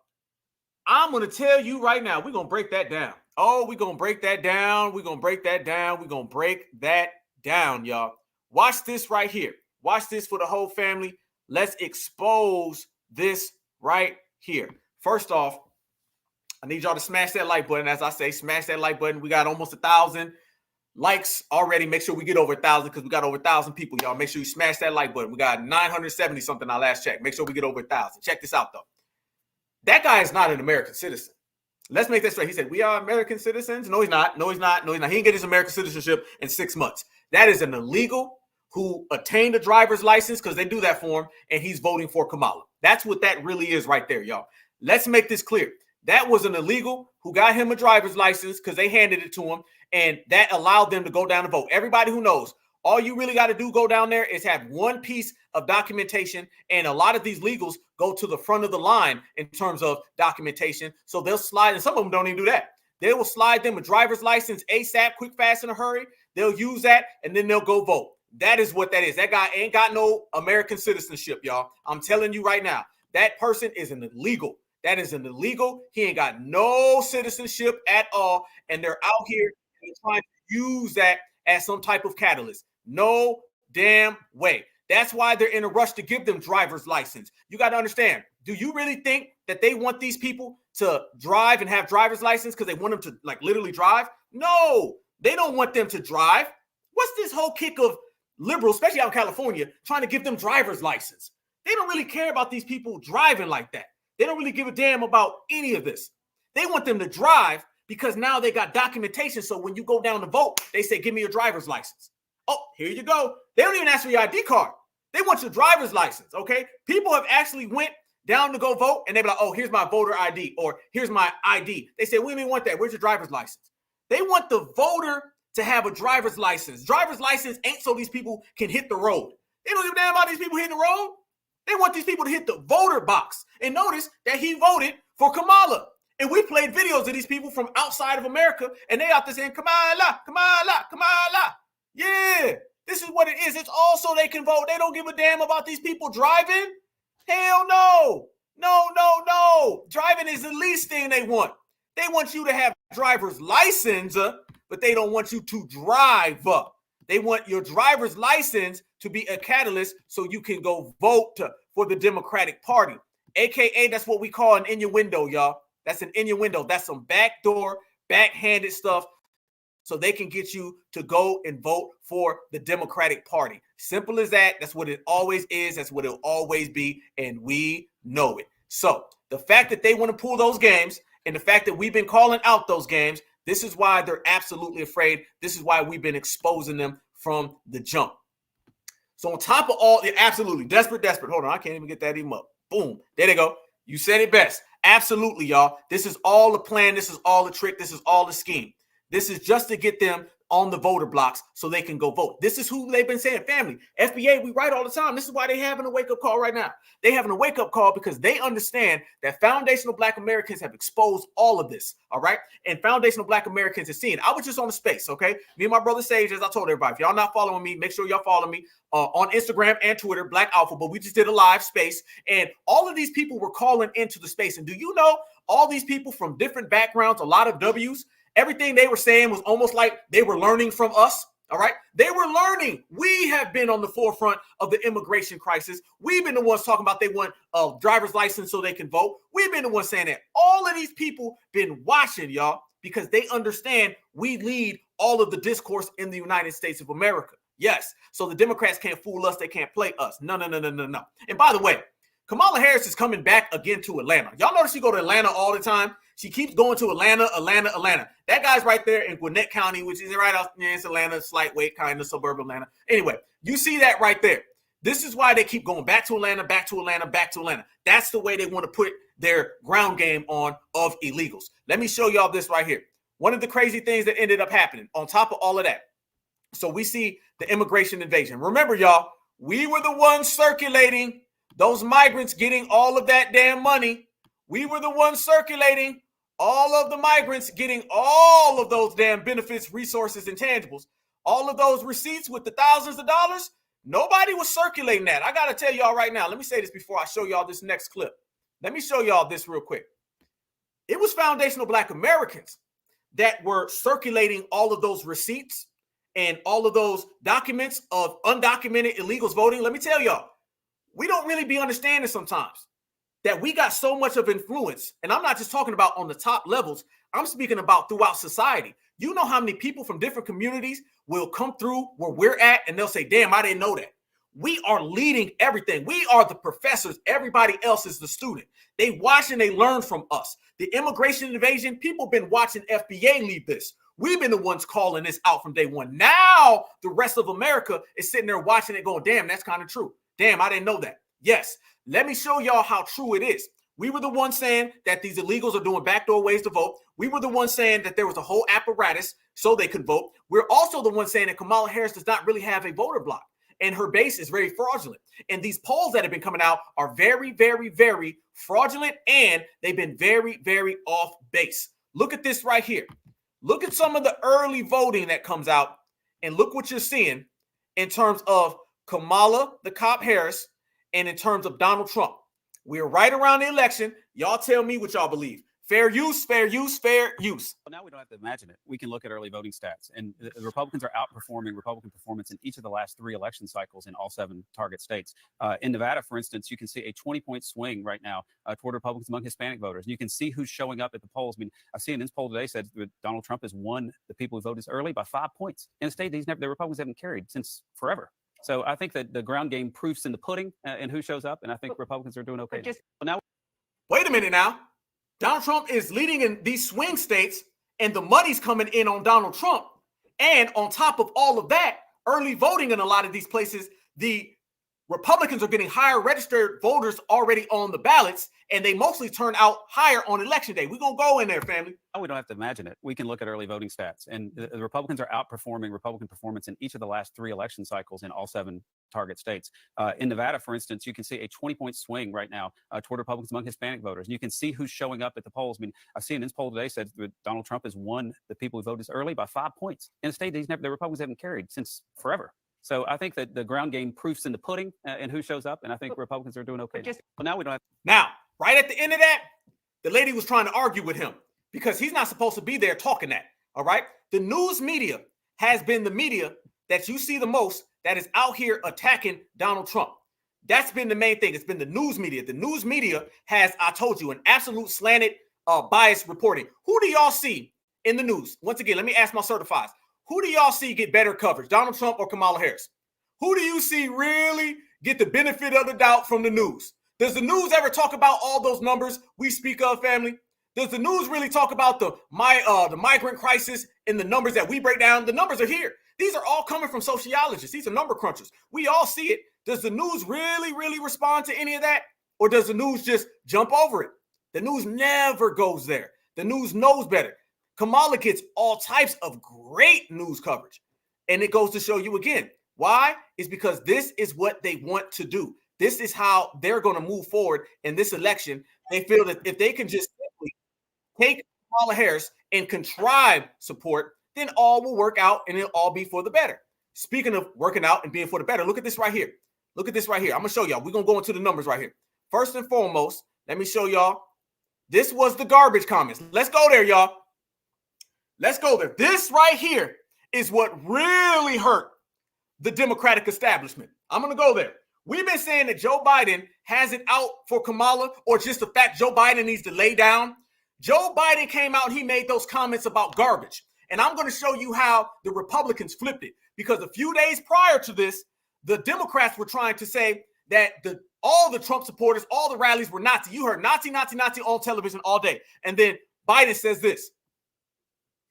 I'm going to tell you right now, we're going to break that down. Oh, we're going to break that down. We're going to break that down. We're going to break that down, y'all. Watch this right here. Watch this for the whole family. Let's expose this right here. First off, I need y'all to smash that like button. As I say, smash that like button. We got almost 1,000 likes already. Make sure we get over 1,000 because we got over 1,000 people, y'all. Make sure you smash that like button. We got 970 something our last check. Make sure we get over 1,000. Check this out, though. That guy is not an American citizen. Let's make that straight. He said, we are American citizens. No, he's not. No, he's not. No, he's not. He didn't get his American citizenship in 6 months. That is an illegal who attained a driver's license because they do that for him, and he's voting for Kamala. That's what that really is right there, y'all. Let's make this clear. That was an illegal who got him a driver's license because they handed it to him, and that allowed them to go down and vote. Everybody who knows, all you really got to do go down there is have one piece of documentation, and a lot of these legals go to the front of the line in terms of documentation. So they'll slide, and some of them don't even do that. They will slide them a driver's license ASAP, quick, fast, in a hurry. They'll use that, and then they'll go vote. That is what that is. That guy ain't got no American citizenship, y'all. I'm telling you right now, that person is an illegal. That is an illegal. He ain't got no citizenship at all, and they're out here and they're trying to use that as some type of catalyst. No damn way. That's why they're in a rush to give them driver's license. You got to understand, do you really think that they want these people to drive and have driver's license because they want them to like literally drive? No, they don't want them to drive. What's this whole kick of liberals, especially out in California, trying to give them driver's license? They don't really care about these people driving like that. They don't really give a damn about any of this. They want them to drive because now they got documentation. So when you go down to vote, they say, give me your driver's license. Oh, here you go. They don't even ask for your ID card. They want your driver's license, okay? People have actually went down to go vote, and they be like, oh, here's my voter ID, or here's my ID. They say, we don't even want that. Where's your driver's license? They want the voter to have a driver's license. Driver's license ain't so these people can hit the road. They don't give a damn about these people hitting the road. They want these people to hit the voter box. And notice that he voted for Kamala. And we played videos of these people from outside of America, and they out there saying, Kamala, Kamala, Kamala. Yeah, this is what it is. It's all so they can vote. They don't give a damn about these people driving. Hell no. No, no, no. Driving is the least thing they want. They want you to have driver's license, but they don't want you to drive. They want your driver's license to be a catalyst so you can go vote for the Democratic Party. AKA, that's what we call an innuendo, y'all. That's an innuendo. That's some backdoor, backhanded stuff so they can get you to go and vote for the Democratic Party. Simple as that. That's what it always is. That's what it'll always be, and we know it. So the fact that they want to pull those games and the fact that we've been calling out those games, this is why they're absolutely afraid. This is why we've been exposing them from the jump. So on top of all, absolutely desperate. Hold on, I can't even get that even up. Boom, there they go. You said it best. Absolutely, y'all. This is all the plan. This is all the trick. This is all the scheme. This is just to get them on the voter blocks so they can go vote. This is who they've been saying, family. FBA, we write all the time. This is why they're having a wake-up call right now. They're having a wake-up call because they understand that foundational Black Americans have exposed all of this, all right? And foundational Black Americans have seen. I was just on the space, okay? Me and my brother Sage, as I told everybody, if y'all not following me, make sure y'all follow me on Instagram and Twitter, Black Alpha, but we just did a live space, and all of these people were calling into the space. And do you know all these people from different backgrounds, a lot of W's, everything they were saying was almost like they were learning from us, all right? They were learning. We have been on the forefront of the immigration crisis. We've been the ones talking about they want a driver's license so they can vote. We've been the ones saying that. All of these people been watching, y'all, because they understand we lead all of the discourse in the United States of America. Yes, so the Democrats can't fool us. They can't play us. No. And by the way, Kamala Harris is coming back again to Atlanta. Y'all notice she go to Atlanta all the time? She keeps going to Atlanta. That guy's right there in Gwinnett County, which is right out. Yeah, it's Atlanta, slight weight, kind of suburban Atlanta. Anyway, you see that right there. This is why they keep going back to Atlanta. That's the way they want to put their ground game on of illegals. Let me show y'all this right here. One of the crazy things that ended up happening on top of all of that. So we see the immigration invasion. Remember, y'all, we were the ones circulating those migrants getting all of that damn money. We were the ones circulating all of the migrants getting all of those damn benefits, resources, and tangibles, all of those receipts with the thousands of dollars. Nobody was circulating that. I got to tell y'all right now. Let me say this before I show y'all this next clip. Let me show y'all this real quick. It was foundational Black Americans that were circulating all of those receipts and all of those documents of undocumented illegals voting. Let me tell y'all, we don't really be understanding sometimes that we got so much of influence. And I'm not just talking about on the top levels. I'm speaking about throughout society. You know how many people from different communities will come through where we're at and they'll say, damn, I didn't know that. We are leading everything. We are the professors. Everybody else is the student. They watch and they learn from us. The immigration invasion, people been watching FBA lead this. We've been the ones calling this out from day one. Now the rest of America is sitting there watching it going, damn, that's kind of true. Damn, I didn't know that. Yes, let me show y'all how true it is. We were the ones saying that these illegals are doing backdoor ways to vote. We were the ones saying that there was a whole apparatus so they could vote. We're also the ones saying that Kamala Harris does not really have a voter block and her base is very fraudulent. And these polls that have been coming out are very, very, very fraudulent, and they've been very, very off base. Look at this right here. Look at some of the early voting that comes out, and look what you're seeing in terms of Kamala, the cop Harris, and in terms of Donald Trump. We're right around the election. Y'all tell me what y'all believe. Fair use, fair use, fair use. Well, now we don't have to imagine it. We can look at early voting stats, and the Republicans are outperforming Republican performance in each of the last 3 election cycles in all 7 target states. In Nevada, for instance, you can see a 20-point swing right now toward Republicans among Hispanic voters. And you can see who's showing up at the polls. I mean, CNN's poll today said that Donald Trump has won the people who voted early by 5 points in a state that the Republicans haven't carried since forever. So I think that the ground game proofs in the pudding and who shows up, and I think Republicans are doing okay. Now, wait a minute now. Donald Trump is leading in these swing states, and the money's coming in on Donald Trump. And on top of all of that, early voting in a lot of these places, the Republicans are getting higher registered voters already on the ballots, and they mostly turn out higher on election day. We're going to go in there, family. we don't have to imagine it. We can look at early voting stats, and the Republicans are outperforming Republican performance in each of the last 3 election cycles in all 7 target states. In Nevada, for instance, you can see a 20-point swing right now toward Republicans among Hispanic voters. And you can see who's showing up at the polls. I mean, CNN's poll today said that Donald Trump has won the people who voted early by 5 points in a state that the Republicans haven't carried since forever. So I think that the ground game proofs in the pudding and who shows up, and I think Republicans are doing okay. But now we don't have. Now, right at the end of that, the lady was trying to argue with him because he's not supposed to be there talking that. All right. The news media has been the media that you see the most that is out here attacking Donald Trump. That's been the main thing. It's been the news media. The news media has, I told you, an absolute slanted bias reporting. Who do y'all see in the news? Once again, let me ask my certifieds. Who do y'all see get better coverage, Donald Trump or Kamala Harris? Who do you see really get the benefit of the doubt from the news? Does the news ever talk about all those numbers we speak of, family? Does the news really talk about the migrant crisis and the numbers that we break down? The numbers are here. These are all coming from sociologists. These are number crunchers. We all see it. Does the news really respond to any of that? Or does the news just jump over it? The news never goes there. The news knows better. Kamala gets all types of great news coverage. And it goes to show you again. Why? It's because this is what they want to do. This is how they're going to move forward in this election. They feel that if they can just simply take Kamala Harris and contrive support, then all will work out and it'll all be for the better. Speaking of working out and being for the better, look at this right here. Look at this right here. I'm going to show y'all. We're going to go into the numbers right here. First and foremost, let me show y'all. This was the garbage comments. Let's go there, y'all. Let's go there. This right here is what really hurt the Democratic establishment. I'm going to go there. We've been saying that Joe Biden has it out for Kamala, or just the fact Joe Biden needs to lay down. Joe Biden came out and he made those comments about garbage. And I'm going to show you how the Republicans flipped it. Because a few days prior to this, the Democrats were trying to say that all the Trump supporters, all the rallies were Nazi. You heard Nazi, Nazi, Nazi on television all day. And then Biden says this.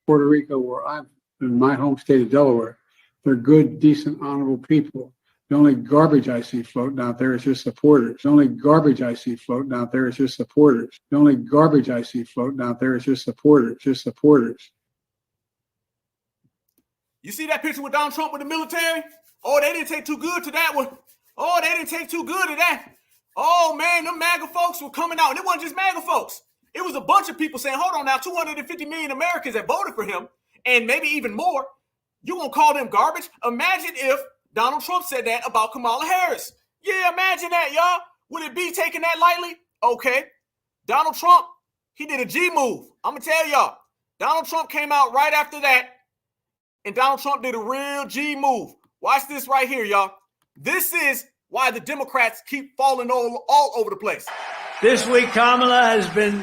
Puerto Rico, where I'm in my home state of Delaware, they're good, decent, honorable people. The only garbage I see floating out there is just supporters. The only garbage I see floating out there is just supporters. The only garbage I see floating out there is just supporters, just supporters. You see that picture with Donald Trump with the military? Oh, they didn't take too good to that one. Oh, they didn't take too good to that. Oh man, them MAGA folks were coming out, and it wasn't just MAGA folks. It was a bunch of people saying, hold on now, 250 million Americans that voted for him, and maybe even more. You gonna call them garbage? Imagine if Donald Trump said that about Kamala Harris. Yeah, imagine that, y'all. Would it be taking that lightly? Okay. Donald Trump, he did a G move. I'm gonna tell y'all. Donald Trump came out right after that, and Donald Trump did a real G move. Watch this right here, y'all. This is why the Democrats keep falling all over the place. This week, Kamala has been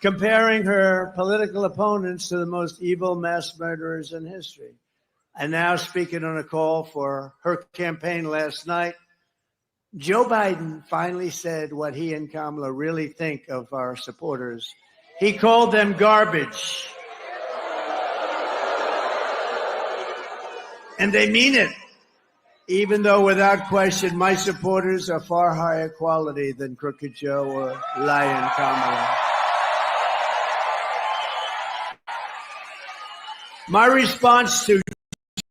comparing her political opponents to the most evil mass murderers in history. And now, speaking on a call for her campaign last night, Joe Biden finally said what he and Kamala really think of our supporters. He called them garbage. And they mean it. Even though, without question, my supporters are far higher quality than Crooked Joe or Lying Kamala. My response to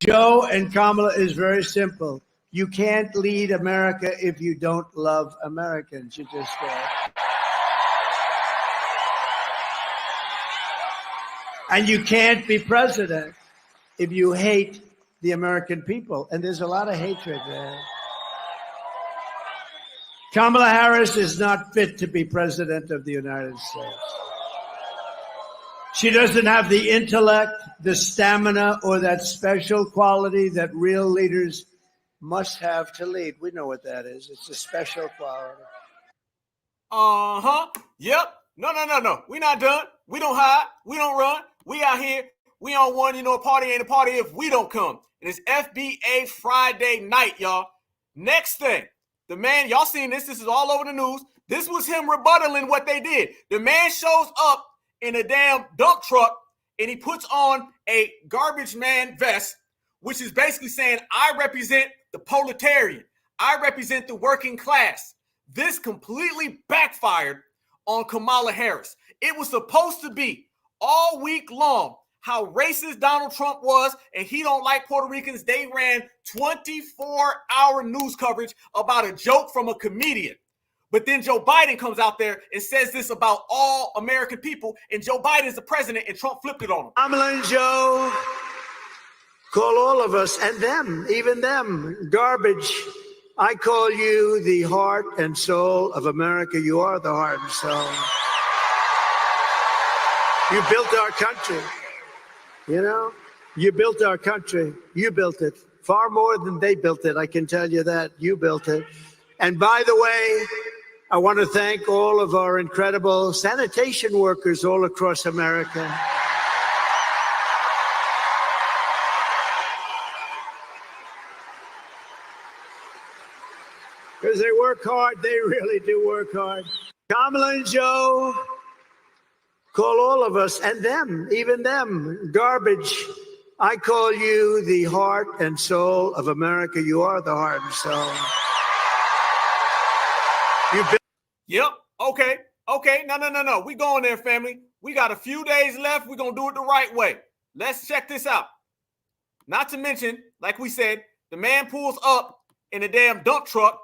Joe and Kamala is very simple. You can't lead America if you don't love Americans. You just can't. And you can't be president if you hate the American people. And there's a lot of hatred there. Kamala Harris is not fit to be president of the United States. She doesn't have the intellect, the stamina, or that special quality that real leaders must have to lead. We know what that is. It's a special quality. Uh-huh. Yep. No. We're not done. We don't hide. We don't run. We out here. We on one, a party ain't a party if we don't come. And it's FBA Friday night, y'all. Next thing, the man, y'all seen this. This is all over the news. This was him rebuttaling what they did. The man shows up in a damn dump truck, and he puts on a garbage man vest, which is basically saying, I represent the proletarian. I represent the working class. This completely backfired on Kamala Harris. It was supposed to be all week long how racist Donald Trump was, and he don't like Puerto Ricans. They ran 24-hour news coverage about a joke from a comedian. But then Joe Biden comes out there and says this about all American people, and Joe Biden is the president, and Trump flipped it on him. Kamala and Joe call all of us, and them, even them, garbage. I call you the heart and soul of America. You are the heart and soul. You built our country. You built our country. You built it far more than they built it. I can tell you that. You built it. And by the way, I want to thank all of our incredible sanitation workers all across America. Because they work hard. They really do work hard. Kamala and Joe call all of us, and them, even them, garbage. I call you the heart and soul of America. You are the heart and soul. Yep. Okay. No. We going there, family. We got a few days left. We're going to do it the right way. Let's check this out. Not to mention, like we said, the man pulls up in a damn dump truck,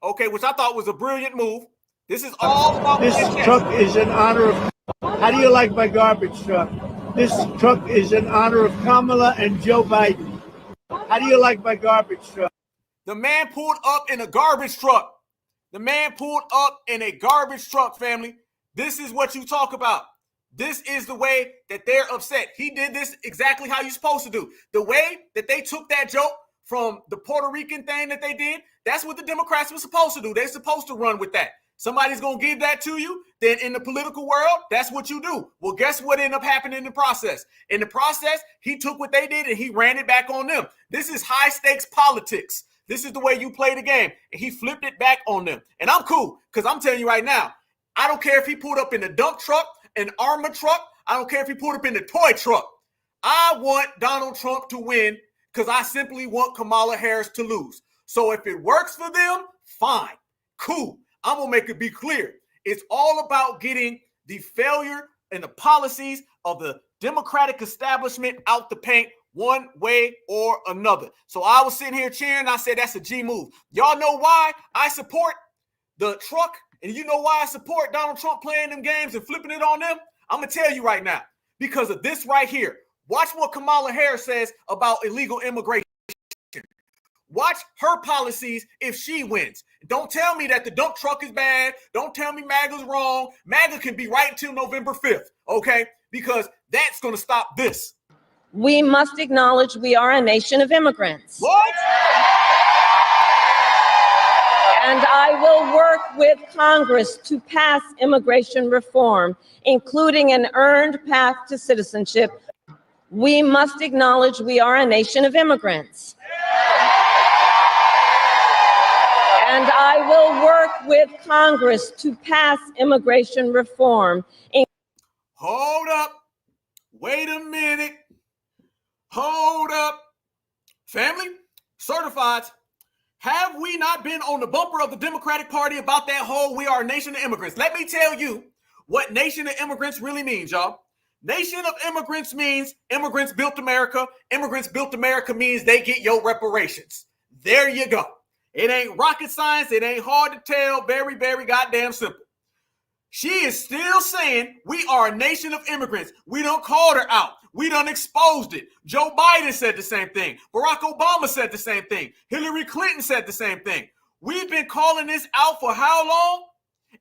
which I thought was a brilliant move. This is all about this truck is in honor of... How do you like my garbage truck? This truck is in honor of Kamala and Joe Biden. How do you like my garbage truck? The man pulled up in a garbage truck. Family. This is what you talk about. This is the way that they're upset. He did this exactly how you're supposed to do. The way that they took that joke from the Puerto Rican thing that they did, that's what the Democrats were supposed to do. They're supposed to run with that. Somebody's going to give that to you. Then in the political world, that's what you do. Well, guess what ended up happening in the process? In the process, he took what they did and he ran it back on them. This is high stakes politics. This is the way you play the game. And he flipped it back on them. And I'm cool because I'm telling you right now, I don't care if he pulled up in a dump truck, an armored truck. I don't care if he pulled up in a toy truck. I want Donald Trump to win because I simply want Kamala Harris to lose. So if it works for them, fine, cool. I'm going to make it be clear. It's all about getting the failure and the policies of the Democratic establishment out the paint one way or another. So I was sitting here cheering. I said, that's a G move. Y'all know why I support the truck, and you know why I support Donald Trump playing them games and flipping it on them? I'm going to tell you right now, because of this right here. Watch what Kamala Harris says about illegal immigration. Watch her policies if she wins. Don't tell me that the dump truck is bad. Don't tell me MAGA's wrong. MAGA can be right until November 5th, okay? Because that's going to stop this. We must acknowledge we are a nation of immigrants. What? And I will work with Congress to pass immigration reform, including an earned path to citizenship. We must acknowledge we are a nation of immigrants. And I will work with Congress to pass immigration reform. Hold up. Wait a minute. Hold up. Family, certifieds, have we not been on the bumper of the Democratic Party about that whole we are a nation of immigrants? Let me tell you what nation of immigrants really means, y'all. Nation of immigrants means immigrants built America. Immigrants built America means they get your reparations. There you go. It ain't rocket science. It ain't hard to tell. Very, very goddamn simple. She is still saying we are a nation of immigrants. We done called her out. We done exposed it. Joe Biden said the same thing. Barack Obama said the same thing. Hillary Clinton said the same thing. We've been calling this out for how long?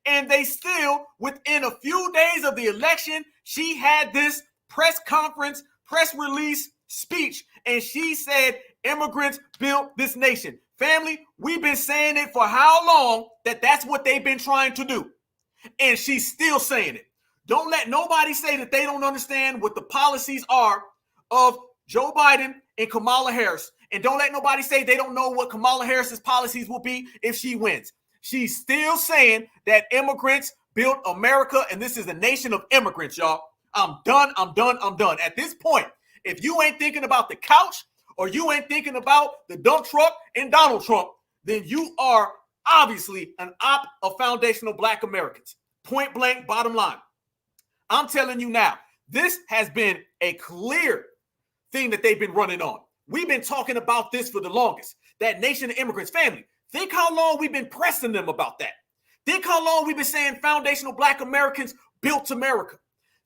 And they still, within a few days of the election, she had this press conference, press release speech, and she said immigrants built this nation. Family, we've been saying it for how long that that's what they've been trying to do. And she's still saying it. Don't let nobody say that they don't understand what the policies are of Joe Biden and Kamala Harris. And don't let nobody say they don't know what Kamala Harris's policies will be if she wins. She's still saying that immigrants built America, and this is a nation of immigrants, y'all. I'm done. At this point, if you ain't thinking about the couch or you ain't thinking about the dump truck and Donald Trump, then you are obviously an op of foundational Black Americans. Point blank, bottom line. I'm telling you now, this has been a clear thing that they've been running on. We've been talking about this for the longest. That nation of immigrants. Family, think how long we've been pressing them about that. Think how long we've been saying foundational Black Americans built America.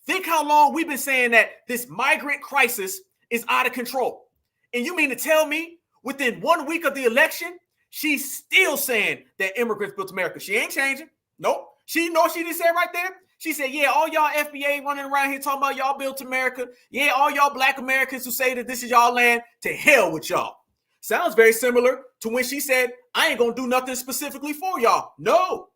Think how long we've been saying that this migrant crisis is out of control. And you mean to tell me within 1 week of the election, she's still saying that immigrants built America? She ain't changing. Nope. She just said right there. She said, yeah, all y'all FBA running around here talking about y'all built America. Yeah, all y'all Black Americans who say that this is y'all land, to hell with y'all. Sounds very similar to when she said, I ain't going to do nothing specifically for y'all. No.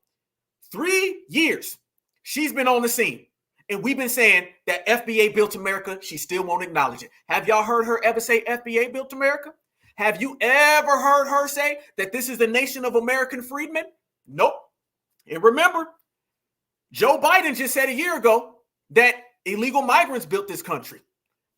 3 years she's been on the scene. And we've been saying that FBA built America. She still won't acknowledge it. Have y'all heard her ever say FBA built America? Have you ever heard her say that this is the nation of American freedmen? Nope. And remember, Joe Biden just said a year ago that illegal migrants built this country.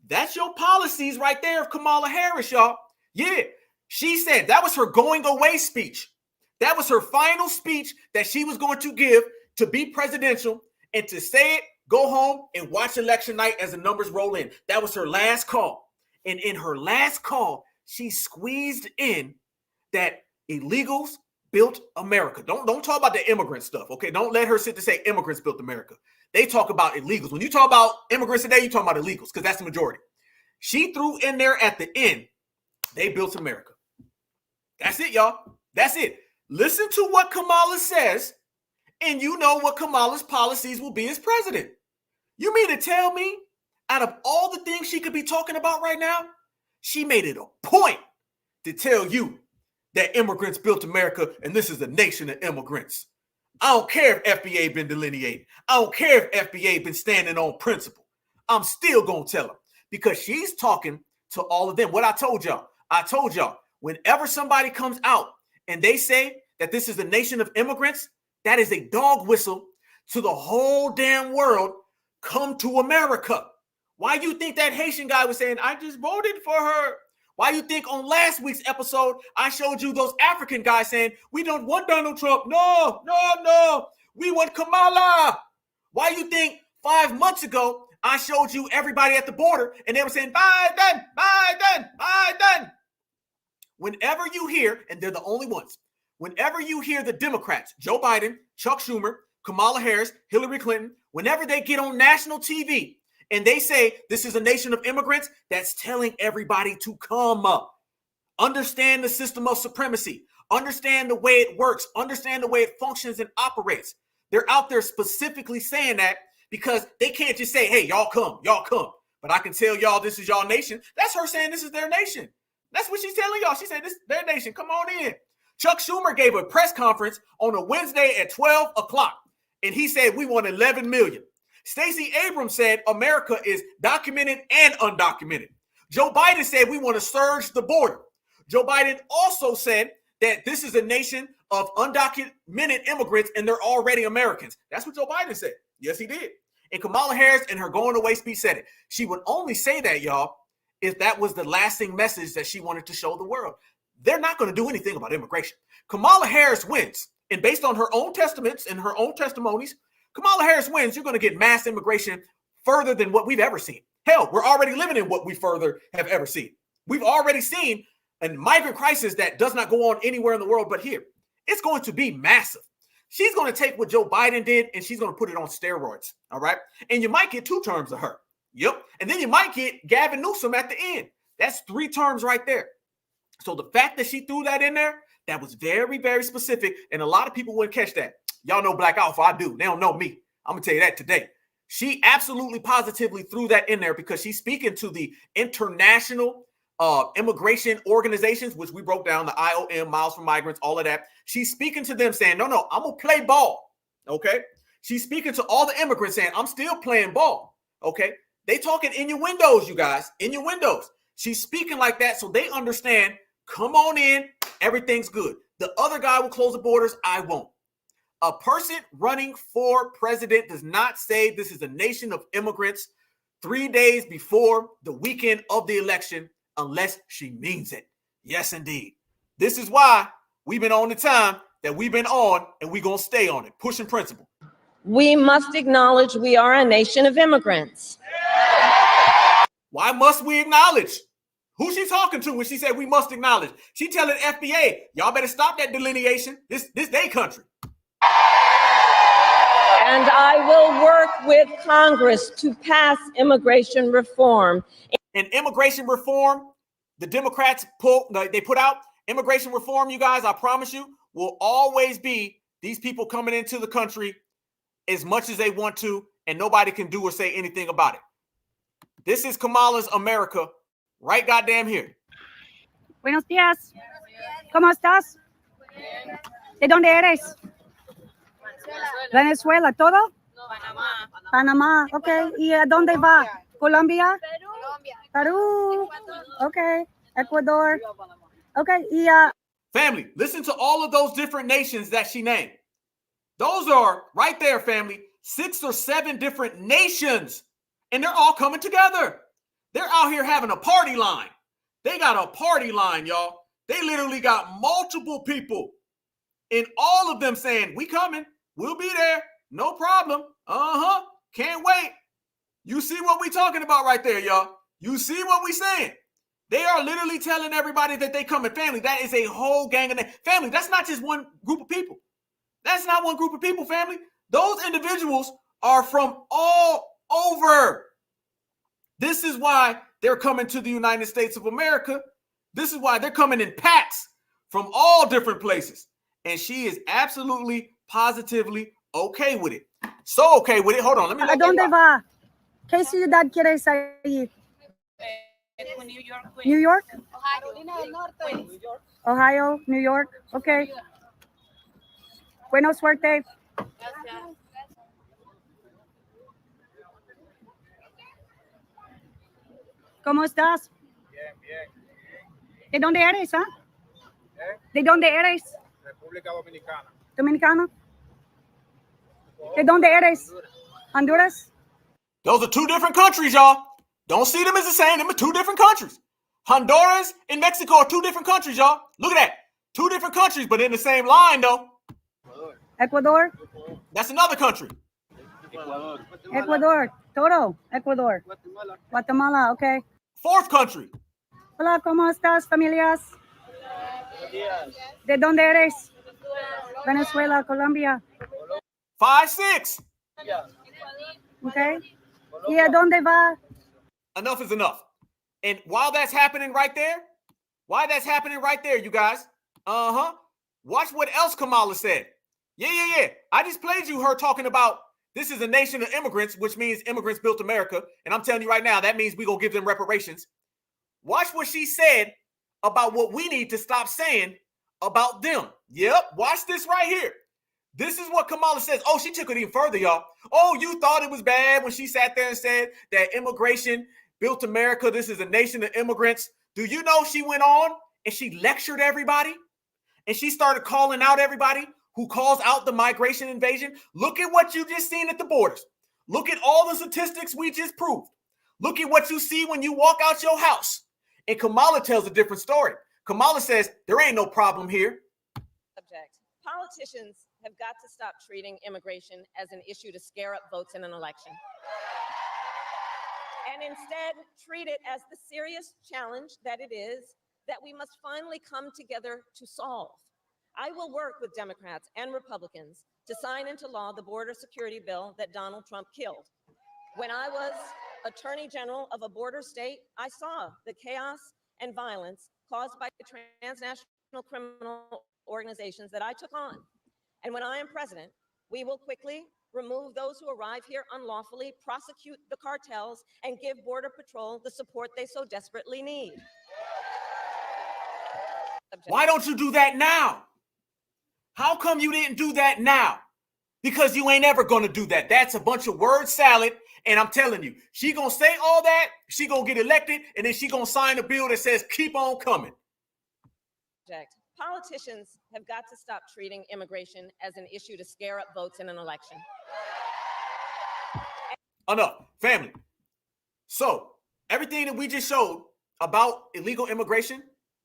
That's your policies right there of Kamala Harris, y'all. Yeah, she said that was her going away speech. That was her final speech that she was going to give to be presidential and to say it, go home and watch election night as the numbers roll in. That was her last call. And in her last call, she squeezed in that illegals built America. Don't talk about the immigrant stuff, okay? Don't let her sit to say immigrants built America. They talk about illegals. When you talk about immigrants today, you talk about illegals because that's the majority. She threw in there at the end, they built America. That's it, y'all. That's it. Listen to what Kamala says, and you know what Kamala's policies will be as president. You mean to tell me, out of all the things she could be talking about right now, she made it a point to tell you that immigrants built America and this is a nation of immigrants. I don't care if FBA been delineated. I don't care if FBA been standing on principle. I'm still going to tell her because she's talking to all of them. What I told y'all, whenever somebody comes out and they say that this is a nation of immigrants, that is a dog whistle to the whole damn world. Come to America. Why you think that Haitian guy was saying, I just voted for her? Why you think on last week's episode, I showed you those African guys saying, we don't want Donald Trump. No. We want Kamala. Why you think 5 months ago, I showed you everybody at the border and they were saying, Biden. Whenever you hear, and they're the only ones, whenever you hear the Democrats, Joe Biden, Chuck Schumer, Kamala Harris, Hillary Clinton, whenever they get on national TV and they say this is a nation of immigrants, that's telling everybody to come up. Understand the system of supremacy. Understand the way it works. Understand the way it functions and operates. They're out there specifically saying that because they can't just say, hey, y'all come, y'all come. But I can tell y'all this is y'all nation. That's her saying this is their nation. That's what she's telling y'all. She said this is their nation. Come on in. Chuck Schumer gave a press conference on a Wednesday at 12 o'clock, and he said we want 11 million. Stacey Abrams said America is documented and undocumented. Joe Biden said we want to surge the border. Joe Biden also said that this is a nation of undocumented immigrants and they're already Americans. That's what Joe Biden said. Yes, he did. And Kamala Harris in her going away speech said it. She would only say that, y'all, if that was the lasting message that she wanted to show the world. They're not going to do anything about immigration. Kamala Harris wins. And based on her own testaments and her own testimonies, Kamala Harris wins. You're going to get mass immigration further than what we've ever seen. Hell, we're already living in what we further have ever seen. We've already seen a migrant crisis that does not go on anywhere in the world but here. It's going to be massive. She's going to take what Joe Biden did and she's going to put it on steroids. All right. And you might get 2 terms of her. Yep. And then you might get Gavin Newsom at the end. That's 3 terms right there. So the fact that she threw that in there, that was very, very specific. And a lot of people wouldn't catch that. Y'all know Black Alpha. I do. They don't know me. I'm going to tell you that today. She absolutely positively threw that in there because she's speaking to the international immigration organizations, which we broke down, the IOM, Miles for Migrants, all of that. She's speaking to them saying, no, I'm going to play ball. Okay. She's speaking to all the immigrants saying, I'm still playing ball. Okay. They talking in your windows, you guys, in your windows. She's speaking like that so they understand, come on in, everything's good. The other guy will close the borders, I won't. A person running for president does not say this is a nation of immigrants 3 days before the weekend of the election unless she means it. Yes, indeed. This is why we've been on the time that we've been on and we're going to stay on it, pushing principle. We must acknowledge we are a nation of immigrants. Why must we acknowledge? Who she talking to when she said we must acknowledge? She telling FBA, y'all better stop that delineation. This they country. And I will work with Congress to pass immigration reform. And immigration reform, the Democrats put out immigration reform, you guys, I promise you, will always be these people coming into the country as much as they want to, and nobody can do or say anything about it. This is Kamala's America right goddamn here. Buenos días. ¿Cómo estás? ¿De dónde eres? Venezuela, ¿todo? Panamá, ok. ¿Y a dónde va? ¿Colombia? Perú. Okay. Ecuador. Okay. Yeah. Family, listen to all of those different nations that she named. Those are right there, family. 6 or 7 different nations. And they're all coming together. They're out here having a party line. They got a party line, y'all. They literally got multiple people. And all of them saying, we coming. We'll be there. No problem. Can't wait. You see what we talking about right there, y'all. You see what we saying. They are literally telling everybody that they coming. Family, that is a whole gang of family. That's not just one group of people. That's not one group of people, family. Those individuals are from all over. This is why they're coming to the United States of America. This is why they're coming in packs from all different places. And she is absolutely, positively okay with it. So okay with it. Hold on. Let me ¿A dónde va? ¿Qué ciudad quieres ir? New York? Ohio, New York. Okay. Buena suerte. ¿Cómo estás? Bien, bien. ¿De dónde eres, ah? ¿De dónde eres? República Dominicana. Dominicana. ¿De dónde eres? Honduras. Those are 2 different countries, y'all. Don't see them as the same. Them are 2 different countries. Honduras and Mexico are 2 different countries, y'all. Look at that. 2 different countries, but in the same line, though. Ecuador. That's another country. Ecuador. Todo. Ecuador. Guatemala. Okay. 4th country. Hola, ¿cómo estás, familias? ¿De dónde eres? Venezuela, Colombia. 5-6. Okay. ¿Y a dónde va? Enough is enough. And while that's happening right there, you guys, watch what else Kamala said. Yeah. I just played you her talking about this is a nation of immigrants, which means immigrants built America. And I'm telling you right now, that means we're going to give them reparations. Watch what she said about what we need to stop saying about them. Yep, watch this right here. This is what Kamala says. Oh, she took it even further, y'all. Oh, you thought it was bad when she sat there and said that immigration built America. This is a nation of immigrants. Do you know she went on and she lectured everybody? And she started calling out everybody who calls out the migration invasion. Look at what you just seen at the borders. Look at all the statistics we just proved. Look at what you see when you walk out your house. And Kamala tells a different story. Kamala says there ain't no problem here. Subject. Politicians have got to stop treating immigration as an issue to scare up votes in an election, and instead treat it as the serious challenge that it is that we must finally come together to solve. I will work with Democrats and Republicans to sign into law the border security bill that Donald Trump killed. When I was Attorney General of a border state, I saw the chaos and violence caused by transnational criminal organizations that I took on. And when I am president, we will quickly remove those who arrive here unlawfully, prosecute the cartels, and give Border Patrol the support they so desperately need. Why don't you do that now? How come you didn't do that now? Because you ain't ever going to do that. That's a bunch of word salad. And I'm telling you, she going to say all that, she going to get elected, and then she going to sign a bill that says, keep on coming. Politicians have got to stop treating immigration as an issue to scare up votes in an election. Enough, family. So everything that we just showed about illegal immigration,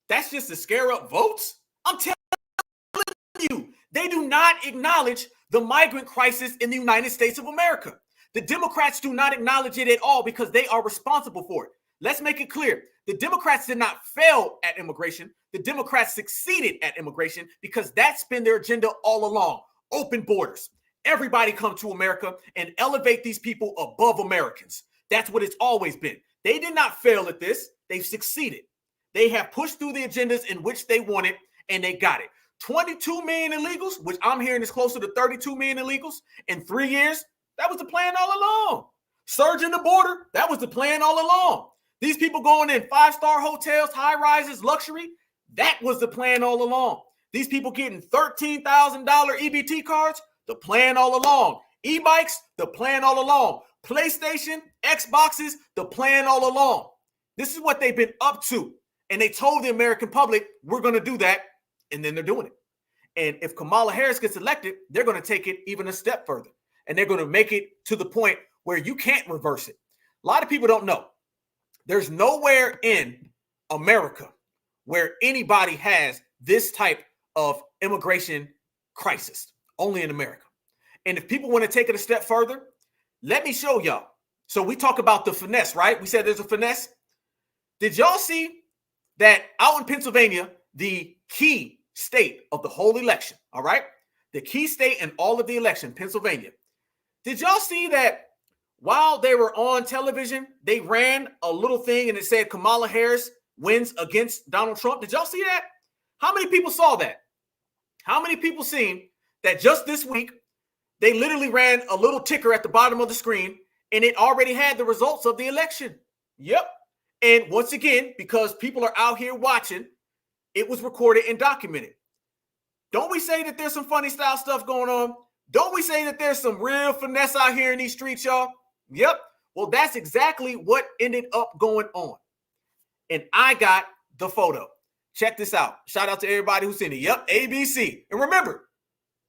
that's just to scare up votes? I'm telling you, they do not acknowledge the migrant crisis in the United States of America. The Democrats do not acknowledge it at all because they are responsible for it. Let's make it clear. The Democrats did not fail at immigration. The Democrats succeeded at immigration because that's been their agenda all along. Open borders. Everybody come to America and elevate these people above Americans. That's what it's always been. They did not fail at this. They've succeeded. They have pushed through the agendas in which they wanted, and they got it. 22 million illegals, which I'm hearing is closer to 32 million illegals in 3 years. That was the plan all along. Surging the border, that was the plan all along. These people going in 5-star hotels, high rises, luxury, that was the plan all along. These people getting $13,000 EBT cards, the plan all along. E-bikes, the plan all along. PlayStation, Xboxes, the plan all along. This is what they've been up to. And they told the American public, we're going to do that. And then they're doing it. And if Kamala Harris gets elected, they're going to take it even a step further. And they're going to make it to the point where you can't reverse it. A lot of people don't know. There's nowhere in America where anybody has this type of immigration crisis. Only in America. And if people want to take it a step further, let me show y'all. So we talk about the finesse, right? We said there's a finesse. Did y'all see that out in Pennsylvania, the key state of the whole election, all right? The key state in all of the election, Pennsylvania. Did y'all see that while they were on television, they ran a little thing and it said Kamala Harris wins against Donald Trump? Did y'all see that? How many people saw that? How many people seen that just this week, they literally ran a little ticker at the bottom of the screen and it already had the results of the election? Yep. And once again, because people are out here watching, it was recorded and documented. Don't we say that there's some funny style stuff going on? Don't we say that there's some real finesse out here in these streets, y'all? Yep. Well, that's exactly what ended up going on. And I got the photo. Check this out. Shout out to everybody who's seen it. Yep, ABC. And remember,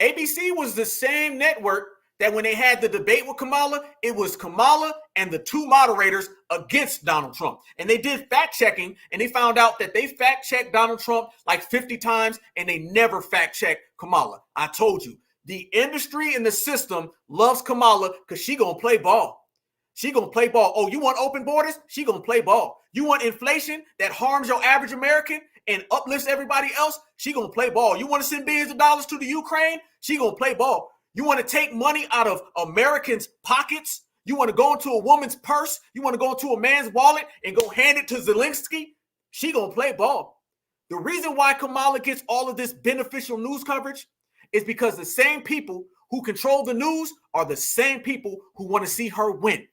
ABC was the same network that when they had the debate with Kamala, it was Kamala and the two moderators against Donald Trump. And they did fact checking and they found out that they fact checked Donald Trump like 50 times and they never fact checked Kamala. I told you, the industry and the system loves Kamala because she gonna play ball. She gonna play ball. Oh, you want open borders? She gonna play ball. You want inflation that harms your average American and uplifts everybody else? She gonna play ball. You want to send billions of dollars to the Ukraine? She gonna play ball. You want to take money out of Americans' pockets? You want to go into a woman's purse? You want to go into a man's wallet and go hand it to Zelensky? She gonna play ball. The reason why Kamala gets all of this beneficial news coverage is because the same people who control the news are the same people who want to see her win.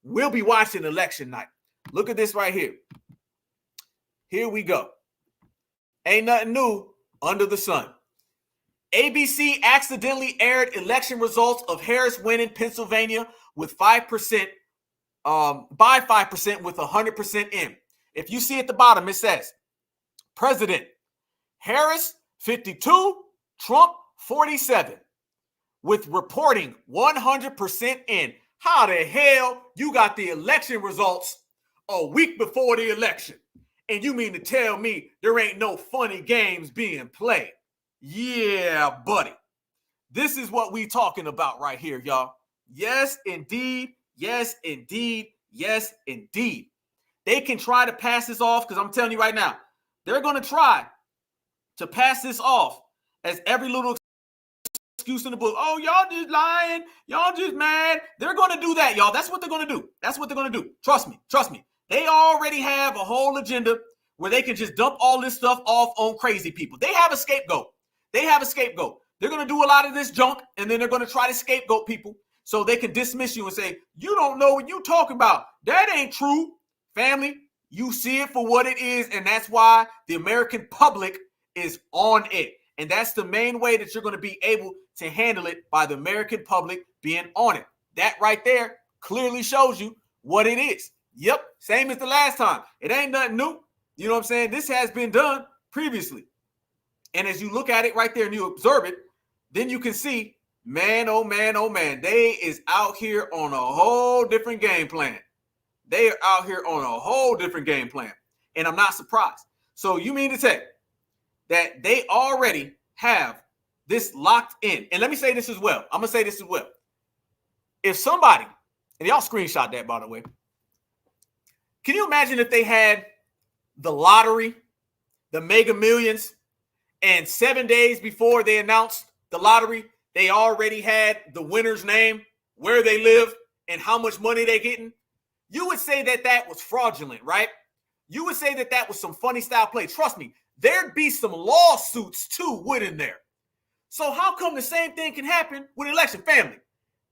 We'll be watching election night. Look at this right here. Here we go. Ain't nothing new under the sun. ABC accidentally aired election results of Harris winning Pennsylvania with 5%, by 5% with 100% in. If you see at the bottom, it says, President Harris 52, Trump 47, with reporting 100% in. How the hell you got the election results a week before the election? And you mean to tell me there ain't no funny games being played? Yeah, buddy. This is what we talking about right here, y'all. Yes, indeed. Yes, indeed. Yes, indeed. They can try to pass this off, because I'm telling you right now, they're going to try to pass this off as every little excuse in the book. Oh, y'all just lying. Y'all just mad. They're going to do that, y'all. That's what they're going to do. That's what they're going to do. Trust me. Trust me. They already have a whole agenda where they can just dump all this stuff off on crazy people. They have a scapegoat. They have a scapegoat. They're going to do a lot of this junk, and then they're going to try to scapegoat people so they can dismiss you and say, you don't know what you're talking about. That ain't true. Family, you see it for what it is, and that's why the American public is on it. And that's the main way that you're going to be able to handle it, by the American public being on it. That right there clearly shows you what it is. Yep, same as the last time. It ain't nothing new. You know what I'm saying? This has been done previously. And as you look at it right there and you observe it, then you can see, man, oh man, oh man, they is out here on a whole different game plan. They are out here on a whole different game plan. And I'm not surprised. So you mean to say that they already have this locked in? And let me say this as well. I'm going to say this as well. If somebody, and y'all screenshot that, by the way, can you imagine if they had the lottery, the Mega Millions, and 7 days before they announced the lottery, they already had the winner's name, where they live, and how much money they're getting? You would say that that was fraudulent, right? You would say that that was some funny style play. Trust me, there'd be some lawsuits too, wouldn't there? So how come the same thing can happen with election? Family,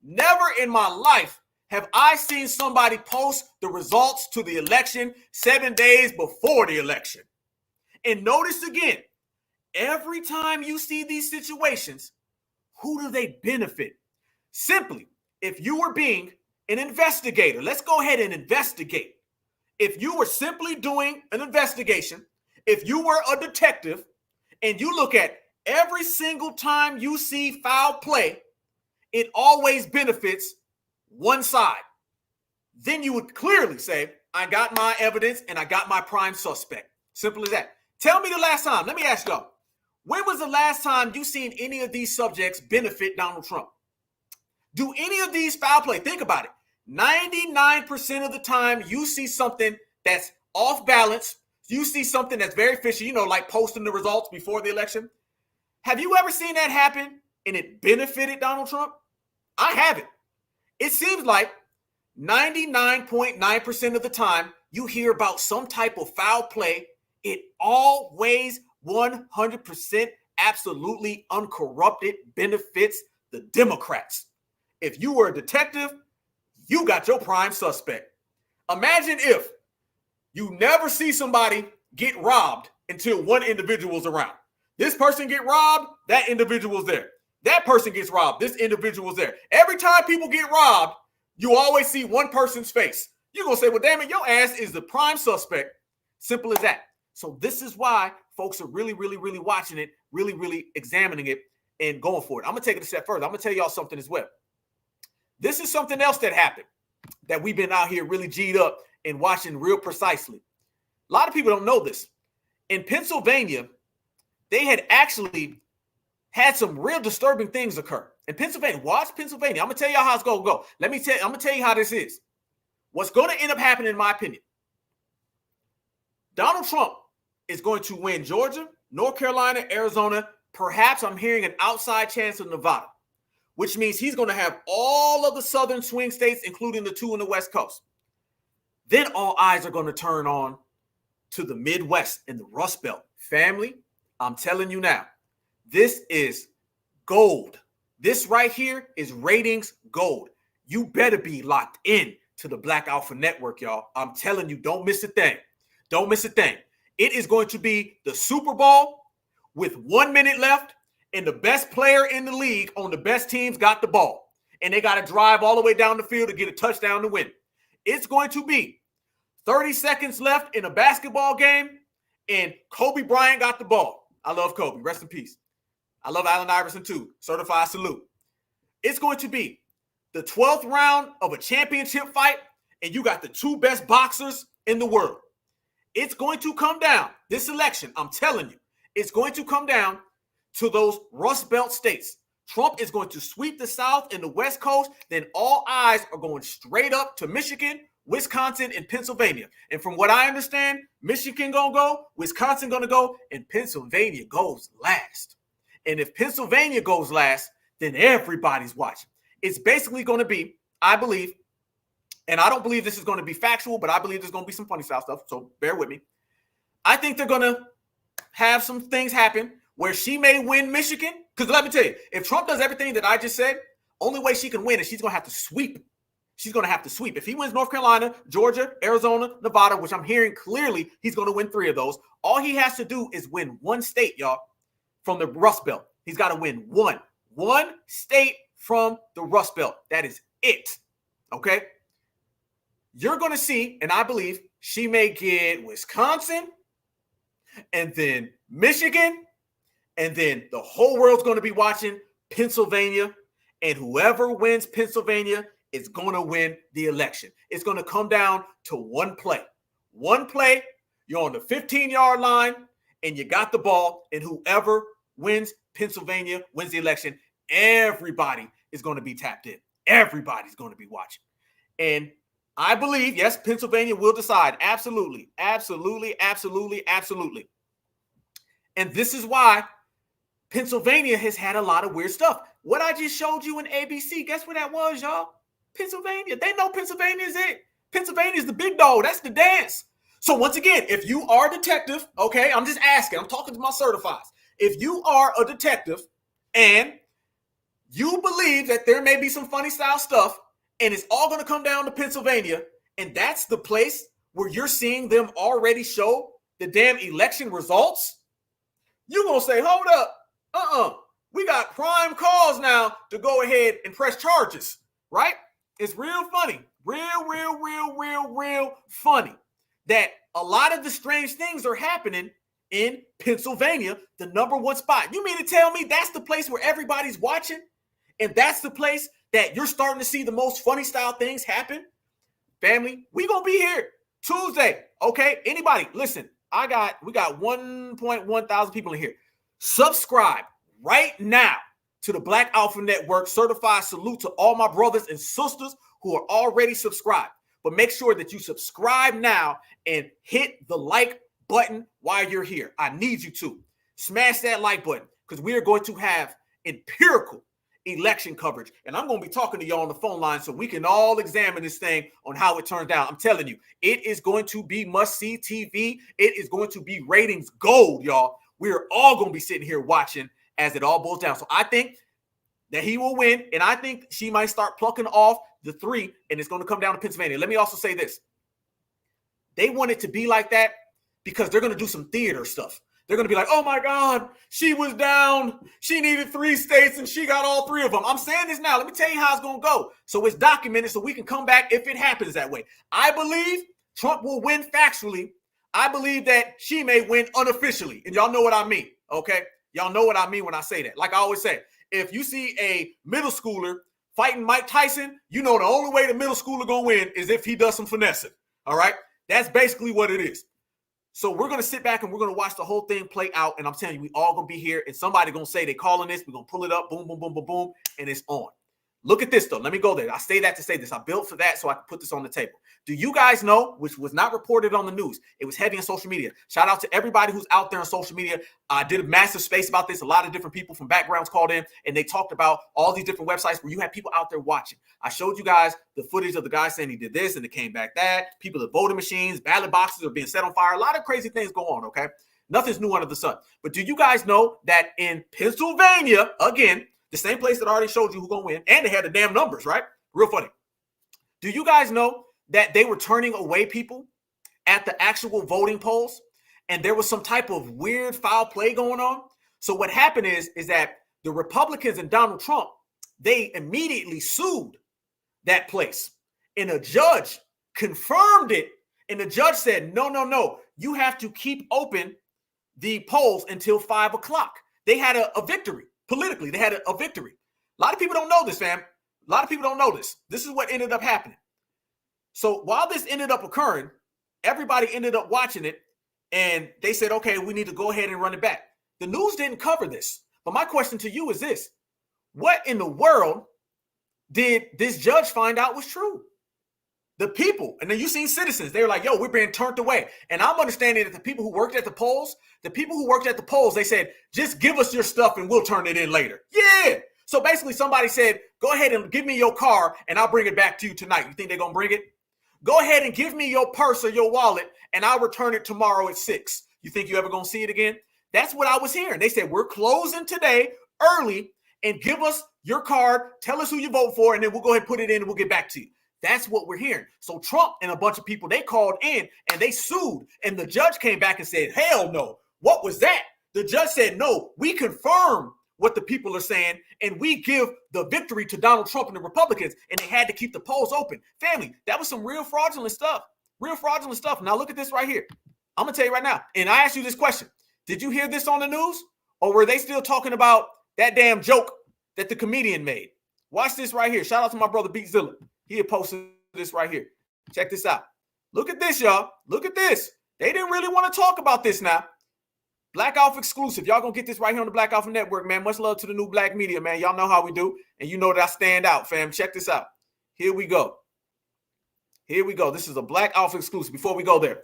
never in my life have I seen somebody post the results to the election 7 days before the election. And notice again, every time you see these situations, who do they benefit? Simply, if you were being an investigator, let's go ahead and investigate. If you were simply doing an investigation, if you were a detective, and you look at every single time you see foul play, it always benefits one side. Then you would clearly say, I got my evidence and I got my prime suspect. Simple as that. Tell me the last time. Let me ask y'all. When was the last time you seen any of these subjects benefit Donald Trump? Do any of these foul play? Think about it. 99% of the time you see something that's off balance. You see something that's very fishy, you know, like posting the results before the election. Have you ever seen that happen and it benefited Donald Trump? I haven't. It seems like 99.9% of the time you hear about some type of foul play, it always 100% absolutely uncorrupted benefits the Democrats. If you were a detective, you got your prime suspect. Imagine if you never see somebody get robbed until one individual's around. This person get robbed, that individual's there. That person gets robbed, this individual's there. Every time people get robbed, you always see one person's face. You're going to say, well, damn it, your ass is the prime suspect. Simple as that. So this is why folks are really, really, really watching it, really, really examining it and going for it. I'm going to take it a step further. I'm going to tell y'all something as well. This is something else that happened that we've been out here really G'd up and watching real precisely. A lot of people don't know this. In Pennsylvania, they had actually had some real disturbing things occur. In Pennsylvania, watch Pennsylvania. I'm going to tell y'all how it's going to go. I'm going to tell you how this is. what's going to end up happening, in my opinion, Donald Trump is going to win Georgia, North Carolina, Arizona. Perhaps I'm hearing an outside chance of Nevada, which means he's going to have all of the southern swing states, including the 2 on the West Coast. Then all eyes are going to turn on to the Midwest and the Rust Belt. Family, I'm telling you now, this is gold. This right here is ratings gold. You better be locked in to the Black Alpha Network, y'all. I'm telling you, don't miss a thing. Don't miss a thing. It is going to be the Super Bowl with 1 minute left, and the best player in the league on the best teams got the ball. And they got to drive all the way down the field to get a touchdown to win. It's going to be 30 seconds left in a basketball game, and Kobe Bryant got the ball. I love Kobe. Rest in peace. I love Allen Iverson too. Certified salute. It's going to be the 12th round of a championship fight, and you got the 2 best boxers in the world. It's going to come down, this election, I'm telling you, it's going to come down to those Rust Belt states. Trump is going to sweep the South and the West Coast. Then all eyes are going straight up to Michigan, Wisconsin, and Pennsylvania. And from what I understand, Michigan going to go, Wisconsin going to go, and Pennsylvania goes last. And if Pennsylvania goes last, then everybody's watching. It's basically going to be, I believe, and I don't believe this is going to be factual, but I believe there's going to be some funny style stuff, so bear with me. I think they're going to have some things happen where she may win Michigan. Because let me tell you, if Trump does everything that I just said, only way she can win is she's going to have to sweep. She's going to have to sweep. If he wins North Carolina, Georgia, Arizona, Nevada, which I'm hearing clearly he's going to win 3 of those, all he has to do is win 1 state, y'all, from the Rust Belt. He's got to win one state from the Rust Belt. That is it. Okay? You're going to see, and I believe she may get Wisconsin, and then Michigan, and then the whole world's going to be watching Pennsylvania, and whoever wins Pennsylvania is going to win the election. It's going to come down to 1 play. 1 play, you're on the 15-yard line, and you got the ball, and whoever wins Pennsylvania wins the election. Everybody is going to be tapped in. Everybody's going to be watching. And I believe, yes, Pennsylvania will decide. Absolutely, absolutely, absolutely, absolutely. And this is why Pennsylvania has had a lot of weird stuff. What I just showed you in ABC, guess what that was, y'all? Pennsylvania. They know Pennsylvania is it. Pennsylvania is the big dog. That's the dance. So once again, if you are a detective, okay, I'm just asking. I'm talking to my certifieds. If you are a detective and you believe that there may be some funny style stuff, and it's all going to come down to Pennsylvania, and that's the place where you're seeing them already show the damn election results, you're going to say, hold up, we got prime cause now to go ahead and press charges, right? It's real funny, real funny that a lot of the strange things are happening in Pennsylvania, the #1 spot. You mean to tell me that's the place where everybody's watching? And that's the place that you're starting to see the most funny style things happen? Family, we gonna be here Tuesday, okay? Anybody, listen, we got 1.1 thousand people in here. Subscribe right now to the Black Alpha Network. Certified salute to all my brothers and sisters who are already subscribed. But make sure that you subscribe now and hit the like button while you're here. I need you to. Smash that like button because we are going to have empirical election coverage. And I'm going to be talking to y'all on the phone line so we can all examine this thing on how it turns out. I'm telling you, it is going to be must-see TV. It is going to be ratings gold, y'all. We're all going to be sitting here watching as it all boils down. So I think that he will win, and I think she might start plucking off the 3, and it's going to come down to Pennsylvania. Let me also say this. They want it to be like that because they're going to do some theater stuff. They're going to be like, oh, my God, she was down. She needed 3 states, and she got all 3 of them. I'm saying this now. Let me tell you how it's going to go. So it's documented so we can come back if it happens that way. I believe Trump will win factually. I believe that she may win unofficially. And y'all know what I mean, okay? Y'all know what I mean when I say that. Like I always say, if you see a middle schooler fighting Mike Tyson, you know the only way the middle schooler going to win is if he does some finessing, all right? That's basically what it is. So we're going to sit back and we're going to watch the whole thing play out. And I'm telling you, we all going to be here. And somebody going to say they calling this. We're going to pull it up. Boom, boom, boom, boom, boom. And it's on. Look at this, though. Let me go there. I say that to say this. I built for that so I can put this on the table. Do you guys know, which was not reported on the news, it was heavy on social media. Shout out to everybody who's out there on social media. I did a massive space about this. A lot of different people from backgrounds called in, and they talked about all these different websites where you have people out there watching. I showed you guys the footage of the guy saying he did this, and it came back that. People at voting machines, ballot boxes are being set on fire. A lot of crazy things go on, okay? Nothing's new under the sun. But do you guys know that in Pennsylvania, again, the same place that I already showed you who's going to win, and they had the damn numbers, right? Real funny. Do you guys know that they were turning away people at the actual voting polls, and there was some type of weird foul play going on? So what happened is that the Republicans and Donald Trump, they immediately sued that place, and a judge confirmed it, and the judge said, no, you have to keep open the polls until 5 o'clock. They had a victory. Politically, they had a victory. A lot of people don't know this, fam. A lot of people don't know this. This is what ended up happening. So while this ended up occurring, everybody ended up watching it, and they said, okay, we need to go ahead and run it back. The news didn't cover this. But my question to you is this. What in the world did this judge find out was true? The people, and then you seen citizens, they were like, yo, we're being turned away. And I'm understanding that the people who worked at the polls, they said, just give us your stuff and we'll turn it in later. Yeah. So basically somebody said, go ahead and give me your car and I'll bring it back to you tonight. You think they're going to bring it? Go ahead and give me your purse or your wallet and I'll return it tomorrow at 6. You think you ever going to see it again? That's what I was hearing. They said, we're closing today early and give us your card. Tell us who you vote for. And then we'll go ahead and put it in and we'll get back to you. That's what we're hearing. So Trump and a bunch of people, they called in and they sued. And the judge came back and said, hell no. What was that? The judge said, no, we confirm what the people are saying. And we give the victory to Donald Trump and the Republicans. And they had to keep the polls open. Family, that was some real fraudulent stuff. Real fraudulent stuff. Now look at this right here. I'm going to tell you right now. And I asked you this question. Did you hear this on the news? Or were they still talking about that damn joke that the comedian made? Watch this right here. Shout out to my brother Beatzilla. He had posted this right here. Check this out. Look at this, y'all. Look at this. They didn't really want to talk about this now. Black Alpha exclusive. Y'all gonna get this right here on the Black Alpha Network, man. Much love to the new black media, man. Y'all know how we do. And you know that I stand out, fam. Check this out. Here we go. Here we go. This is a Black Alpha exclusive. Before we go there.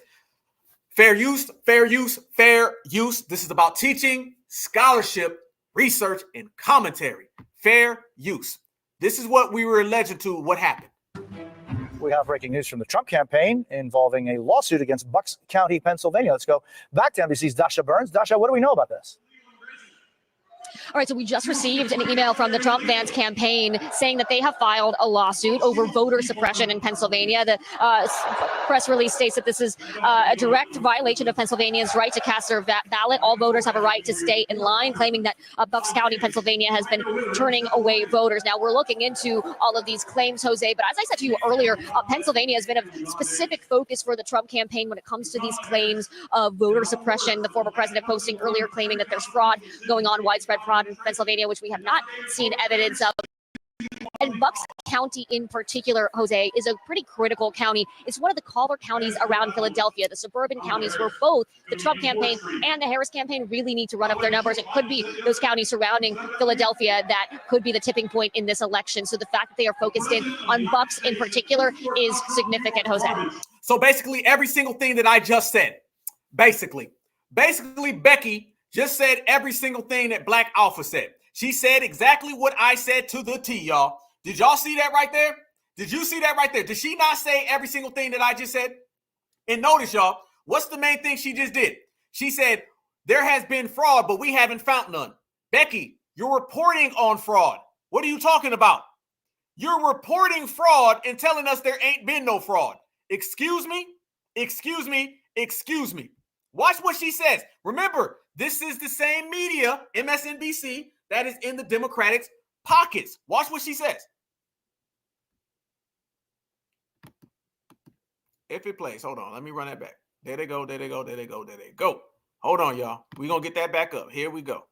Fair use, fair use, fair use. This is about teaching, scholarship, research, and commentary. Fair use. This is what we were alleged to what happened. We have breaking news from the Trump campaign involving a lawsuit against Bucks County, Pennsylvania. Let's go back to NBC's Dasha Burns. Dasha, what do we know about this? All right, so we just received an email from the Trump-Vance campaign saying that they have filed a lawsuit over voter suppression in Pennsylvania. The press release states that this is a direct violation of Pennsylvania's right to cast their ballot. All voters have a right to stay in line, claiming that Bucks County, Pennsylvania has been turning away voters. Now, we're looking into all of these claims, Jose, but as I said to you earlier, Pennsylvania has been a specific focus for the Trump campaign when it comes to these claims of voter suppression. The former president posting earlier claiming that there's fraud going on, widespread fraud in Pennsylvania, which we have not seen evidence of. And Bucks County in particular, Jose, is a pretty critical county. It's one of the collar counties around Philadelphia, the suburban counties where both the Trump campaign and the Harris campaign really need to run up their numbers. It could be those counties surrounding Philadelphia that could be the tipping point in this election. So the fact that they are focused in on Bucks in particular is significant, Jose. So basically every single thing that I just said, basically Becky just said every single thing that Black Alpha said. She said exactly what I said to the T, y'all. Did y'all see that right there? Did you see that right there? Did she not say every single thing that I just said? And notice, y'all, what's the main thing she just did? She said, there has been fraud, but we haven't found none. Becky, you're reporting on fraud. What are you talking about? You're reporting fraud and telling us there ain't been no fraud. Excuse me? Excuse me? Excuse me. Watch what she says. Remember, this is the same media, MSNBC, that is in the Democrats' pockets. Watch what she says. If it plays, hold on. Let me run that back. There they go. There they go. There they go. There they go. Hold on, y'all. We're going to get that back up. Here we go.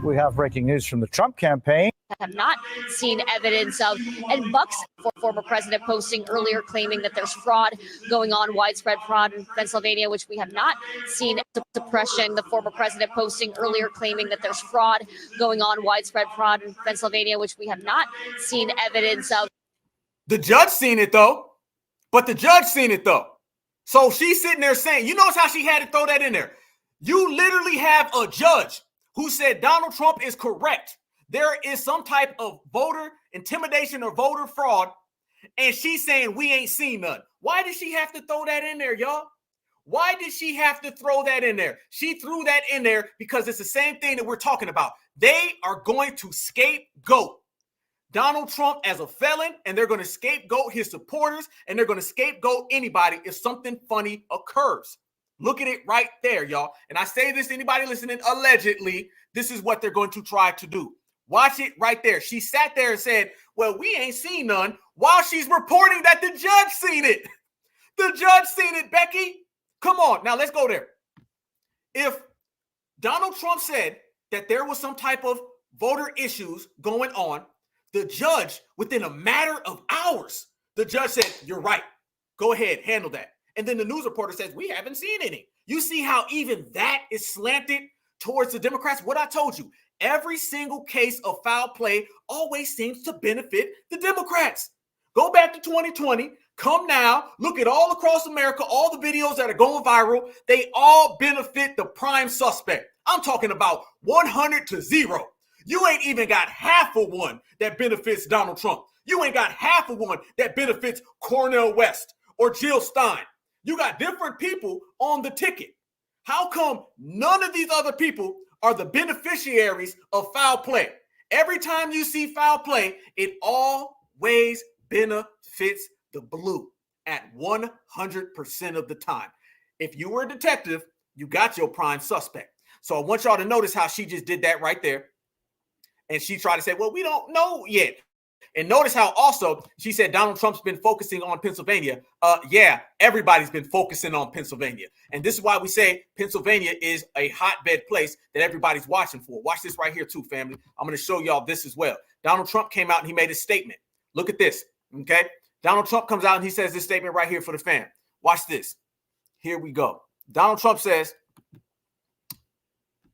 We have breaking news from the Trump campaign. have not seen evidence of. And Buck's former president posting earlier claiming that there's fraud going on, widespread fraud in Pennsylvania, which we have not seen. Suppression, the former president posting earlier claiming that there's fraud going on, widespread fraud in Pennsylvania, which we have not seen evidence of. The judge seen it though. But the judge seen it though. So she's sitting there saying, you notice how she had to throw that in there. You literally have a judge who said Donald Trump is correct. There is some type of voter intimidation or voter fraud. And she's saying we ain't seen none. Why did she have to throw that in there, y'all? Why did she have to throw that in there? She threw that in there because it's the same thing that we're talking about. They are going to scapegoat Donald Trump as a felon, and they're going to scapegoat his supporters, and they're going to scapegoat anybody if something funny occurs. Look at it right there, y'all. And I say this to anybody listening, allegedly, this is what they're going to try to do. Watch it right there. She sat there and said, well, we ain't seen none, while she's reporting that the judge seen it. The judge seen it, Becky. Come on. Now let's go there. If Donald Trump said that there was some type of voter issues going on, the judge, within a matter of hours, the judge said, you're right. Go ahead, handle that. And then the news reporter says, we haven't seen any. You see how even that is slanted towards the Democrats? What I told you, every single case of foul play always seems to benefit the Democrats. Go back to 2020. Come now, look at all across America, all the videos that are going viral. They all benefit the prime suspect. I'm talking about 100 to 0. You ain't even got half of one that benefits Donald Trump. You ain't got half of one that benefits Cornel West or Jill Stein. You got different people on the ticket. How come none of these other people are the beneficiaries of foul play? Every time you see foul play, it always benefits the blue at 100% of the time. If you were a detective, you got your prime suspect. So I want y'all to notice how she just did that right there. And she tried to say, well, we don't know yet. And notice how also she said Donald Trump's been focusing on Pennsylvania. Yeah, everybody's been focusing on Pennsylvania. And this is why we say Pennsylvania is a hotbed place that everybody's watching for. Watch this right here too, family. I'm going to show y'all this as well. Donald Trump came out and he made a statement. Look at this, okay? Donald Trump comes out and he says this statement right here for the fam. Watch this. Here we go. Donald Trump says,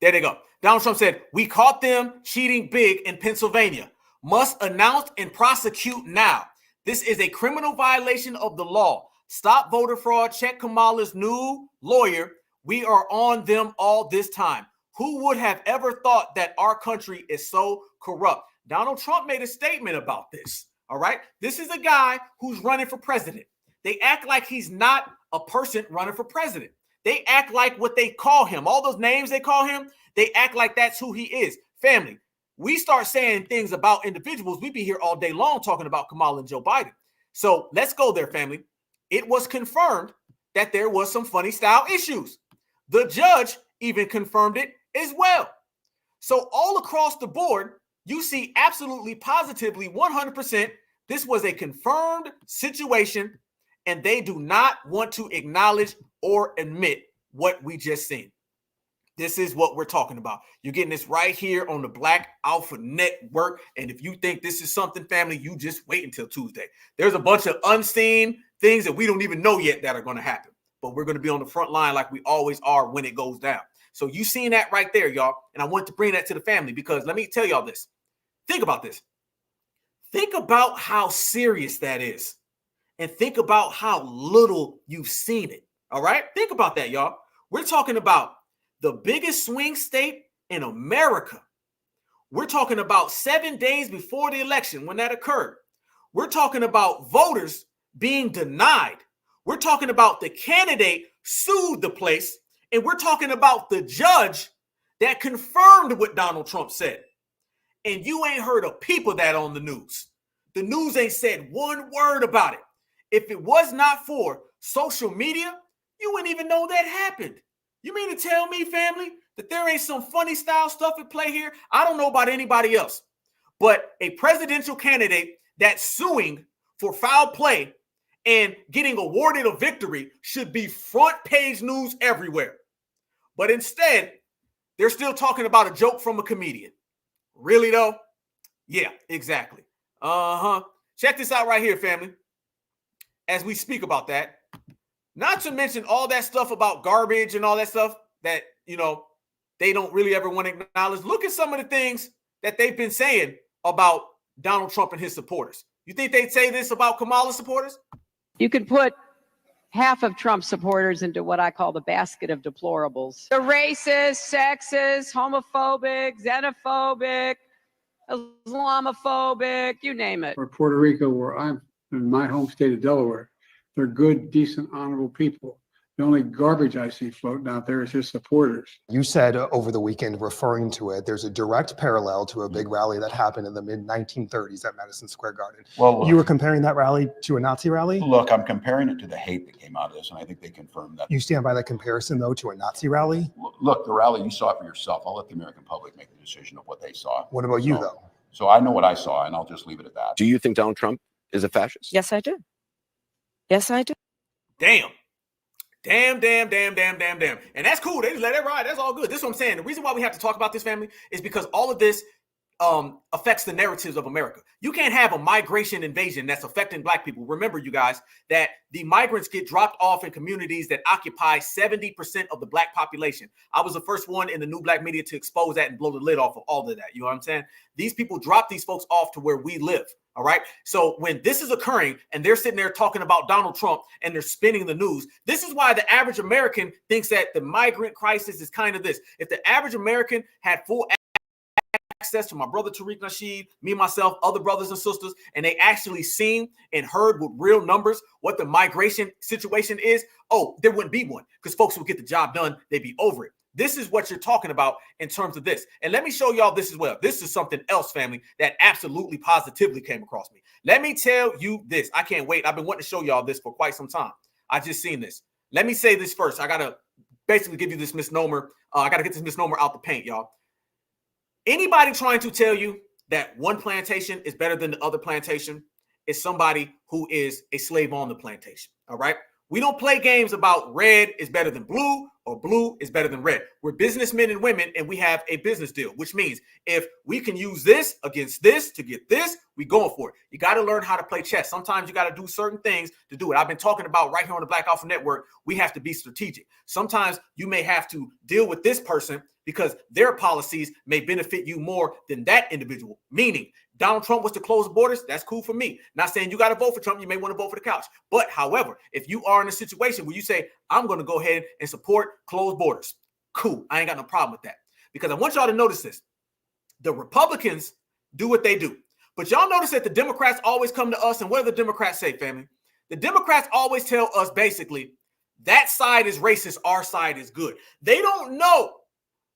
there they go. Donald Trump said, we caught them cheating big in Pennsylvania. Must announce and prosecute now. This is a criminal violation of the law. Stop voter fraud. Check Kamala's new lawyer. We are on them all this time. Who would have ever thought that our country is so corrupt? Donald Trump made a statement about this. All right. This is a guy who's running for president. They act like he's not a person running for president. They act like what they call him. All those names they call him, they act like that's who he is. Family, we start saying things about individuals. We be here all day long talking about Kamala and Joe Biden. So let's go there, family. It was confirmed that there was some funny style issues. The judge even confirmed it as well. So all across the board, you see absolutely positively 100% this was a confirmed situation, and they do not want to acknowledge or admit what we just seen. This is what we're talking about. You're getting this right here on the Black Alpha Network. And if you think this is something, family, you just wait until Tuesday. There's a bunch of unseen things that we don't even know yet that are going to happen. But we're going to be on the front line like we always are when it goes down. So you seen that right there, y'all. And I want to bring that to the family because let me tell y'all this. Think about this. Think about how serious that is. And think about how little you've seen it. All right? Think about that, y'all. We're talking about the biggest swing state in America. We're talking about 7 days before the election when that occurred. We're talking about voters being denied. We're talking about the candidate sued the place. And we're talking about the judge that confirmed what Donald Trump said. And you ain't heard a peep of that on the news. The news ain't said one word about it. If it was not for social media, you wouldn't even know that happened. You mean to tell me, family, that there ain't some funny style stuff at play here? I don't know about anybody else, but a presidential candidate that's suing for foul play and getting awarded a victory should be front page news everywhere. But instead, they're still talking about a joke from a comedian. Really, though? Yeah, exactly. Check this out right here, family. As we speak about that, not to mention all that stuff about garbage and all that stuff that, you know, they don't really ever want to acknowledge. Look at some of the things that they've been saying about Donald Trump and his supporters. You think they'd say this about Kamala supporters? You could put half of Trump supporters into what I call the basket of deplorables. They're racist, sexist, homophobic, xenophobic, Islamophobic, you name it. Or Puerto Rico, where I'm in my home state of Delaware, they're good, decent, honorable people. The only garbage I see floating out there is his supporters. You said over the weekend, referring to it, there's a direct parallel to a big rally that happened in the mid-1930s at Madison Square Garden. Well, you were comparing that rally to a Nazi rally? Look, I'm comparing it to the hate that came out of this, and I think they confirmed that. You stand by that comparison, though, to a Nazi rally? Look, the rally, you saw it for yourself. I'll let the American public make the decision of what they saw. What about you, though? So I know what I saw, and I'll just leave it at that. Do you think Donald Trump is a fascist? Yes, I do. Yes, I do. Damn. And that's cool. They just let it ride. That's all good. This is what I'm saying. The reason why we have to talk about this, family, is because all of this affects the narratives of America. You can't have a migration invasion that's affecting black people. Remember, you guys, that the migrants get dropped off in communities that occupy 70% of the black population. I was the first one in the new black media to expose that and blow the lid off of all of that. You know what I'm saying? These people drop these folks off to where we live. All right. So when this is occurring and they're sitting there talking about Donald Trump and they're spinning the news, this is why the average American thinks that the migrant crisis is kind of this. If the average American had full access to my brother Tariq Nasheed, me, myself, other brothers and sisters, and they actually seen and heard with real numbers what the migration situation is, there wouldn't be one because folks would get the job done. They'd be over it. This is what you're talking about in terms of this. And let me show y'all this as well. This is something else, family, that absolutely positively came across me. Let me tell you this. I can't wait. I've been wanting to show y'all this for quite some time. I just seen this. Let me say this first. I got to basically give you this misnomer. I got to get this misnomer out the paint, y'all. Anybody trying to tell you that one plantation is better than the other plantation is somebody who is a slave on the plantation. All right. We don't play games about red is better than blue or blue is better than red. We're businessmen and women, and we have a business deal, which means if we can use this against this to get this, we going for it. You got to learn how to play chess. Sometimes you got to do certain things to do it. I've been talking about right here on the Black Alpha Network. We have to be strategic. Sometimes you may have to deal with this person because their policies may benefit you more than that individual. Meaning, Donald Trump was to close borders. That's cool for me. Not saying you got to vote for Trump. You may want to vote for the couch. But however, if you are in a situation where you say, I'm going to go ahead and support closed borders, cool. I ain't got no problem with that. Because I want y'all to notice this. The Republicans do what they do. But y'all notice that the Democrats always come to us. And what do the Democrats say, family? The Democrats always tell us basically, that side is racist. Our side is good. They don't know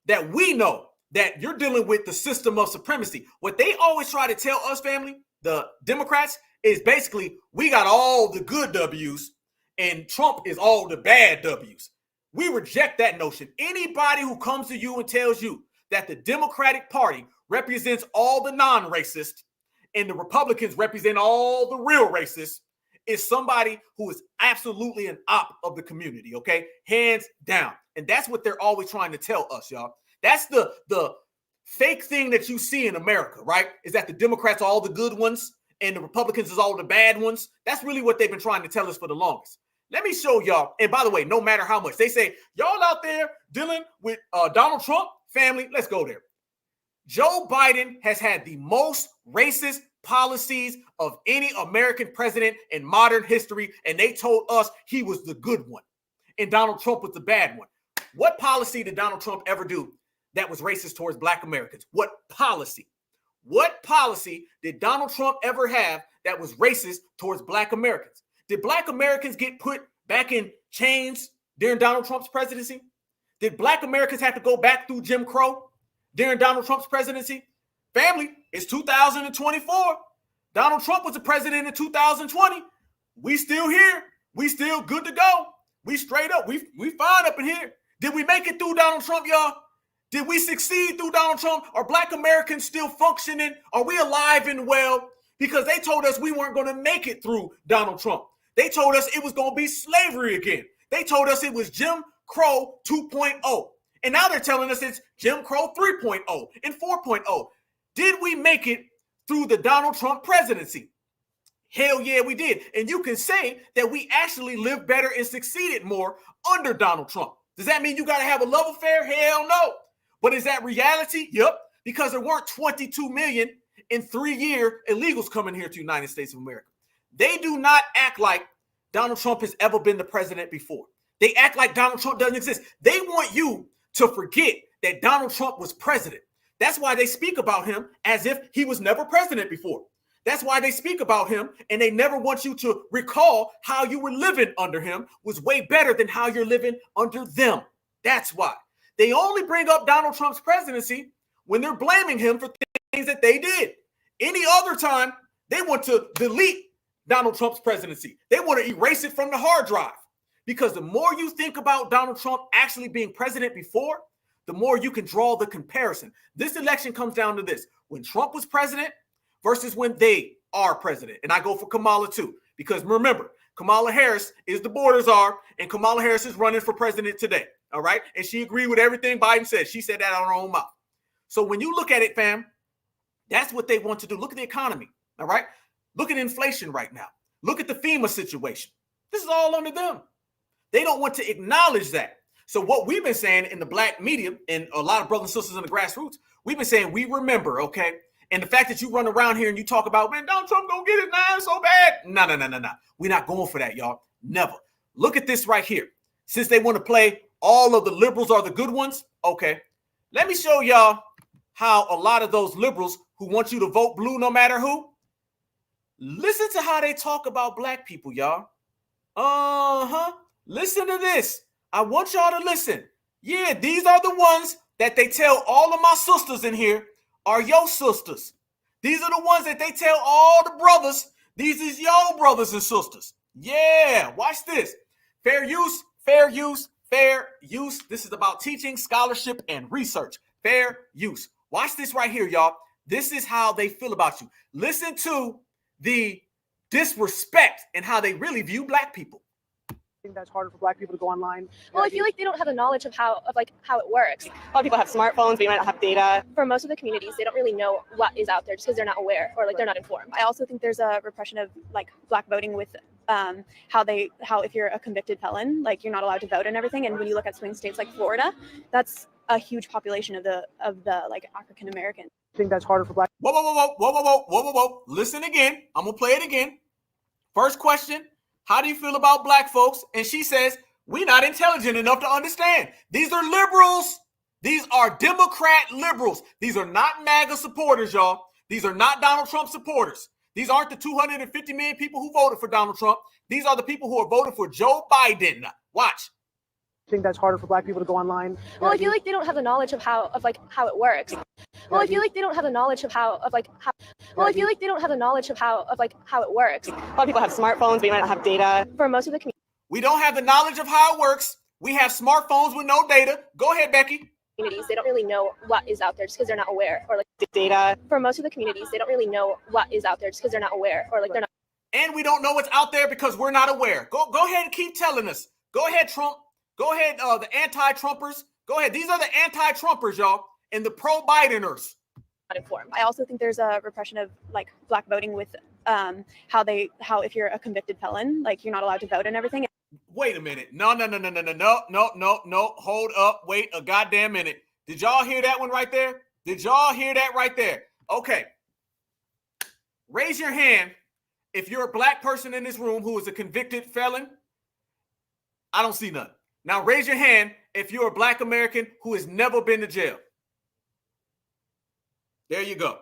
that we know that you're dealing with the system of supremacy. What they always try to tell us, family, the Democrats, is basically we got all the good W's and Trump is all the bad W's. We reject that notion. Anybody who comes to you and tells you that the Democratic Party represents all the non-racist and the Republicans represent all the real racists is somebody who is absolutely an op of the community, okay? Hands down. And that's what they're always trying to tell us, y'all. That's the fake thing that you see in America, right? Is that the Democrats are all the good ones and the Republicans is all the bad ones. That's really what they've been trying to tell us for the longest. Let me show y'all. And by the way, no matter how much they say, y'all out there dealing with Donald Trump, family, let's go there. Joe Biden has had the most racist policies of any American president in modern history. And they told us he was the good one and Donald Trump was the bad one. What policy did Donald Trump ever do that was racist towards Black Americans? What policy? What policy did Donald Trump ever have that was racist towards Black Americans? Did Black Americans get put back in chains during Donald Trump's presidency? Did Black Americans have to go back through Jim Crow during Donald Trump's presidency? Family, it's 2024. Donald Trump was the president in 2020. We still here. We still good to go. We straight up. We fine up in here. Did we make it through Donald Trump, y'all? Did we succeed through Donald Trump? Are Black Americans still functioning? Are we alive and well? Because they told us we weren't going to make it through Donald Trump. They told us it was going to be slavery again. They told us it was Jim Crow 2.0. And now they're telling us it's Jim Crow 3.0 and 4.0. Did we make it through the Donald Trump presidency. Hell yeah, we did. And you can say that we actually lived better and succeeded more under Donald Trump. Does that mean you got to have a love affair? Hell no. But is that reality? Yep. Because there weren't 22 million in 3-year illegals coming here to the United States of America. They do not act like Donald Trump has ever been the president before. They act like Donald Trump doesn't exist. They want you to forget that Donald Trump was president. That's why they speak about him as if he was never president before. That's why they speak about him, and they never want you to recall how you were living under him was way better than how you're living under them. That's why. They only bring up Donald Trump's presidency when they're blaming him for things that they did. Any other time, they want to delete Donald Trump's presidency. They want to erase it from the hard drive. Because the more you think about Donald Trump actually being president before, the more you can draw the comparison. This election comes down to this. When Trump was president versus when they are president. And I go for Kamala too. Because remember, Kamala Harris is the border czar, and Kamala Harris is running for president today. All right? And she agreed with everything Biden said. She said that out of her own mouth. So when you look at it, fam, that's what they want to do. Look at the economy. All right? Look at inflation right now. Look at the FEMA situation. This is all under them. They don't want to acknowledge that. So what we've been saying in the black media and a lot of brothers and sisters in the grassroots, we've been saying we remember, okay? And the fact that you run around here and you talk about, man, Donald Trump gonna get it now so bad. No. We're not going for that, y'all. Never. Look at this right here. Since they want to play all of the liberals are the good ones, okay, let me show y'all how a lot of those liberals who want you to vote blue no matter who, listen to how they talk about black people, y'all. Listen to this. I want y'all to listen. Yeah, these are the ones that they tell all of my sisters in here are your sisters. These are the ones that they tell all the brothers, these is your brothers and sisters. Yeah, watch this. Fair use, fair use, fair use. This is about teaching, scholarship, and research. Fair use. Watch this right here, y'all. This is how they feel about you. Listen to the disrespect and how they really view black people. That's harder for black people to go online. Well, I feel like they don't have the knowledge of how it works. A lot of people have smartphones, but you might not have data. For most of the communities, they don't really know what is out there just because they're not aware or they're not informed. I also think there's a repression of black voting with how if you're a convicted felon, you're not allowed to vote and everything. And when you look at swing states like Florida, that's a huge population of the African American. I think that's harder for black. Whoa. Listen again. I'm gonna play it again. First question. How do you feel about black folks? And she says, we're not intelligent enough to understand. These are liberals. These are Democrat liberals. These are not MAGA supporters, y'all. These are not Donald Trump supporters. These aren't the 250 million people who voted for Donald Trump. These are the people who are voting for Joe Biden. Watch. I think that's harder for black people to go online. Well, I feel like they don't have the knowledge of how it works. Well, I feel like they don't have the knowledge of how it works. A lot of people have smartphones, but you might not have data. For most of the community. We don't have the knowledge of how it works. We have smartphones with no data. Go ahead, Becky. Communities, they don't really know what is out there just because they're not aware or data. For most of the communities, they don't really know what is out there just because they're not aware or they're not. And we don't know what's out there because we're not aware. Go ahead and keep telling us. Go ahead, Trump. Go ahead, the anti-Trumpers. Go ahead. These are the anti-Trumpers, y'all, and the pro-Bideners. Not informed. I also think there's a repression of black voting with how if you're a convicted felon, you're not allowed to vote and everything. Wait a minute. No. Hold up. Wait a goddamn minute. Did y'all hear that one right there? Did y'all hear that right there? Okay. Raise your hand if you're a black person in this room who is a convicted felon. I don't see none. Now raise your hand if you're a black American who has never been to jail. There you go.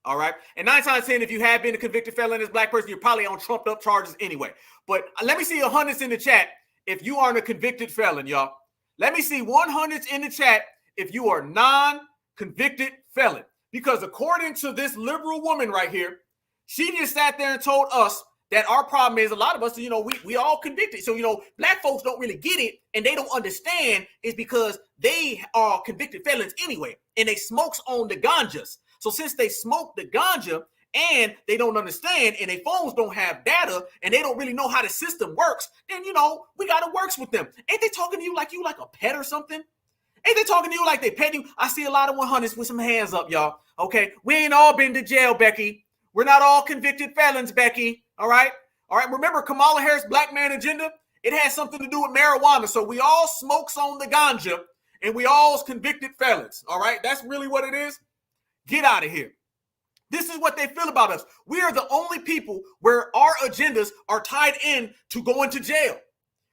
All right. And 9 times out of 10, if you have been a convicted felon as a black person, you're probably on trumped up charges anyway. But let me see 100s in the chat if you aren't a convicted felon, y'all. Let me see 100s in the chat if you are non-convicted felon. Because according to this liberal woman right here, she just sat there and told us that our problem is a lot of us, we all convicted. So, black folks don't really get it and they don't understand is because they are convicted felons anyway. And they smokes on the ganjas. So since they smoke the ganja and they don't understand and their phones don't have data and they don't really know how the system works, then, we got to work with them. Ain't they talking to you like a pet or something? Ain't they talking to you like they paid you? I see a lot of 100s with some hands up, y'all. Okay, we ain't all been to jail, Becky. We're not all convicted felons, Becky. All right? All right, remember Kamala Harris' black man agenda? It has something to do with marijuana. So we all smokes on the ganja and we all convicted felons. All right, that's really what it is. Get out of here. This is what they feel about us. We are the only people where our agendas are tied in to going to jail.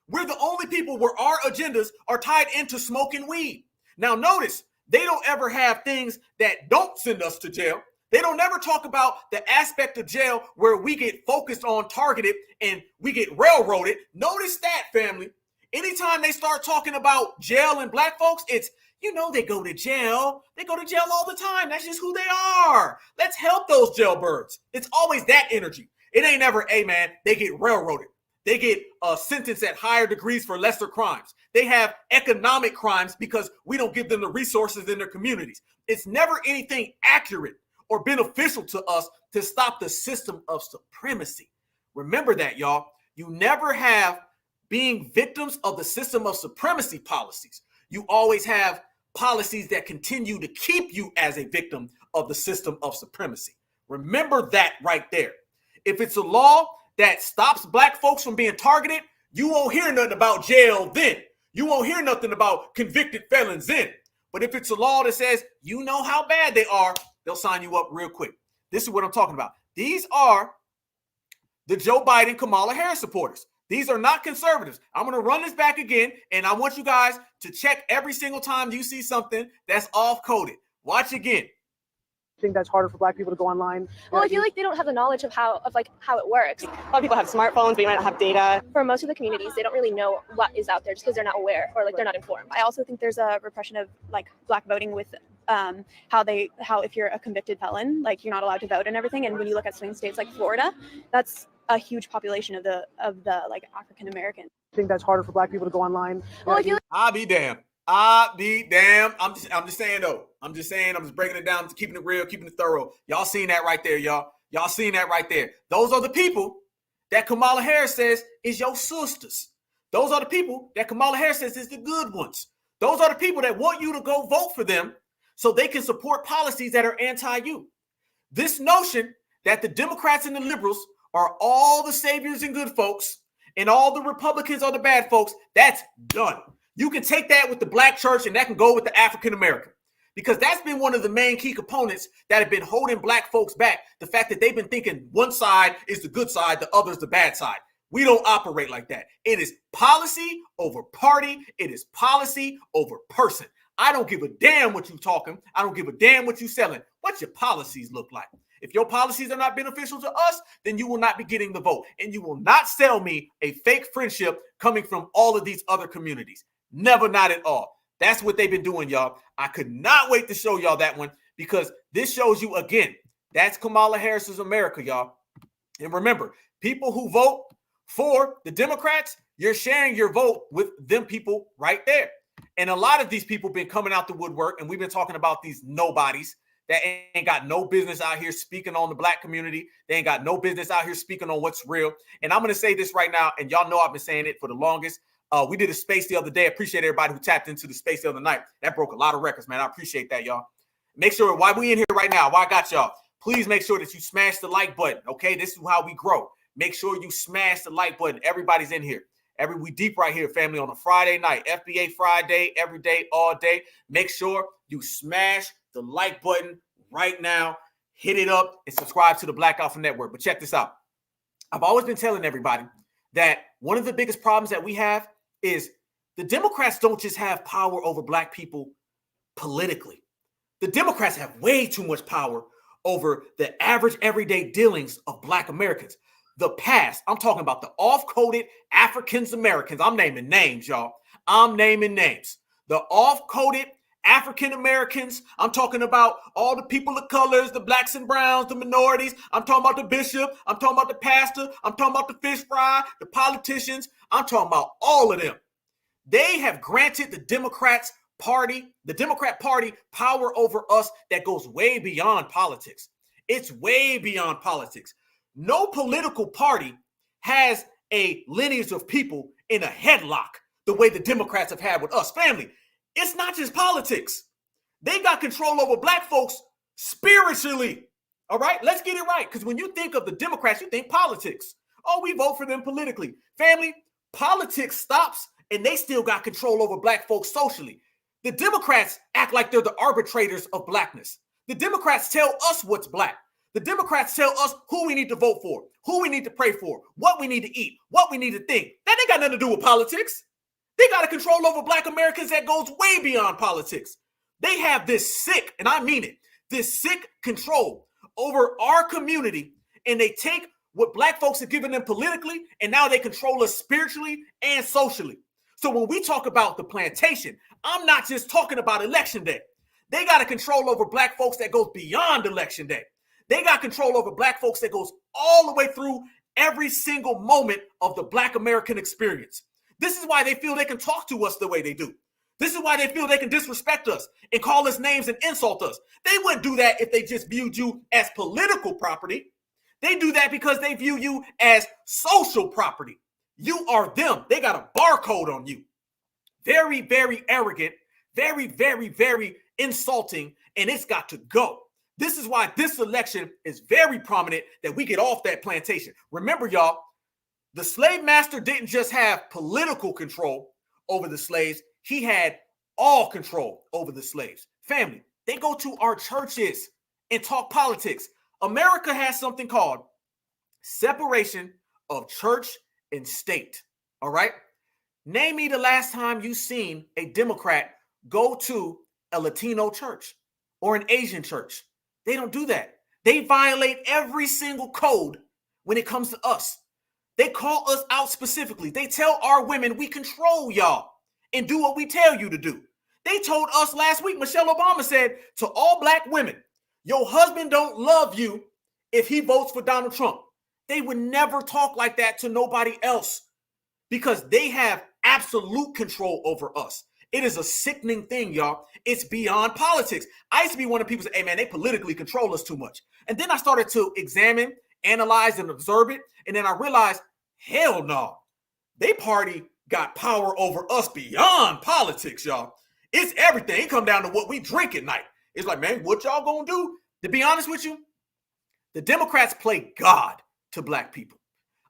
We're the only people where our agendas are tied into smoking weed. Now, notice they don't ever have things that don't send us to jail. They don't ever talk about the aspect of jail where we get focused on, targeted, and we get railroaded. Notice that, family. Anytime they start talking about jail and black folks, it's, you know, they go to jail. They go to jail all the time. That's just who they are. Let's help those jailbirds. It's always that energy. It ain't ever, hey, man, they get railroaded. They get sentenced at higher degrees for lesser crimes. They have economic crimes because we don't give them the resources in their communities. It's never anything accurate or beneficial to us to stop the system of supremacy. Remember that, y'all. You never have being victims of the system of supremacy policies. You always have policies that continue to keep you as a victim of the system of supremacy. Remember that right there. If it's a law that stops black folks from being targeted, you won't hear nothing about jail then. You won't hear nothing about convicted felons then. But if it's a law that says, you know how bad they are, they'll sign you up real quick. This is what I'm talking about. These are the Joe Biden, Kamala Harris supporters. These are not conservatives. I'm going to run this back again, and I want you guys to check every single time you see something that's off-coded. Watch again. I think that's harder for black people to go online. Well, I feel like they don't have the knowledge of how it works. A lot of people have smartphones, but you might not have data. For most of the communities, they don't really know what is out there just because they're not aware or like they're not informed. I also think there's a repression of like black voting with how if you're a convicted felon, like you're not allowed to vote and everything. And when you look at swing states like Florida, that's a huge population of the like African American. I think that's harder for black people to go online. Well, I feel like I'll be damned. I'll be damned. I'm just saying though. I'm just breaking it down, keeping it real, keeping it thorough. Y'all seen that right there, y'all. Y'all seen that right there. Those are the people that Kamala Harris says is your sisters. Those are the people that Kamala Harris says is the good ones. Those are the people that want you to go vote for them so they can support policies that are anti-you. This notion that the Democrats and the liberals are all the saviors and good folks and all the Republicans are the bad folks, that's done. You can take that with the black church and that can go with the African American, because that's been one of the main key components that have been holding black folks back. The fact that they've been thinking one side is the good side, the other is the bad side. We don't operate like that. It is policy over party. It is policy over person. I don't give a damn what you talking. I don't give a damn what you selling. What your policies look like. If your policies are not beneficial to us, then you will not be getting the vote. And you will not sell me a fake friendship coming from all of these other communities. Never, not at all. That's what they've been doing, y'all. I could not wait to show y'all that one, because this shows you again, that's Kamala Harris's America, y'all. And remember, people who vote for the Democrats, you're sharing your vote with them people right there. And a lot of these people been coming out the woodwork, and we've been talking about these nobodies that ain't got no business out here speaking on the black community. They ain't got no business out here speaking on what's real. And I'm going to say this right now, and y'all know I've been saying it for the longest. We did a space the other day. I appreciate everybody who tapped into the space the other night. That broke a lot of records, man. I appreciate that, y'all. Make sure, while we in here right now, while I got y'all, please make sure that you smash the like button, okay? This is how we grow. Make sure you smash the like button. Everybody's in here. We deep right here, family, on a Friday night. FBA Friday, every day, all day. Make sure you smash the like button right now. Hit it up and subscribe to the Black Alpha Network. But check this out. I've always been telling everybody that one of the biggest problems that we have is the Democrats don't just have power over black people politically. The Democrats have way too much power over the average everyday dealings of black Americans. The past, I'm talking about the off-coded Africans Americans. I'm naming names, y'all. I'm naming names. The off-coded African Americans. I'm talking about all the people of colors, the blacks and browns, the minorities. I'm talking about the bishop. I'm talking about the pastor. I'm talking about the fish fry, the politicians. I'm talking about all of them. They have granted the Democrat Party power over us that goes way beyond politics. It's way beyond politics. No political party has a lineage of people in a headlock the way the Democrats have had with us. Family, It's not just politics. They got control over black folks spiritually. All right, let's get it right. Because when you think of the Democrats, you think politics. Oh, we vote for them politically. Family, politics stops and they still got control over black folks socially. The Democrats act like they're the arbitrators of blackness. The Democrats tell us what's black. The Democrats tell us who we need to vote for, who we need to pray for, what we need to eat, what we need to think. That ain't got nothing to do with politics. They got a control over black Americans that goes way beyond politics. They have this sick, and I mean it, this sick control over our community, and they take what black folks have given them politically, and now they control us spiritually and socially. So when we talk about the plantation, I'm not just talking about election day. They got a control over black folks that goes beyond election day. They got control over black folks that goes all the way through every single moment of the black American experience. This is why they feel they can talk to us the way they do. This is why they feel they can disrespect us and call us names and insult us. They wouldn't do that if they just viewed you as political property. They do that because they view you as social property. You are them. They got a barcode on you. Very, very arrogant, very, very, very insulting, and it's got to go. This is why this election is very prominent that we get off that plantation. Remember, y'all, the slave master didn't just have political control over the slaves. He had all control over the slaves. Family, they go to our churches and talk politics. America has something called separation of church and state. All right? Name me the last time you seen a Democrat go to a Latino church or an Asian church. They don't do that. They violate every single code when it comes to us. They call us out specifically. They tell our women we control y'all and do what we tell you to do. They told us last week, Michelle Obama said to all black women, your husband don't love you if he votes for Donald Trump. They would never talk like that to nobody else because they have absolute control over us. It is a sickening thing, y'all. It's beyond politics. I used to be one of the people who say, hey, man, they politically control us too much. And then I started to examine, analyze, and observe it. And then I realized, hell no. They party got power over us beyond politics, y'all. It's everything. It come down to what we drink at night. It's like, man, what y'all gonna do? To be honest with you, the Democrats play God to black people.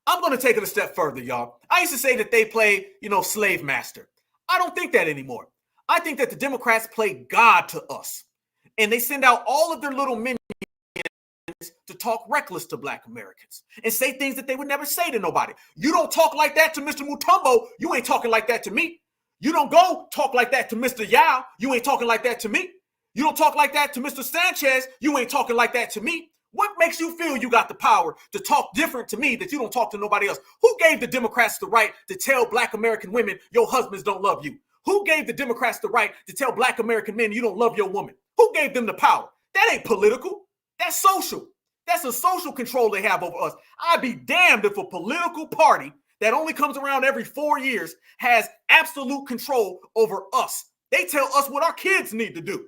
I'm going to take it a step further, y'all. I used to say that they play, slave master. I don't think that anymore. I think that the Democrats play God to us. And they send out all of their little minions to talk reckless to black Americans and say things that they would never say to nobody. You don't talk like that to Mr. Mutombo. You ain't talking like that to me. You don't go talk like that to Mr. Yao. You ain't talking like that to me. You don't talk like that to Mr. Sanchez. You ain't talking like that to me. What makes you feel you got the power to talk different to me that you don't talk to nobody else? Who gave the Democrats the right to tell black American women your husbands don't love you? Who gave the Democrats the right to tell black American men you don't love your woman? Who gave them the power? That ain't political. That's social. That's a social control they have over us. I'd be damned if a political party that only comes around every 4 years has absolute control over us. They tell us what our kids need to do.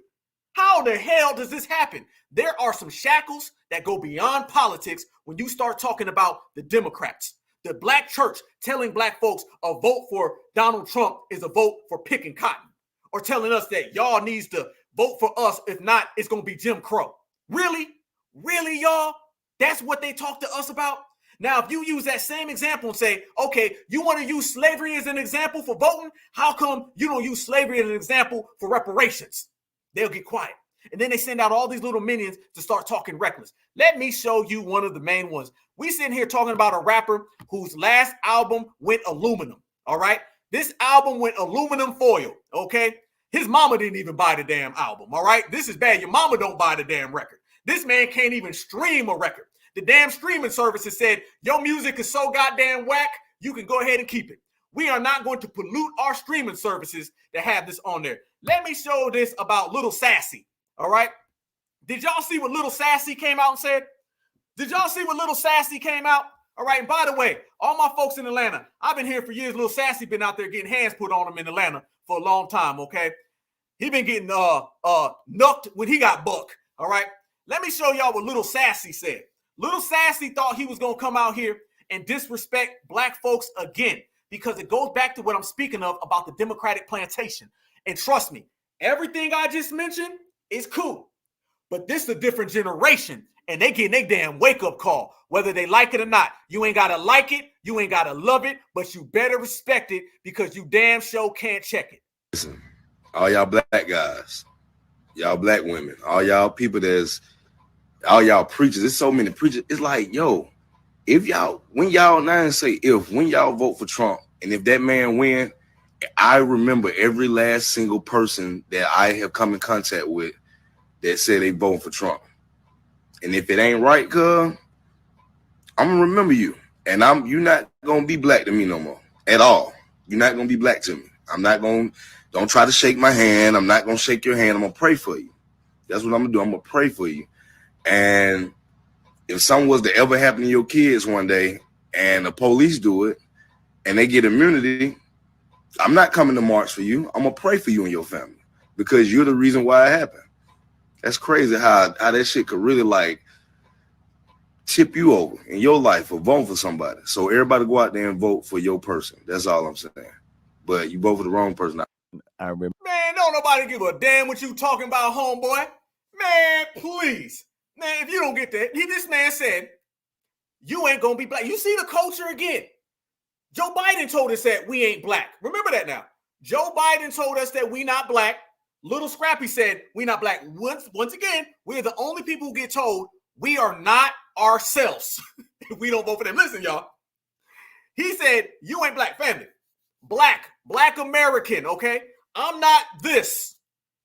How the hell does this happen? There are some shackles that go beyond politics when you start talking about the Democrats. The black church telling black folks a vote for Donald Trump is a vote for picking cotton, or telling us that y'all needs to vote for us. If not, it's going to be Jim Crow. Really? Really, y'all? That's what they talk to us about? Now, if you use that same example and say, okay, you want to use slavery as an example for voting? How come you don't use slavery as an example for reparations? They'll get quiet. And then they send out all these little minions to start talking reckless. Let me show you one of the main ones. We sitting here talking about a rapper whose last album went aluminum, all right? This album went aluminum foil, okay? His mama didn't even buy the damn album, all right? This is bad. Your mama don't buy the damn record. This man can't even stream a record. The damn streaming services said, your music is so goddamn whack, you can go ahead and keep it. We are not going to pollute our streaming services to have this on there. Let me show this about Little Sassy, all right? Did y'all see what Little Sassy came out and said? Did y'all see what Little Sassy came out? All right, and by the way, all my folks in Atlanta, I've been here for years. Little Sassy been out there getting hands put on him in Atlanta for a long time, okay? He been getting knucked when he got buck, all right? Let me show y'all what Little Sassy said. Little Sassy thought he was going to come out here and disrespect black folks again, because it goes back to what I'm speaking of about the Democratic plantation. And trust me, everything I just mentioned is cool. But this is a different generation, and they getting their damn wake-up call, whether they like it or not. You ain't got to like it. You ain't got to love it, but you better respect it because you damn sure can't check it. Listen, all y'all black guys, y'all black women, all y'all people all y'all preachers, there's so many preachers. It's like, yo, when y'all vote for Trump, and if that man win, I remember every last single person that I have come in contact with that said they vote for Trump. And if it ain't right, cuz, I'm gonna remember you. And you're not gonna be black to me no more at all. You're not gonna be black to me. Don't try to shake my hand. I'm not gonna shake your hand. I'm gonna pray for you. That's what I'm gonna do. I'm gonna pray for you. And if something was to ever happen to your kids one day and the police do it and they get immunity, I'm not coming to march for you. I'm gonna pray for you and your family because you're the reason why it happened. That's crazy how that shit could really like tip you over in your life for voting for somebody. So everybody go out there and vote for your person. That's all I'm saying. But you vote for the wrong person. I remember. Man, don't nobody give a damn what you talking about, homeboy. Man, please. Man, if you don't get that, this man said, you ain't gonna be black. You see the culture again. Joe Biden told us that we ain't black. Remember that now. Joe Biden told us that we not black. Little Scrappy said we not black. Once again, we're the only people who get told we are not ourselves if we don't vote for them. Listen, y'all. He said, you ain't black, family. Black American, okay? I'm not this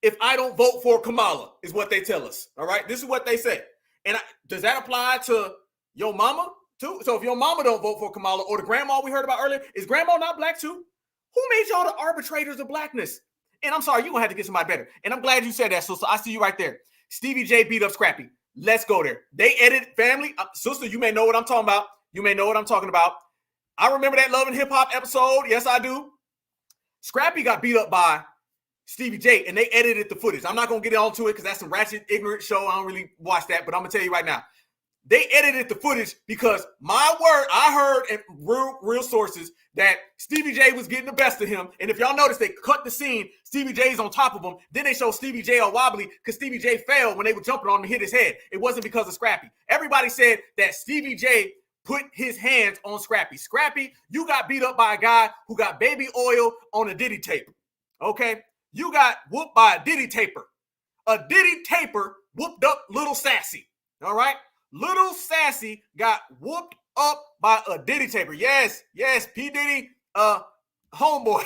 if I don't vote for Kamala, is what they tell us, all right? This is what they say. And does that apply to your mama too? So if your mama don't vote for Kamala or the grandma we heard about earlier, is grandma not black too? Who made y'all the arbitrators of blackness? And I'm sorry, you're going to have to get somebody better. And I'm glad you said that, sister. I see you right there. Stevie J beat up Scrappy. Let's go there. They edited family. Sister, you may know what I'm talking about. You may know what I'm talking about. I remember that Love and Hip Hop episode. Yes, I do. Scrappy got beat up by Stevie J, and they edited the footage. I'm not going to get onto it because that's a ratchet, ignorant show. I don't really watch that, but I'm going to tell you right now. They edited the footage because my word, I heard in real sources that Stevie J was getting the best of him. And if y'all notice, they cut the scene. Stevie J's on top of him. Then they show Stevie J all wobbly because Stevie J fell when they were jumping on him and hit his head. It wasn't because of Scrappy. Everybody said that Stevie J put his hands on Scrappy. Scrappy, you got beat up by a guy who got baby oil on a Diddy tape. Okay? You got whooped by a Diddy taper. A Diddy taper whooped up Little Sassy. All right? Little Sassy got whooped up by a Diddy taper. Yes, P. Diddy, homeboy,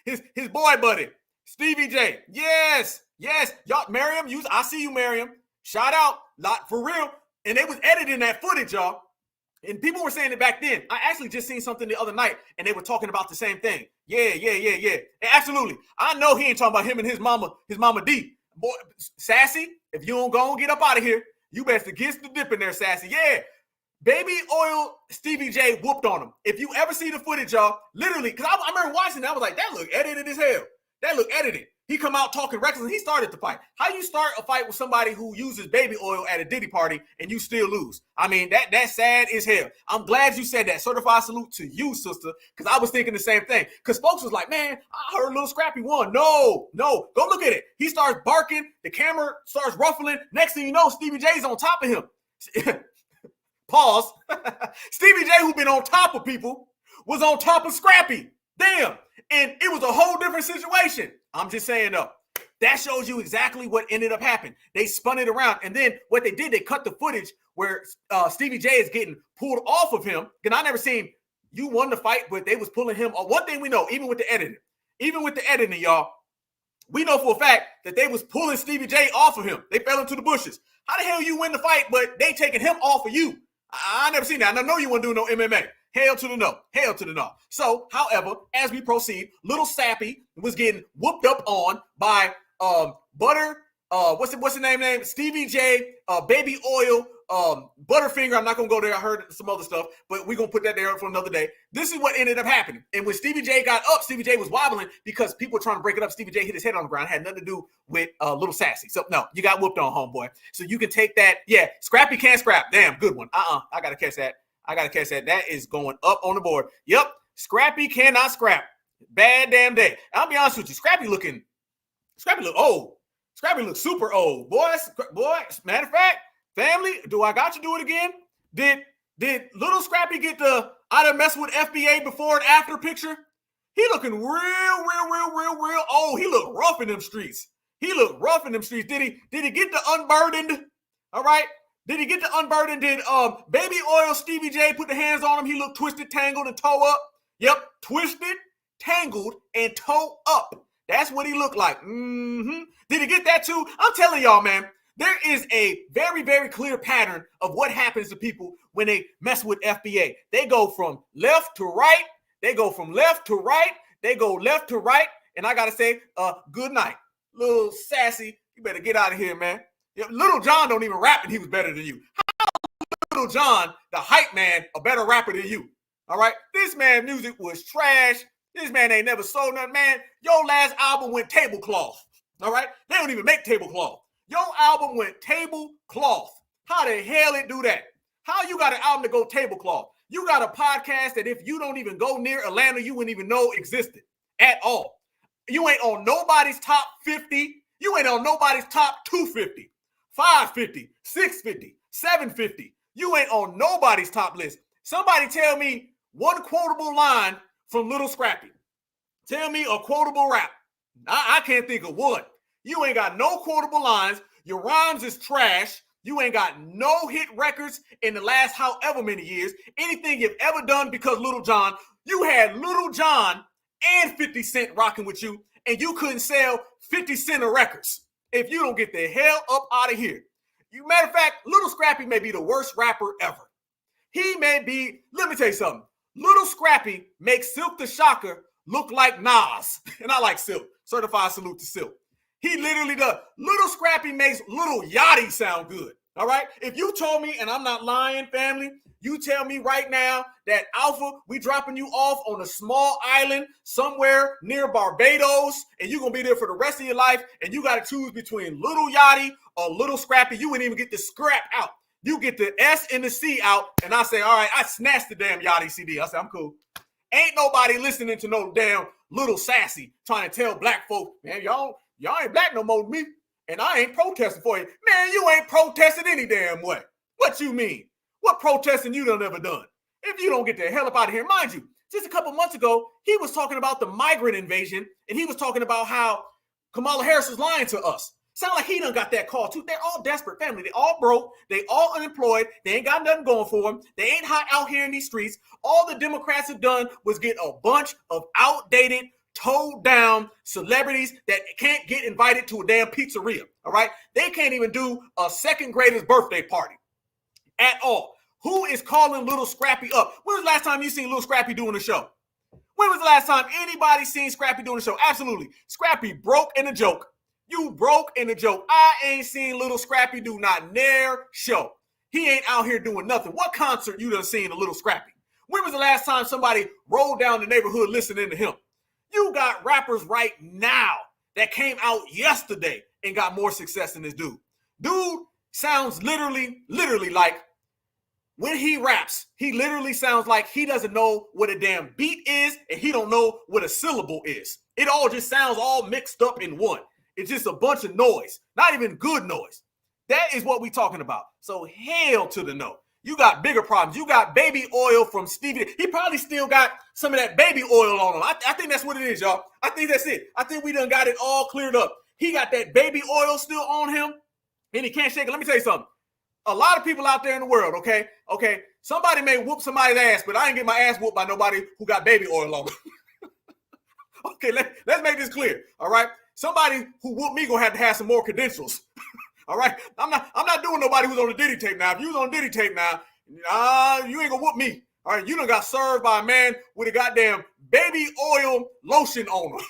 his boy buddy, Stevie J. Yes, y'all, Miriam, I see you, Miriam. Shout out, lot for real. And they was editing that footage, y'all. And people were saying it back then. I actually just seen something the other night, and they were talking about the same thing. Yeah. And absolutely. I know he ain't talking about him and his mama D. Boy, Sassy, if you don't go and get up out of here, you best to get the dip in there, Sassy. Yeah. Baby oil Stevie J whooped on him. If you ever see the footage, y'all, literally, because I remember watching it, I was like, that look edited as hell. That look edited. He come out talking reckless, and he started the fight. How you start a fight with somebody who uses baby oil at a Diddy party and you still lose? I mean, that's sad as hell. I'm glad you said that. Certified salute to you, sister, because I was thinking the same thing. Because folks was like, man, I heard Little Scrappy won. No. Go look at it. He starts barking. The camera starts ruffling. Next thing you know, Stevie J's on top of him. Pause. Stevie J, who been on top of people, was on top of Scrappy. Damn. And it was a whole different situation. I'm just saying, though, that shows you exactly what ended up happening. They spun it around. And then what they did, they cut the footage where Stevie J is getting pulled off of him. Because I never seen you won the fight, but they was pulling him. One thing we know, even with the editing, y'all, we know for a fact that they was pulling Stevie J off of him. They fell into the bushes. How the hell you win the fight, but they taking him off of you? I never seen that. And I know you wouldn't do no MMA. Hell to the no. Hell to the no. So, however, as we proceed, Little Sappy was getting whooped up on by Butter. What's the name? Stevie J, Baby Oil, Butterfinger. I'm not gonna go there. I heard some other stuff, but we're gonna put that there for another day. This is what ended up happening. And when Stevie J got up, Stevie J was wobbling because people were trying to break it up. Stevie J hit his head on the ground. It had nothing to do with Little Sassy. So no, you got whooped on, homeboy. So you can take that. Yeah, Scrappy can't scrap. Damn, good one. I gotta catch that. That is going up on the board. Yep, Scrappy cannot scrap. Bad damn day. I'll be honest with you. Scrappy look old. Scrappy look super old. Boys, matter of fact, family, do I got to do it again? Did little Scrappy get the I done mess with FBA before and after picture? He looking real old. He look rough in them streets. Did he get the unburdened? All right. Did he get the unburdened? Did Baby Oil Stevie J put the hands on him? He looked twisted, tangled, and toe up. Yep, twisted, tangled, and toe up. That's what he looked like. Did he get that too? I'm telling y'all, man, there is a very, very clear pattern of what happens to people when they mess with FBA. They go from left to right. They go from left to right. They go left to right. And I got to say, good night. Little sassy, you better get out of here, man. Little John don't even rap and he was better than you. How Little John, the hype man, a better rapper than you? All right? This man music was trash. This man ain't never sold nothing, man. Your last album went tablecloth. All right? They don't even make tablecloth. Your album went tablecloth. How the hell it do that? How you got an album to go tablecloth? You got a podcast that if you don't even go near Atlanta, you wouldn't even know existed at all. You ain't on nobody's top 50. You ain't on nobody's top 250, 550, 650, 750. You ain't on nobody's top list. Somebody tell me one quotable line from Little Scrappy. Tell me a quotable rap. I can't think of one. You ain't got no quotable lines. Your rhymes is trash. You ain't got no hit records in the last however many years. Anything you've ever done because Little John, you had Little John and 50 Cent rocking with you, and you couldn't sell 50 Cent of records if you don't get the hell up out of here. Matter of fact, Little Scrappy may be the worst rapper ever. He may be, let me tell you something. Little Scrappy makes Silk the Shocker look like Nas. And I like Silk. Certified salute to Silk. He literally does. Little Scrappy makes Little Yachty sound good. All right? If you told me, and I'm not lying, family, you tell me right now that Alpha, we dropping you off on a small island somewhere near Barbados, and you're going to be there for the rest of your life, and you got to choose between Little Yachty or Little Scrappy, you wouldn't even get the scrap out. You get the S and the C out, and I say, all right, I snatched the damn Yachty CD. I say, I'm cool. Ain't nobody listening to no damn Little Sassy trying to tell black folk, man, y'all ain't black no more than me, and I ain't protesting for you. Man, you ain't protesting any damn way. What you mean? What protesting you done ever done? If you don't get the hell up out of here, mind you, just a couple months ago, he was talking about the migrant invasion, and he was talking about how Kamala Harris was lying to us. Sound like he done got that call too. They're all desperate family. They all broke. They all unemployed. They ain't got nothing going for them. They ain't hot out here in these streets. All the Democrats have done was get a bunch of outdated, toed down celebrities that can't get invited to a damn pizzeria. All right. They can't even do a second grader's birthday party at all. Who is calling Little Scrappy up? When was the last time you seen Little Scrappy doing a show? When was the last time anybody seen Scrappy doing a show? Absolutely. Scrappy broke in a joke. You broke in a joke. I ain't seen Little Scrappy do not near show. He ain't out here doing nothing. What concert you done seen a Little Scrappy? When was the last time somebody rolled down the neighborhood listening to him? You got rappers right now that came out yesterday and got more success than this dude. Dude sounds literally like when he raps, he literally sounds like he doesn't know what a damn beat is and he don't know what a syllable is. It all just sounds all mixed up in one. It's just a bunch of noise, not even good noise. That is what we talking about. So hell to the no. You got bigger problems. You got baby oil from Stevie. He probably still got some of that baby oil on him. I think that's what it is, y'all. I think that's it. I think we done got it all cleared up. He got that baby oil still on him, and he can't shake it. Let me tell you something. A lot of people out there in the world, okay? Somebody may whoop somebody's ass, but I ain't get my ass whooped by nobody who got baby oil on him. Okay, let's make this clear, all right? Somebody who whooped me gonna have to have some more credentials. All right, I'm not doing nobody who's on the Diddy tape now. If you was on the Diddy tape now, you ain't gonna whoop me. All right, you done got served by a man with a goddamn baby oil lotion on him.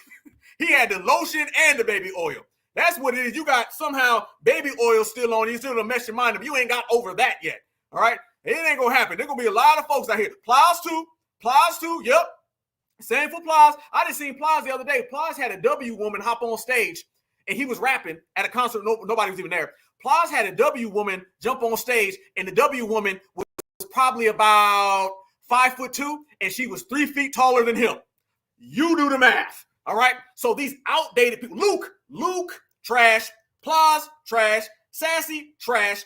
He had the lotion and the baby oil. That's what it is. You got somehow baby oil still on you. Still done mess your mind up. You ain't got over that yet. All right, it ain't gonna happen. There's gonna be a lot of folks out here. Plies too. Yep. Same for Plies. I just seen Plies the other day. Plies had a W woman hop on stage, and he was rapping at a concert. Nobody was even there. Plies had a W woman jump on stage, and the W woman was probably about 5'2", and she was 3 feet taller than him. You do the math. All right. So these outdated people, Luke, trash, Plaz, trash, Sassy, trash,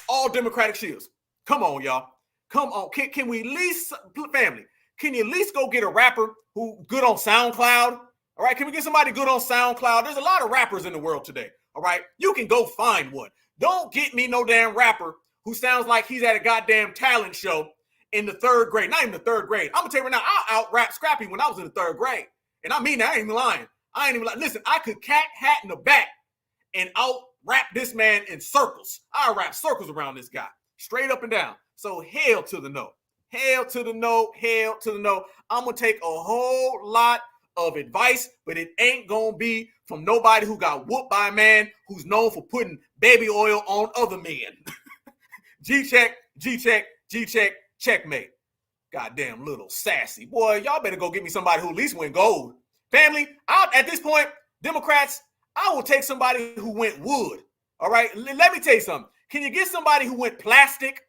all Democratic shields. Come on, y'all. Come on. Can we at least, family, can you at least go get a rapper who good on SoundCloud? All right. Can we get somebody good on SoundCloud? There's a lot of rappers in the world today. All right. You can go find one. Don't get me no damn rapper who sounds like he's at a goddamn talent show in the 3rd grade. Not even the 3rd grade. I'm going to tell you right now, I out-rap Scrappy when I was in the 3rd grade. And I mean that. I ain't even lying. Listen, I could cat hat in the back and out-rap this man in circles. I rap circles around this guy. Straight up and down. So hell to the no. Hell to the no. Hell to the no. I'm going to take a whole lot of advice, but it ain't going to be from nobody who got whooped by a man who's known for putting baby oil on other men. G-check, G-check, G-check, checkmate. Goddamn little sassy. Boy, y'all better go get me somebody who at least went gold. Family, at this point, Democrats, I will take somebody who went wood. All right? Let me tell you something. Can you get somebody who went plastic?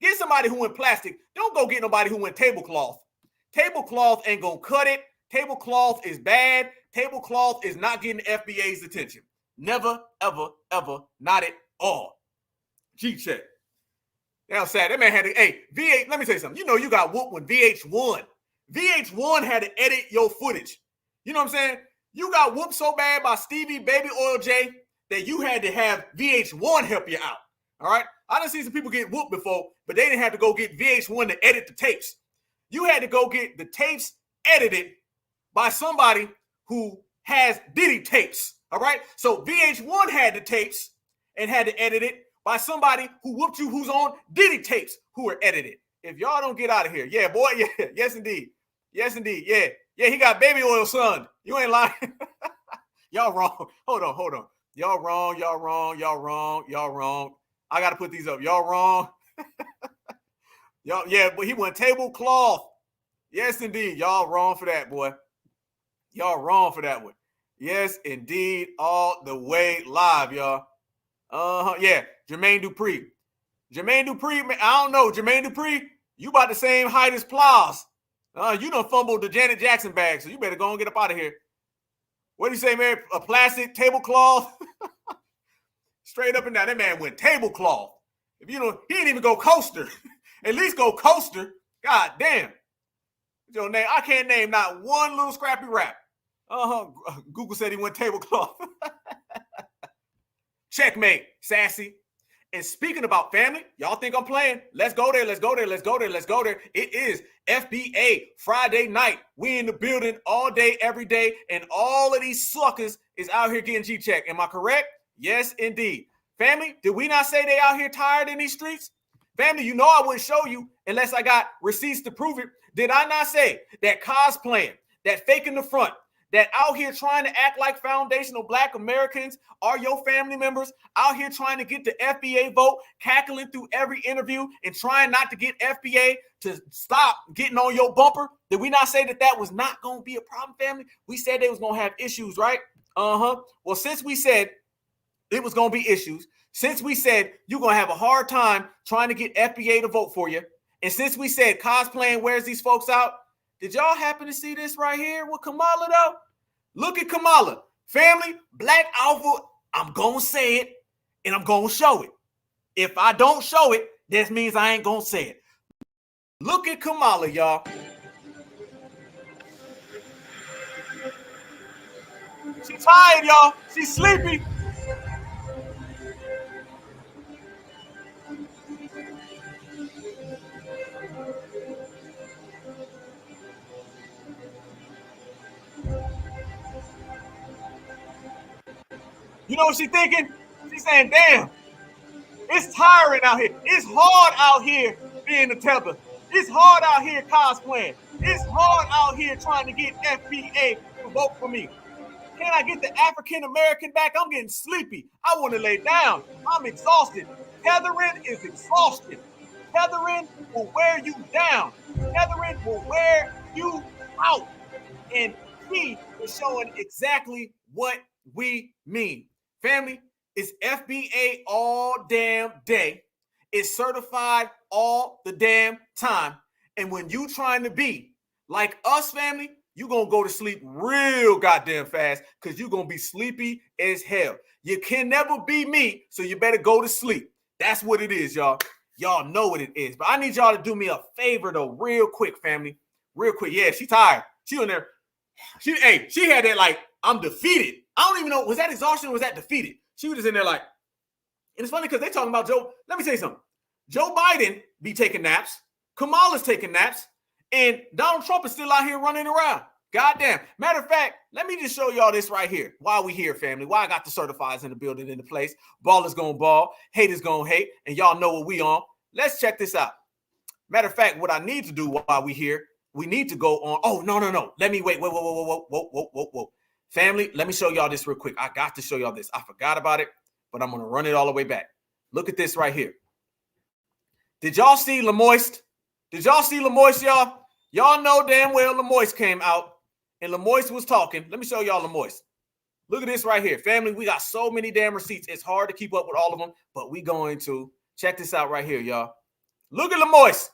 Get somebody who went plastic. Don't go get nobody who went tablecloth. Tablecloth ain't going to cut it. Tablecloth is bad. Tablecloth is not getting the FBA's attention. Never, ever, ever, not at all. G-check. That's sad. That man had to, hey, V8, let me tell you something. You know you got whooped when VH1. VH1 had to edit your footage. You know what I'm saying? You got whooped so bad by Stevie Baby Oil J that you had to have VH1 help you out. All right? I done seen some people get whooped before, but they didn't have to go get VH1 to edit the tapes. You had to go get the tapes edited by somebody who has Diddy tapes. All right? So VH1 had the tapes and had to edit it by somebody who whooped you who's on Diddy tapes who were edited. If y'all don't get out of here, yeah, boy, yeah, yes, indeed. Yes, indeed, yeah. Yeah, he got baby oil son. You ain't lying. Y'all wrong. Hold on. Y'all wrong. I got to put these up. Y'all wrong. Y'all, yeah, but he went tablecloth. Yes, indeed. Y'all wrong for that, boy. Y'all wrong for that one. Yes, indeed. All the way live, y'all. Yeah, Jermaine Dupri. I don't know. Jermaine Dupri, you about the same height as Plaz. You done fumbled the Janet Jackson bag, so you better go and get up out of here. What do you say, man? A plastic tablecloth? Straight up and down. That man went tablecloth. If you know, he didn't even go coaster. At least go coaster. God damn. Your name, I can't name not one little scrappy rap. Google said he went tablecloth. Checkmate, sassy. And speaking about family, y'all think I'm playing? Let's go there. It is FBA Friday night. We in the building all day, every day, and all of these suckers is out here getting G-check. Am I correct? Yes, indeed. Family, did we not say they out here tired in these streets? Family, you know I wouldn't show you unless I got receipts to prove it. Did I not say that cosplaying, that faking the front, that out here trying to act like foundational Black Americans are your family members, out here trying to get the FBA vote, cackling through every interview and trying not to get FBA to stop getting on your bumper? Did we not say that that was not going to be a problem, family? We said they was going to have issues, right? Well, since we said it was going to be issues, since we said you're going to have a hard time trying to get FBA to vote for you, and since we said cosplaying wears these folks out, did y'all happen to see this right here with Kamala, though? Look at Kamala. Family, Black Alpha, I'm going to say it, and I'm going to show it. If I don't show it, that means I ain't going to say it. Look at Kamala, y'all. She's tired, y'all. She's sleepy. You know what she's thinking? She's saying, damn, it's tiring out here. It's hard out here being a tether. It's hard out here cosplaying. It's hard out here trying to get FBA to vote for me. Can I get the African American back? I'm getting sleepy. I want to lay down. I'm exhausted. Tethering is exhaustion. Tethering will wear you down. Tethering will wear you out. And he is showing exactly what we mean. Family, it's FBA all damn day. It's certified all the damn time. And when you trying to be like us, family, you're going to go to sleep real goddamn fast because you're going to be sleepy as hell. You can never be me, so you better go to sleep. That's what it is, y'all. Y'all know what it is. But I need y'all to do me a favor, though, real quick, family. Real quick. Yeah, she tired. She in there. She had that like, I'm defeated. I don't even know, was that exhaustion or was that defeated? She was just in there like, and it's funny because they talking about Joe. Let me say something. Joe Biden be taking naps. Kamala's taking naps. And Donald Trump is still out here running around. Goddamn. Matter of fact, let me just show y'all this right here. Why we here, family. Why I got the certifieds in the building in the place. Ballers gonna ball. Haters gonna hate. And y'all know what we on. Let's check this out. Matter of fact, what I need to do while we here, we need to go on. Oh, no. Let me wait. Whoa. Family, let me show y'all this real quick. I got to show y'all this. I forgot about it, but I'm going to run it all the way back. Look at this right here. Did y'all see Lemoist? Did y'all see Lemoist, y'all? Y'all know damn well Lemoist came out and Lemoist was talking. Let me show y'all Lemoist. Look at this right here. Family, we got so many damn receipts. It's hard to keep up with all of them, but we going to. Check this out right here, y'all. Look at Lemoist.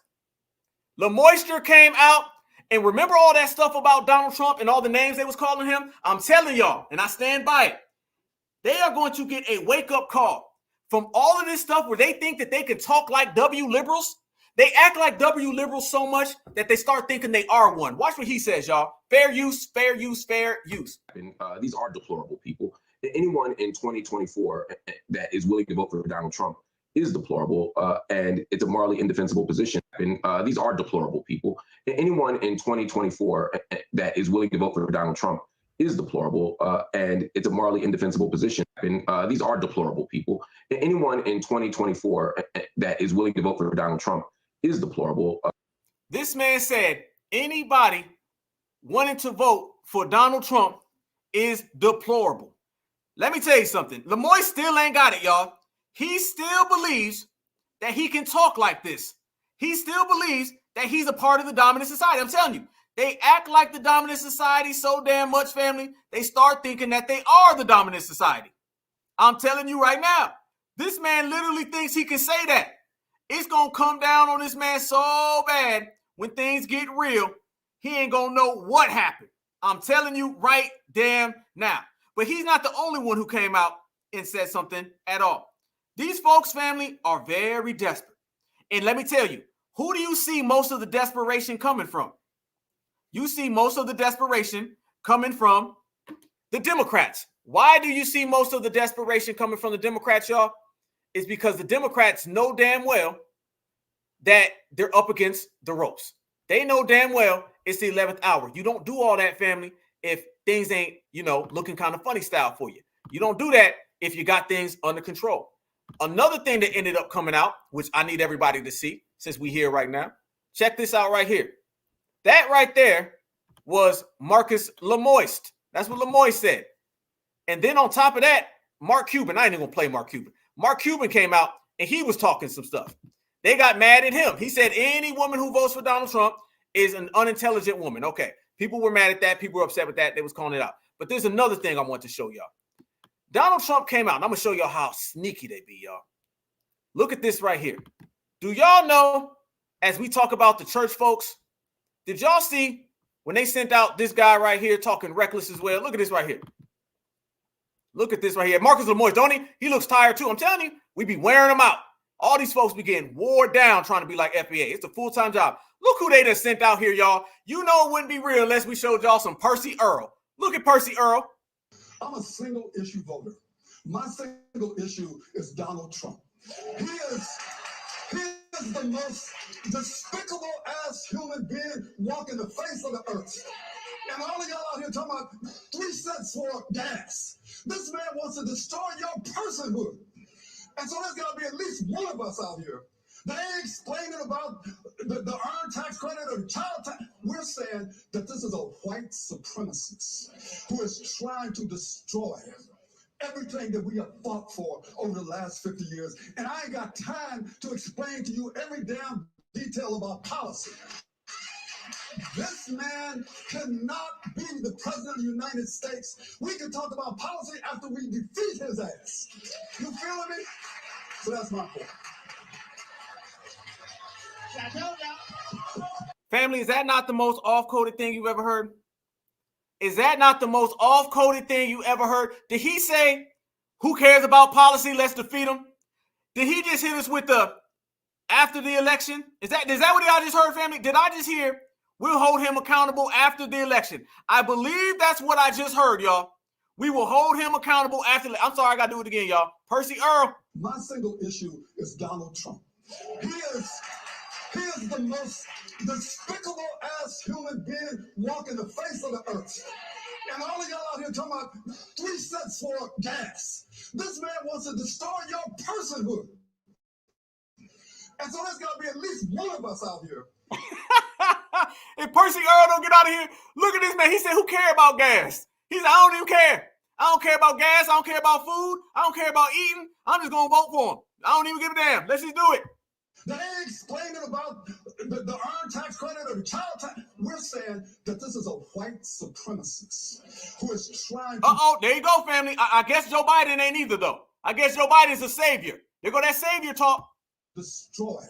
Lemoisture came out, and remember all that stuff about Donald Trump and all the names they was calling him? I'm telling y'all, and I stand by it. They are going to get a wake-up call from all of this stuff where they think that they can talk like W liberals. They act like W liberals so much that they start thinking they are one. Watch what he says, y'all. Fair use, fair use, fair use. These are deplorable people. Anyone in 2024 that is willing to vote for Donald Trump is deplorable, and it's a morally indefensible position. These are deplorable people. Anyone in 2024 that is willing to vote for Donald Trump is deplorable, and it's a morally indefensible position. These are deplorable people. Anyone in 2024 that is willing to vote for Donald Trump is deplorable. This man said anybody wanting to vote for Donald Trump is deplorable. Let me tell you something. Lemoyne still ain't got it, y'all. He still believes that he can talk like this. He still believes that he's a part of the dominant society. I'm telling you, they act like the dominant society so damn much, family. They start thinking that they are the dominant society. I'm telling you right now, this man literally thinks he can say that. It's going to come down on this man so bad when things get real, he ain't going to know what happened. I'm telling you right damn now. But he's not the only one who came out and said something at all. These folks, family, are very desperate. And let me tell you, who do you see most of the desperation coming from? You see most of the desperation coming from the Democrats. Why do you see most of the desperation coming from the Democrats, y'all? It's because the Democrats know damn well that they're up against the ropes. They know damn well it's the 11th hour. You don't do all that, family, if things ain't, looking kind of funny style for you. You don't do that if you got things under control. Another thing that ended up coming out, which I need everybody to see since we here right now, check this out right here. That right there was Marcus Lemoist. That's what Lemoist said. And then on top of that, Mark Cuban, I ain't even going to play Mark Cuban. Mark Cuban came out and he was talking some stuff. They got mad at him. He said any woman who votes for Donald Trump is an unintelligent woman. Okay, people were mad at that. People were upset with that. They was calling it out. But there's another thing I want to show y'all. Donald Trump came out, and I'm going to show y'all how sneaky they be, y'all. Look at this right here. Do y'all know, as we talk about the church folks, did y'all see when they sent out this guy right here talking reckless as well? Look at this right here. Look at this right here. Marcus Lemoyne, don't he? He looks tired too. I'm telling you, we be wearing them out. All these folks be getting wore down trying to be like FBA. It's a full-time job. Look who they just sent out here, y'all. You know it wouldn't be real unless we showed y'all some Percy Earl. Look at Percy Earl. I'm a single issue voter. My single issue is Donald Trump. He is the most despicable ass human being walking the face of the earth. And all of y'all out here talking about 3 cents for gas. This man wants to destroy your personhood. And so there's got to be at least one of us out here that ain't explaining about the earned tax credit or the child tax. We're saying that this is a white supremacist who is trying to destroy everything that we have fought for over the last 50 years. And I ain't got time to explain to you every damn detail about policy. This man cannot be the president of the United States. We can talk about policy after we defeat his ass. You feeling me? So that's my point. Family, is that not the most off-coded thing you've ever heard? Is that not the most off-coded thing you ever heard? Did he say, who cares about policy? Let's defeat them? Did he just hit us with the after the election? Is that what y'all just heard, family? Did I just hear we'll hold him accountable after the election? I believe that's what I just heard, y'all. We will hold him accountable after. I'm sorry, I got to do it again, y'all. Percy Earl. My single issue is Donald Trump. He is the most despicable ass human being walking the face of the earth. And all of y'all out here talking about 3 cents for gas. This man wants to destroy your personhood. And so there's got to be at least one of us out here. If Percy Earl don't get out of here, look at this man. He said, who care about gas? He said, I don't even care. I don't care about gas. I don't care about food. I don't care about eating. I'm just going to vote for him. I don't even give a damn. Let's just do it. They ain't explaining about the earned tax credit or the child tax. We're saying that this is a white supremacist who is trying to... There you go, family. I guess Joe Biden ain't either, though. I guess Joe Biden's a savior. There go that savior talk. Destroy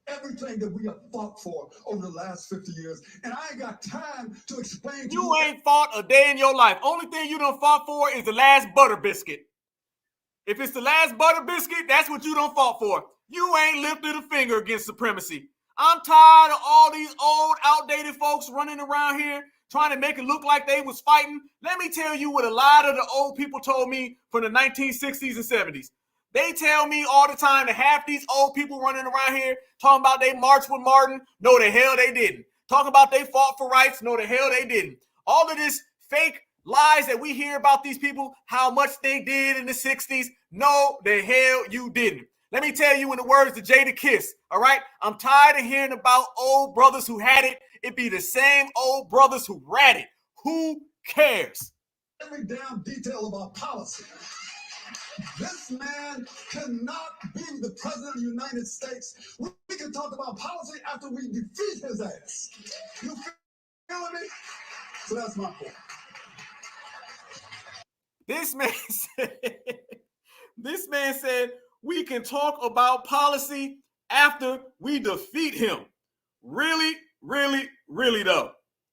everything that we have fought for over the last 50 years. And I ain't got time to explain to you. You ain't fought a day in your life. Only thing you done fought for is the last butter biscuit. If it's the last butter biscuit, that's what you done fought for. You ain't lifted a finger against supremacy. I'm tired of all these old, outdated folks running around here trying to make it look like they was fighting. Let me tell you what a lot of the old people told me from the 1960s and 70s. They tell me all the time that half these old people running around here talking about they marched with Martin. No, the hell they didn't. Talking about they fought for rights. No, the hell they didn't. All of this fake lies that we hear about these people, how much they did in the 60s. No, the hell you didn't. Let me tell you in the words of Jada Kiss, all right? I'm tired of hearing about old brothers who had it. It be the same old brothers who ratted. Who cares? Every damn detail about policy. This man cannot be the president of the United States. We can talk about policy after we defeat his ass. You feeling me? So that's my point. This man said we can talk about policy after we defeat him. Really, really, really though.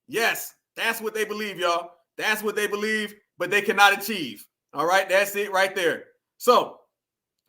Yes, that's what they believe, y'all. That's what they believe, but they cannot achieve. All right, that's it right there. So,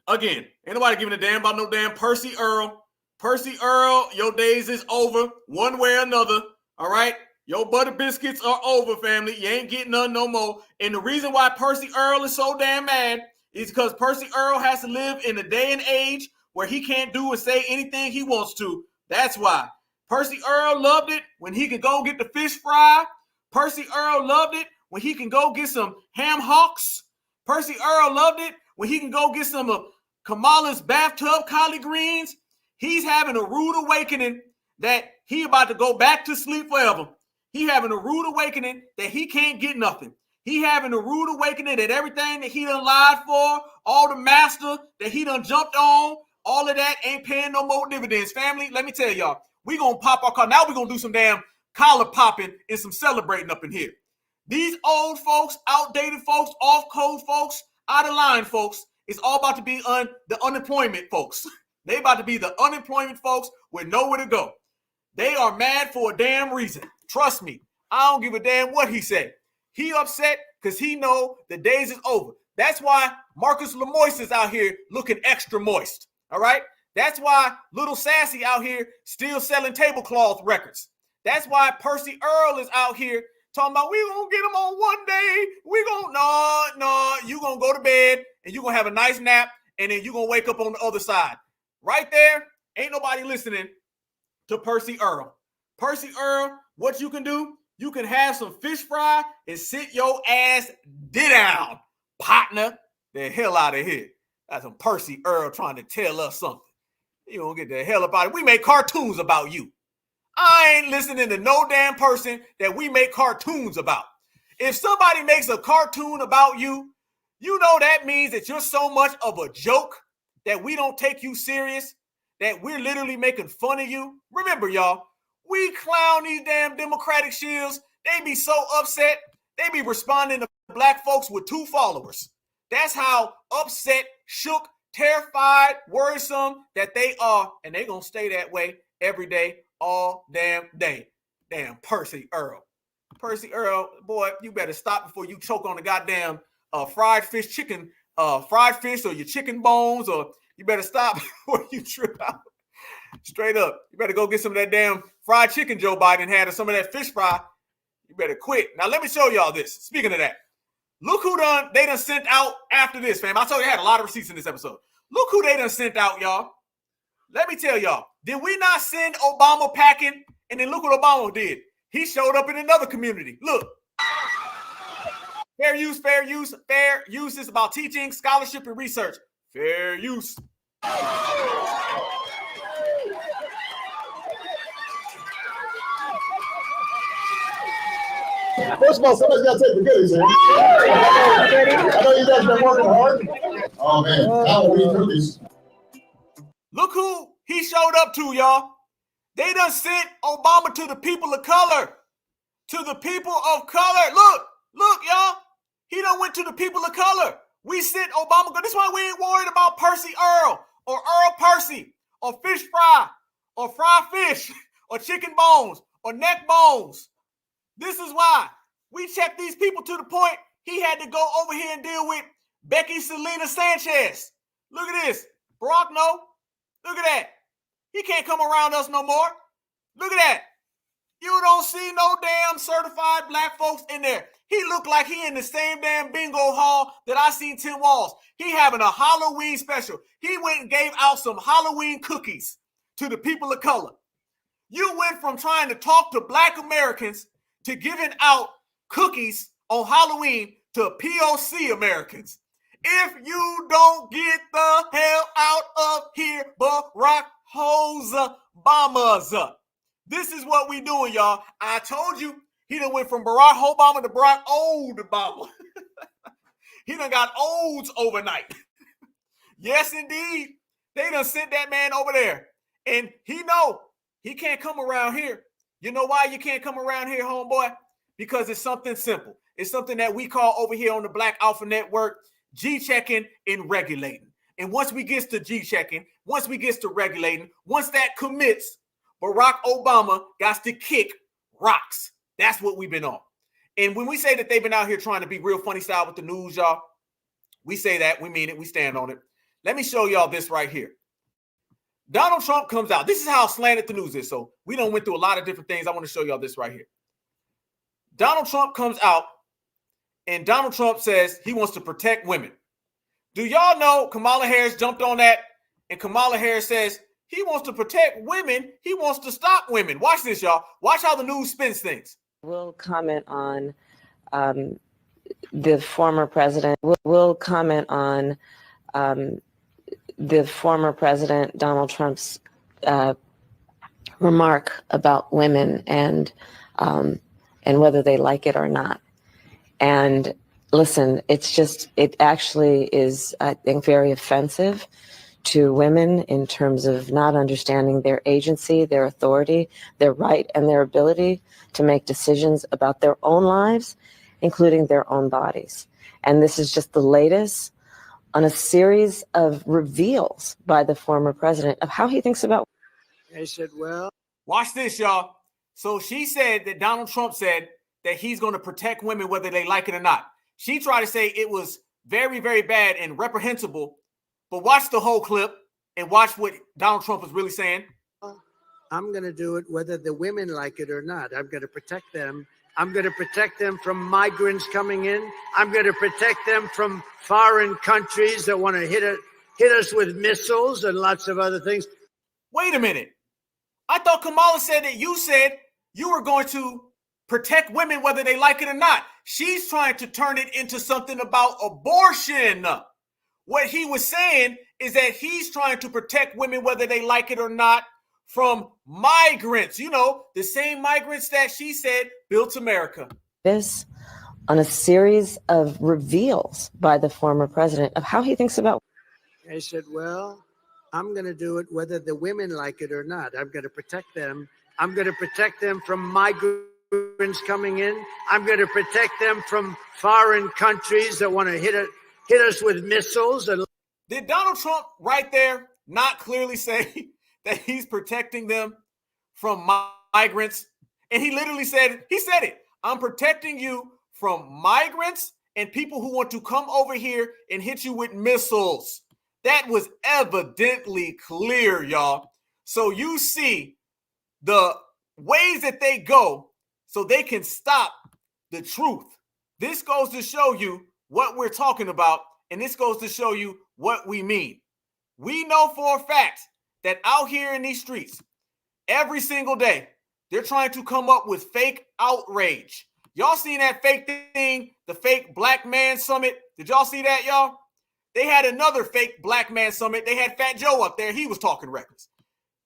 again, ain't nobody giving a damn about no damn Percy Earl. Percy Earl, your days is over one way or another. All right? Your butter biscuits are over, family. You ain't getting none no more. And the reason why Percy Earl is so damn mad is because Percy Earl has to live in a day and age where he can't do and say anything he wants to. That's why. Percy Earl loved it when he could go get the fish fry. Percy Earl loved it when he can go get some ham hocks. Percy Earl loved it when he can go get some of Kamala's bathtub collard greens. He's having a rude awakening that he about to go back to sleep forever. He having a rude awakening that he can't get nothing. He having a rude awakening that everything that he done lied for, all the master that he done jumped on, all of that ain't paying no more dividends. Family, let me tell y'all, we gonna pop our collar. Now we gonna do some damn collar popping and some celebrating up in here. These old folks, outdated folks, off-code folks, out of line folks, it's all about to be the unemployment folks. They about to be the unemployment folks with nowhere to go. They are mad for a damn reason. Trust me, I don't give a damn what he said. He upset because he know the days is over. That's why Marcus Lemoyce is out here looking extra moist. All right? That's why Little Sassy out here still selling tablecloth records. That's why Percy Earl is out here talking about we gonna get him on one day. No, you gonna go to bed and you gonna have a nice nap and then you gonna wake up on the other side. Right there, ain't nobody listening to Percy Earl. Percy Earl, what you can do, you can have some fish fry and sit your ass down, partner. The hell out of here. That's some Percy Earl trying to tell us something. You don't get the hell about it. We make cartoons about you. I ain't listening to no damn person that we make cartoons about. If somebody makes a cartoon about you, you know that means that you're so much of a joke that we don't take you serious, that we're literally making fun of you. Remember, y'all, we clown these damn Democratic shields. They be so upset. They be responding to black folks with 2 followers. That's how upset, shook, terrified, worrisome that they are. And they gonna stay that way every day, all damn day. Damn Percy Earl. Percy Earl, boy, you better stop before you choke on the goddamn fried fish chicken, fried fish or your chicken bones, or you better stop before you trip out. Straight up. You better go get some of that damn fried chicken Joe Biden had or some of that fish fry. You better quit. Now, let me show y'all this. Speaking of that, look who they done sent out after this, fam. I told you I had a lot of receipts in this episode. Look who they done sent out, y'all. Let me tell y'all. Did we not send Obama packing? And then look what Obama did. He showed up in another community. Look. Fair use, fair use. Fair use is about teaching, scholarship, and research. Fair use. First of all, somebody's got to take the goodies, man. I know you guys been working hard. Oh, man. Halloween cookies. Look who he showed up to, y'all. They done sent Obama to the people of color. To the people of color. Look, y'all. He done went to the people of color. We sent Obama. This is why we ain't worried about Percy Earl or Earl Percy or fish fry or fried fish or chicken bones or neck bones. This is why we checked these people to the point he had to go over here and deal with Becky Selena Sanchez. Look at this. Barack, no. Look at that. He can't come around us no more. Look at that. You don't see no damn certified black folks in there. He looked like he in the same damn bingo hall that I seen Tim Walls. He having a Halloween special. He went and gave out some Halloween cookies to the people of color. You went from trying to talk to black Americans to giving out cookies on Halloween to POC Americans. If you don't get the hell out of here, Barack Obamas. This is what we doing, y'all. I told you he done went from Barack Obama to Barack Old Obama. He done got olds overnight. Yes, indeed. They done sent that man over there. And he know he can't come around here. You know why you can't come around here, homeboy? Because it's something simple. It's something that we call over here on the Black Alpha Network, G-checking and regulating. And once we get to G-checking, once we get to regulating, once that commits, Barack Obama got to kick rocks. That's what we've been on. And when we say that they've been out here trying to be real funny style with the news, y'all, we say that, we mean it, we stand on it. Let me show y'all this right here. Donald Trump comes out. This is how slanted the news is. So we done went through a lot of different things. I want to show y'all this right here. Donald Trump comes out and Donald Trump says he wants to protect women. Do y'all know Kamala Harris jumped on that and Kamala Harris says he wants to protect women. He wants to stop women. Watch this, y'all. Watch how the news spins things. We'll comment on the former president. We'll comment on the former president Donald Trump's remark about women and whether they like it or not. And listen, it actually is, I think, very offensive to women in terms of not understanding their agency, their authority, their right, and their ability to make decisions about their own lives, including their own bodies. And this is just the latest on a series of reveals by the former president of how he thinks about. I said, well, watch this, y'all. So she said that Donald Trump said that he's going to protect women whether they like it or not. She tried to say it was very, very bad and reprehensible. But watch the whole clip and watch what Donald Trump was really saying. I'm going to do it whether the women like it or not. I'm going to protect them. I'm going to protect them from migrants coming in. I'm going to protect them from foreign countries that want to hit us with missiles and lots of other things. Wait a minute. I thought Kamala said that you said you were going to protect women whether they like it or not. She's trying to turn it into something about abortion. What he was saying is that he's trying to protect women whether they like it or not from migrants. You know, the same migrants that she said built America. This on a series of reveals by the former president of how he thinks about. I said, well, I'm going to do it whether the women like it or not. I'm going to protect them. I'm going to protect them from migrants coming in. I'm going to protect them from foreign countries that want to hit us with missiles. And did Donald Trump right there not clearly say that he's protecting them from migrants? And he literally said, he said it. I'm protecting you from migrants and people who want to come over here and hit you with missiles. That was evidently clear, y'all. So you see the ways that they go so they can stop the truth. This goes to show you what we're talking about, and this goes to show you what we mean. We know for a fact that out here in these streets, every single day, they're trying to come up with fake outrage. Y'all seen that fake thing, the fake Black Man Summit? Did y'all see that, y'all? They had another fake Black Man Summit. They had Fat Joe up there. He was talking reckless.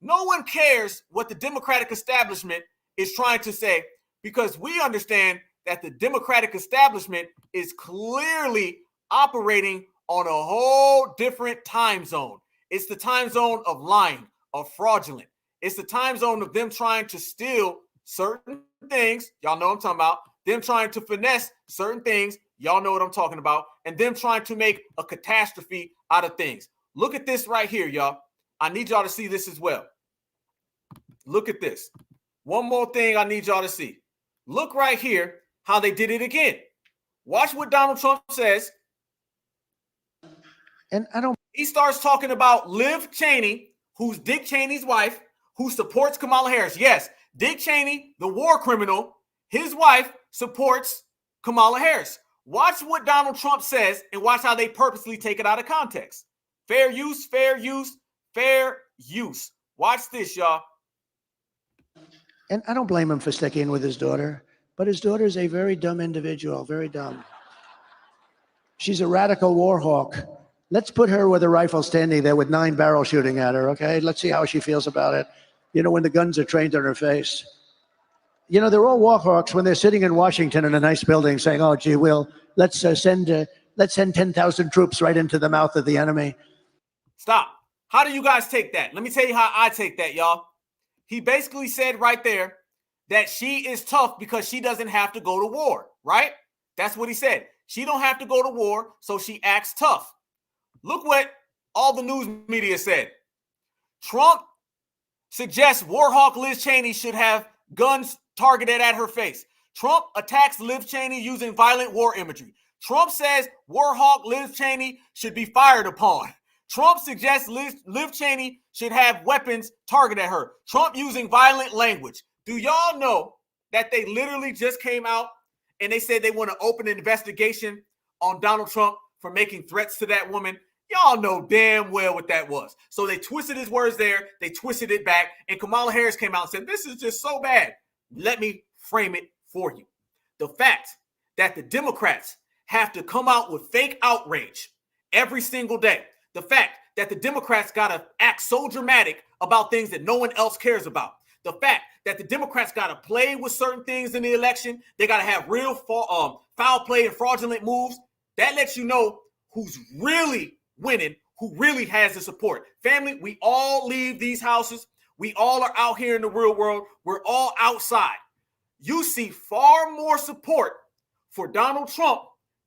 No one cares what the Democratic establishment is trying to say, because we understand that the Democratic establishment is clearly operating on a whole different time zone. It's the time zone of lying, of fraudulent. It's the time zone of them trying to steal certain things. Y'all know what I'm talking about. Them trying to finesse certain things. Y'all know what I'm talking about. And them trying to make a catastrophe out of things. Look at this right here, y'all. I need y'all to see this as well. Look at this. One more thing I need y'all to see. Look right here how they did it again. Watch what Donald Trump says. And he starts talking about Liv Cheney, who's Dick Cheney's wife, who supports Kamala Harris. Yes, Dick Cheney, the war criminal, his wife supports Kamala Harris. Watch what Donald Trump says and watch how they purposely take it out of context. Fair use, fair use, fair use. Watch this, y'all. And I don't blame him for sticking with his daughter, but his daughter is a very dumb individual, very dumb. She's a radical war hawk. Let's put her with a rifle standing there with 9 barrels shooting at her, okay? Let's see how she feels about it. You know, when the guns are trained on her face. You know, they're all war hawks when they're sitting in Washington in a nice building saying, oh, gee, let's send 10,000 troops right into the mouth of the enemy. Stop. How do you guys take that? Let me tell you how I take that, y'all. He basically said right there that she is tough because she doesn't have to go to war, right? That's what he said. She don't have to go to war, so she acts tough. Look what all the news media said. Trump suggests war hawk Liz Cheney should have guns targeted at her face. Trump attacks Liz Cheney using violent war imagery. Trump says war hawk Liz Cheney should be fired upon. Trump suggests Liz Cheney should have weapons targeted at her. Trump using violent language. Do y'all know that they literally just came out and they said they want to open an investigation on Donald Trump for making threats to that woman? Y'all know damn well what that was. So they twisted his words there. They twisted it back. And Kamala Harris came out and said, this is just so bad. Let me frame it for you. The fact that the Democrats have to come out with fake outrage every single day. The fact that the Democrats got to act so dramatic about things that no one else cares about. The fact that the Democrats got to play with certain things in the election. They got to have real foul play and fraudulent moves. That lets you know who's really winning, who really has the support. Family, we all leave these houses. We all are out here in the real world. We're all outside. You see far more support for Donald Trump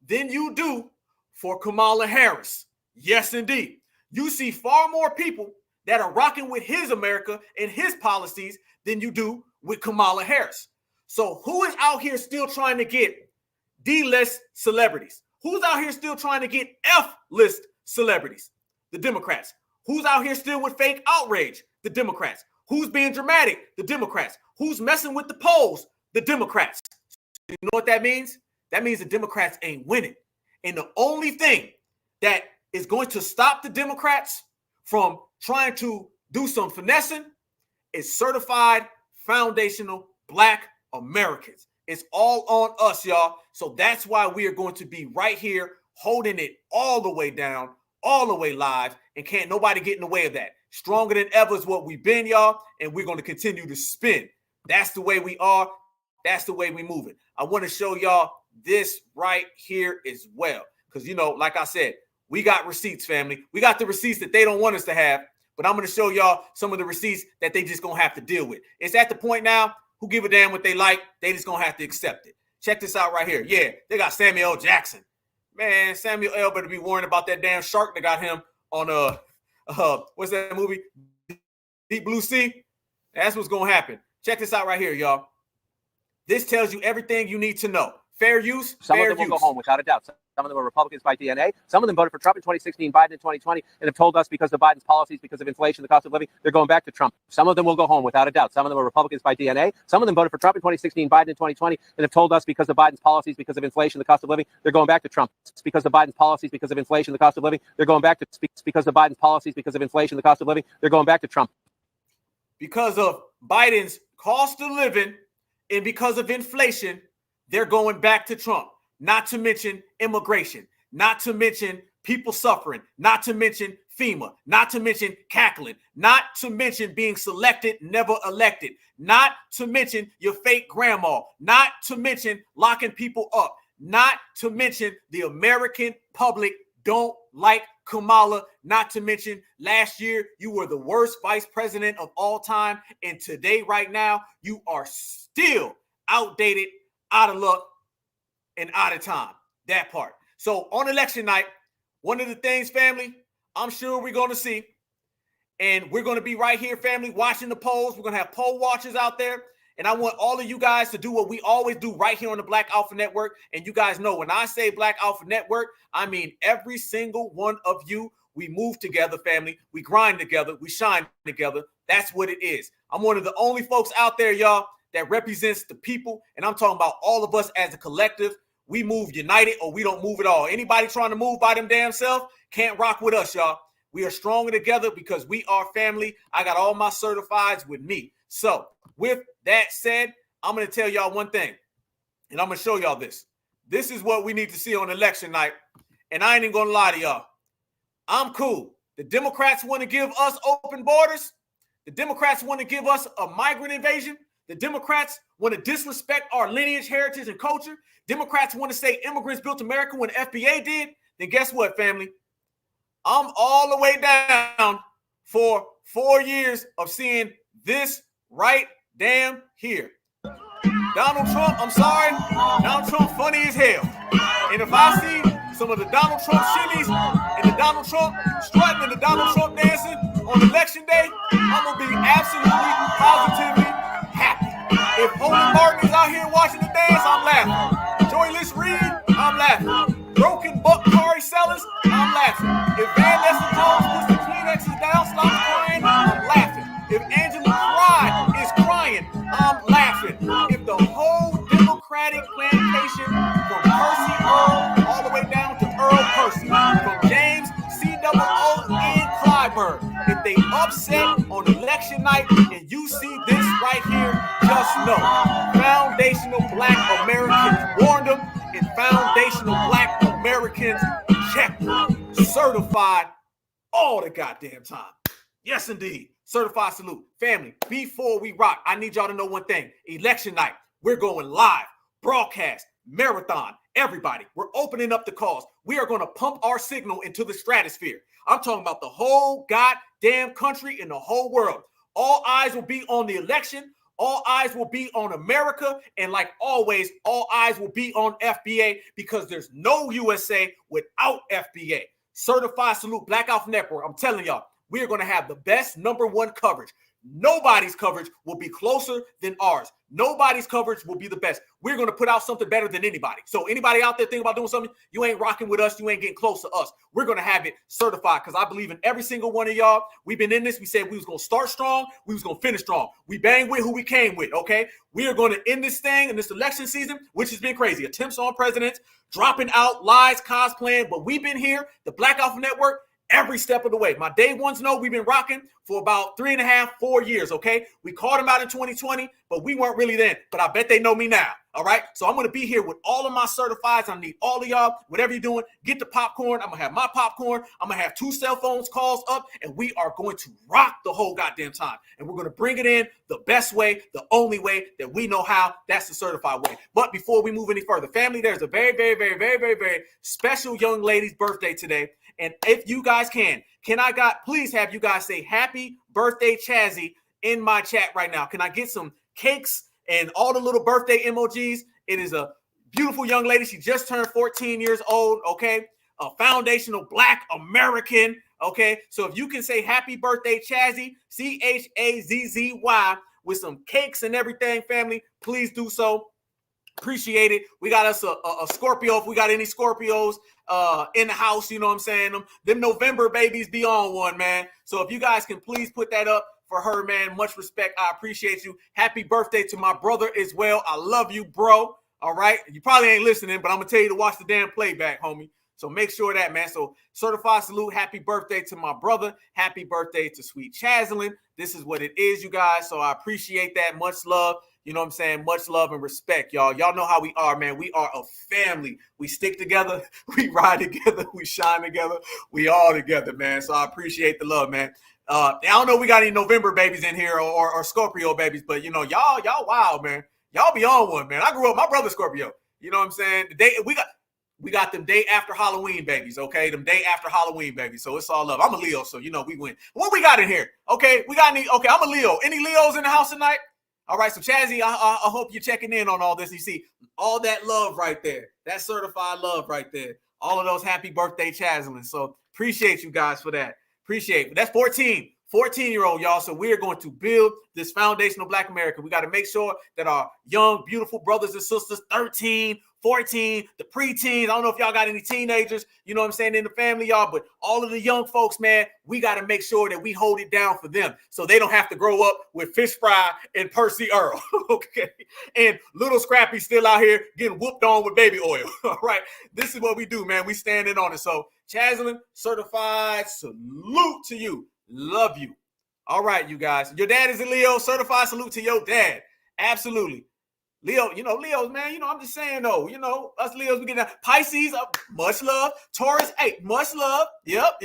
than you do for Kamala Harris. Yes, indeed. You see far more people that are rocking with his America and his policies than you do with Kamala Harris. So who is out here still trying to get D-list celebrities? Who's out here still trying to get F-list celebrities? The Democrats. Who's out here still with fake outrage? The Democrats. Who's being dramatic? The Democrats. Who's messing with the polls? The Democrats. You know what that means? That means the Democrats ain't winning. And the only thing that is going to stop the Democrats from trying to do some finessing is certified foundational Black Americans. It's all on us, y'all. So that's why we are going to be right here holding it all the way down, all the way live, and can't nobody get in the way of that. Stronger than ever is what we've been, y'all, and we're going to continue to spin. That's the way we are. That's the way we move it. I want to show y'all this right here as well. Because, you know, like I said, we got receipts, family. We got the receipts that they don't want us to have, but I'm going to show y'all some of the receipts that they just going to have to deal with. It's at the point now, who give a damn what they like, they just going to have to accept it. Check this out right here. Yeah, they got Samuel L. Jackson. Man, Samuel L. better be worrying about that damn shark that got him on, what's that movie? Deep Blue Sea? That's what's going to happen. Check this out right here, y'all. This tells you everything you need to know. Fair use, Some fair of them use. will go home without a doubt. Some of them are Republicans by DNA. Some of them voted for Trump in 2016, Biden in 2020, and have told us because of Biden's policies, because of inflation, the cost of living, they're going back to Trump. Some of them will go home without a doubt. Some of them are Republicans by DNA. Some of them voted for Trump in 2016, Biden in 2020, and have told us because of Biden's policies, because of inflation, the cost of living, they're going back to Trump. Because of Biden's policies, because of inflation, the cost of living, they're going back to because of Biden's policies, because of inflation, the cost of living, they're going back to Trump. Because of Biden's cost of living and because of inflation, they're going back to Trump. Not to mention immigration, not to mention people suffering, not to mention FEMA, not to mention cackling, not to mention being selected, never elected, not to mention your fake grandma, not to mention locking people up, not to mention the American public don't like Kamala, not to mention last year you were the worst vice president of all time, and today, right now, you are still outdated, out of luck, and out of time. That part. So on election night, one of the things, family, I'm sure we're going to see, and we're going to be right here, family, watching the polls. We're going to have poll watchers out there, and I want all of you guys to do what we always do right here on the Black Alpha Network. And you guys know when I say Black Alpha Network, I mean every single one of you. We move together, family. We grind together. We shine together. That's what it is. I'm one of the only folks out there, y'all, that represents the people, and I'm talking about all of us as a collective. We move united or we don't move at all. Anybody trying to move by them damn self can't rock with us, y'all. We are stronger together because we are family. I got all my certifieds with me. So with that said, I'm going to tell y'all one thing, and I'm going to show y'all this. This is what we need to see on election night, and I ain't even going to lie to y'all. I'm cool. The Democrats want to give us open borders. The Democrats want to give us a migrant invasion. The Democrats want to disrespect our lineage, heritage, and culture. Democrats want to say immigrants built America when the FBA did. Then guess what, family? I'm all the way down for 4 years of seeing this right damn here. Donald Trump, I'm sorry. Donald Trump funny as hell. And if I see some of the Donald Trump shimmies and the Donald Trump strutting and the Donald Trump dancing on election day, I'm going to be absolutely, positively happy. If Holden Martin is out here watching the dance, I'm laughing. Joyless Reed, I'm laughing. Broken Buck Kari sellers, I'm laughing. If Van Nessel Jones puts the Kleenexes down, stops crying, I'm laughing. If Angela Cry is crying, I'm laughing. If the whole Democratic plantation from Percy Earl all the way down to Earl Percy, from James C.O.O.N. Clyburn, if they upset on election night and you see this right here, just know foundational Black Americans warned them, and foundational Black Americans checked them. Certified all the goddamn time. Yes, indeed. Certified salute. Family, before we rock, I need y'all to know one thing. Election night, we're going live, broadcast, marathon, everybody. We're opening up the calls. We are going to pump our signal into the stratosphere. I'm talking about the whole goddamn country and the whole world. All eyes will be on the election. All eyes will be on America. And like always, all eyes will be on FBA because there's no USA without FBA. Certified salute, Black Alpha Network. I'm telling y'all, we are going to have the best #1 coverage. Nobody's coverage will be closer than ours. Nobody's coverage will be the best. We're going to put out something better than anybody. So anybody out there thinking about doing something, you ain't rocking with us. You ain't getting close to us. We're going to have it certified because I believe in every single one of y'all. We've been in this. We said we was going to start strong. We was going to finish strong. We bang with who we came with, okay? We are going to end this thing in this election season, which has been crazy. Attempts on presidents, dropping out, lies, cosplaying. But we've been here, the Black Alpha Network, every step of the way. My day ones know we've been rocking for about 3.5, 4 years, okay? We called them out in 2020, but we weren't really then. But I bet they know me now, all right? So I'm going to be here with all of my certifieds. I need all of y'all, whatever you're doing, get the popcorn. I'm going to have my popcorn. I'm going to have 2 cell phones calls up, and we are going to rock the whole goddamn time. And we're going to bring it in the best way, the only way that we know how. That's the certified way. But before we move any further, family, there's a very, very, very, very, very, very special young lady's birthday today. And if you guys can I please have you guys say happy birthday, Chazzy, in my chat right now. Can I get some cakes and all the little birthday emojis? It is a beautiful young lady. She just turned 14 years old, okay? A foundational Black American, okay? So if you can say happy birthday, Chazzy, Chazzy, with some cakes and everything, family, please do so. Appreciate it. We got us a Scorpio. If we got any Scorpios in the house, you know what I'm saying? Them November babies be on one, man. So if you guys can please put that up for her, man. Much respect. I appreciate you. Happy birthday to my brother as well. I love you, bro. All right. You probably ain't listening, but I'm going to tell you to watch the damn playback, homie. So make sure that, man. So certified salute. Happy birthday to my brother. Happy birthday to sweet Chaslin. This is what it is, you guys. So I appreciate that. Much love. You know what I'm saying? Much love and respect, y'all. Y'all know how we are, man. We are a family. We stick together. We ride together. We shine together. We all together, man. So I appreciate the love, man. I don't know if we got any November babies in here or Scorpio babies, but, you know, y'all wild, man. Y'all be on one, man. I grew up, my brother's Scorpio. You know what I'm saying? The day we got them day after Halloween babies, okay? Them day after Halloween babies. So it's all love. I'm a Leo, so, you know, we win. What we got in here? Okay, we got any? Okay, I'm a Leo. Any Leos in the house tonight? All right, so Chazzy, I hope you're checking in on all this. You see all that love right there. That certified love right there. All of those happy birthday Chaslin. So appreciate you guys for that. Appreciate it. That's 14-year-old, y'all. So we're going to build this foundational Black America. We got to make sure that our young, beautiful brothers and sisters, 13, 14, the preteens. I don't know if y'all got any teenagers, you know what I'm saying, in the family, y'all, but all of the young folks, man, we got to make sure that we hold it down for them so they don't have to grow up with Fish Fry and Percy Earl, okay? And little Scrappy still out here getting whooped on with baby oil, all right? This is what we do, man. We standing on it. So, Chaslin, certified salute to you. Love you. All right, you guys. Your dad is a Leo. Certified salute to your dad. Absolutely. Leo, you know, Leos, man, you know, I'm just saying, though, you know, us Leos, we get that. Pisces, much love. Taurus, hey, much love. Yep.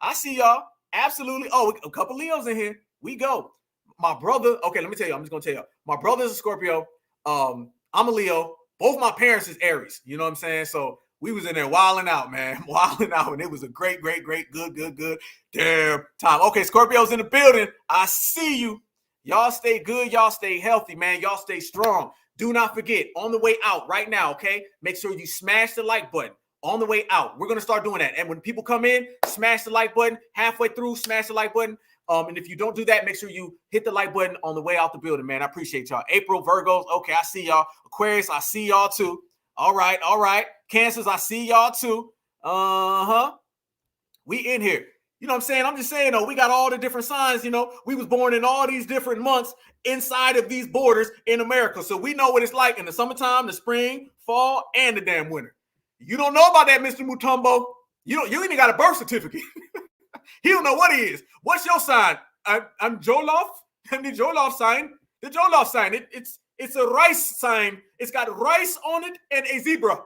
I see y'all. Absolutely. Oh, a couple Leos in here. We go. My brother, okay, let me tell you, I'm just going to tell you. My brother's a Scorpio. I'm a Leo. Both my parents is Aries. You know what I'm saying? So we was in there wilding out, man. Wilding out. And it was a great, good damn time. Okay, Scorpio's in the building. I see you. Y'all stay good. Y'all stay healthy, man. Y'all stay strong. Do not forget, on the way out right now, okay, make sure you smash the like button on the way out. We're going to start doing that. And when people come in, smash the like button. Halfway through, smash the like button. And if you don't do that, make sure you hit the like button on the way out the building, man. I appreciate y'all. April, Virgos, okay, I see y'all. Aquarius, I see y'all too. All right. Cancers, I see y'all too. We in here. You know what I'm saying? I'm just saying, though, we got all the different signs, you know. We was born in all these different months inside of these borders in America. So we know what it's like in the summertime, the spring, fall, and the damn winter. You don't know about that, Mr. Mutombo. You even got a birth certificate. He don't know what he is. What's your sign? I'm Jolof. I'm the Jolof sign. The Jolof sign. It's a rice sign. It's got rice on it and a zebra.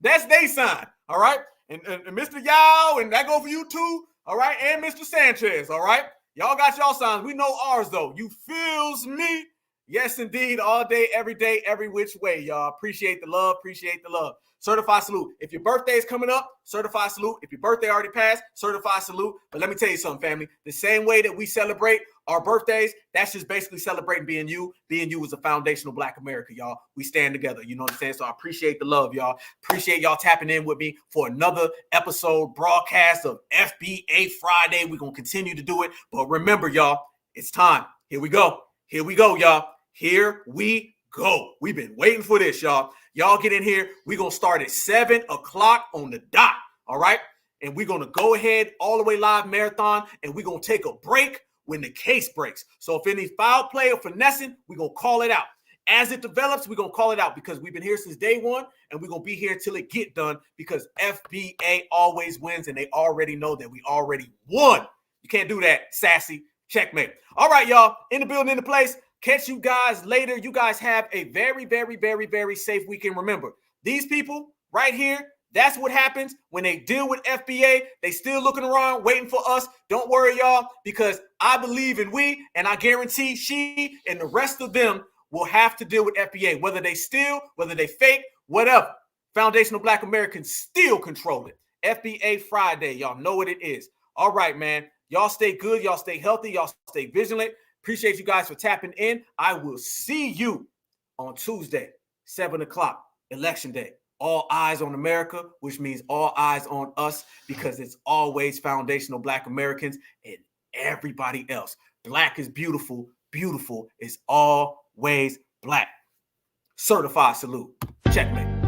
That's their sign. All right. And Mr. Yao, and that go for you too, all right? And Mr. Sanchez, all right? Y'all got y'all signs. We know ours, though. You feels me? Yes, indeed. All day, every which way, y'all. Appreciate the love. Certified salute. If your birthday is coming up, certified salute. If your birthday already passed, certified salute. But let me tell you something, family. The same way that we celebrate our birthdays, that's just basically celebrating being you. Being you is a foundational Black America, y'all. We stand together. You know what I'm saying? So I appreciate the love, y'all. Appreciate y'all tapping in with me for another episode broadcast of FBA Friday. We're going to continue to do it. But remember, y'all, it's time. Here we go, y'all. Here we go. We've been waiting for this, y'all. Y'all get in here. We're going to start at 7 o'clock on the dot, all right? And we're going to go ahead all the way live marathon, and we're going to take a break when the case breaks. So if any foul play or finessing, we're going to call it out. As it develops, we're going to call it out because we've been here since day one, and we're going to be here until it get done because FBA always wins, and they already know that we already won. You can't do that, sassy. Checkmate. All right, y'all. In the building, in the place. Catch you guys later. You guys have a very, very, very, very safe weekend. Remember, these people right here, that's what happens when they deal with FBA. They still looking around, waiting for us. Don't worry, y'all, because I believe in we, and I guarantee she and the rest of them will have to deal with FBA, whether they steal, whether they fake, whatever. Foundational Black Americans still control it. FBA Friday, y'all know what it is. All right, man. Y'all stay good. Y'all stay healthy. Y'all stay vigilant. Appreciate you guys for tapping in. I will see you on Tuesday, 7 o'clock, Election Day. All eyes on America, which means all eyes on us because it's always foundational Black Americans and everybody else. Black is beautiful. Beautiful is always Black. Certified salute. Checkmate.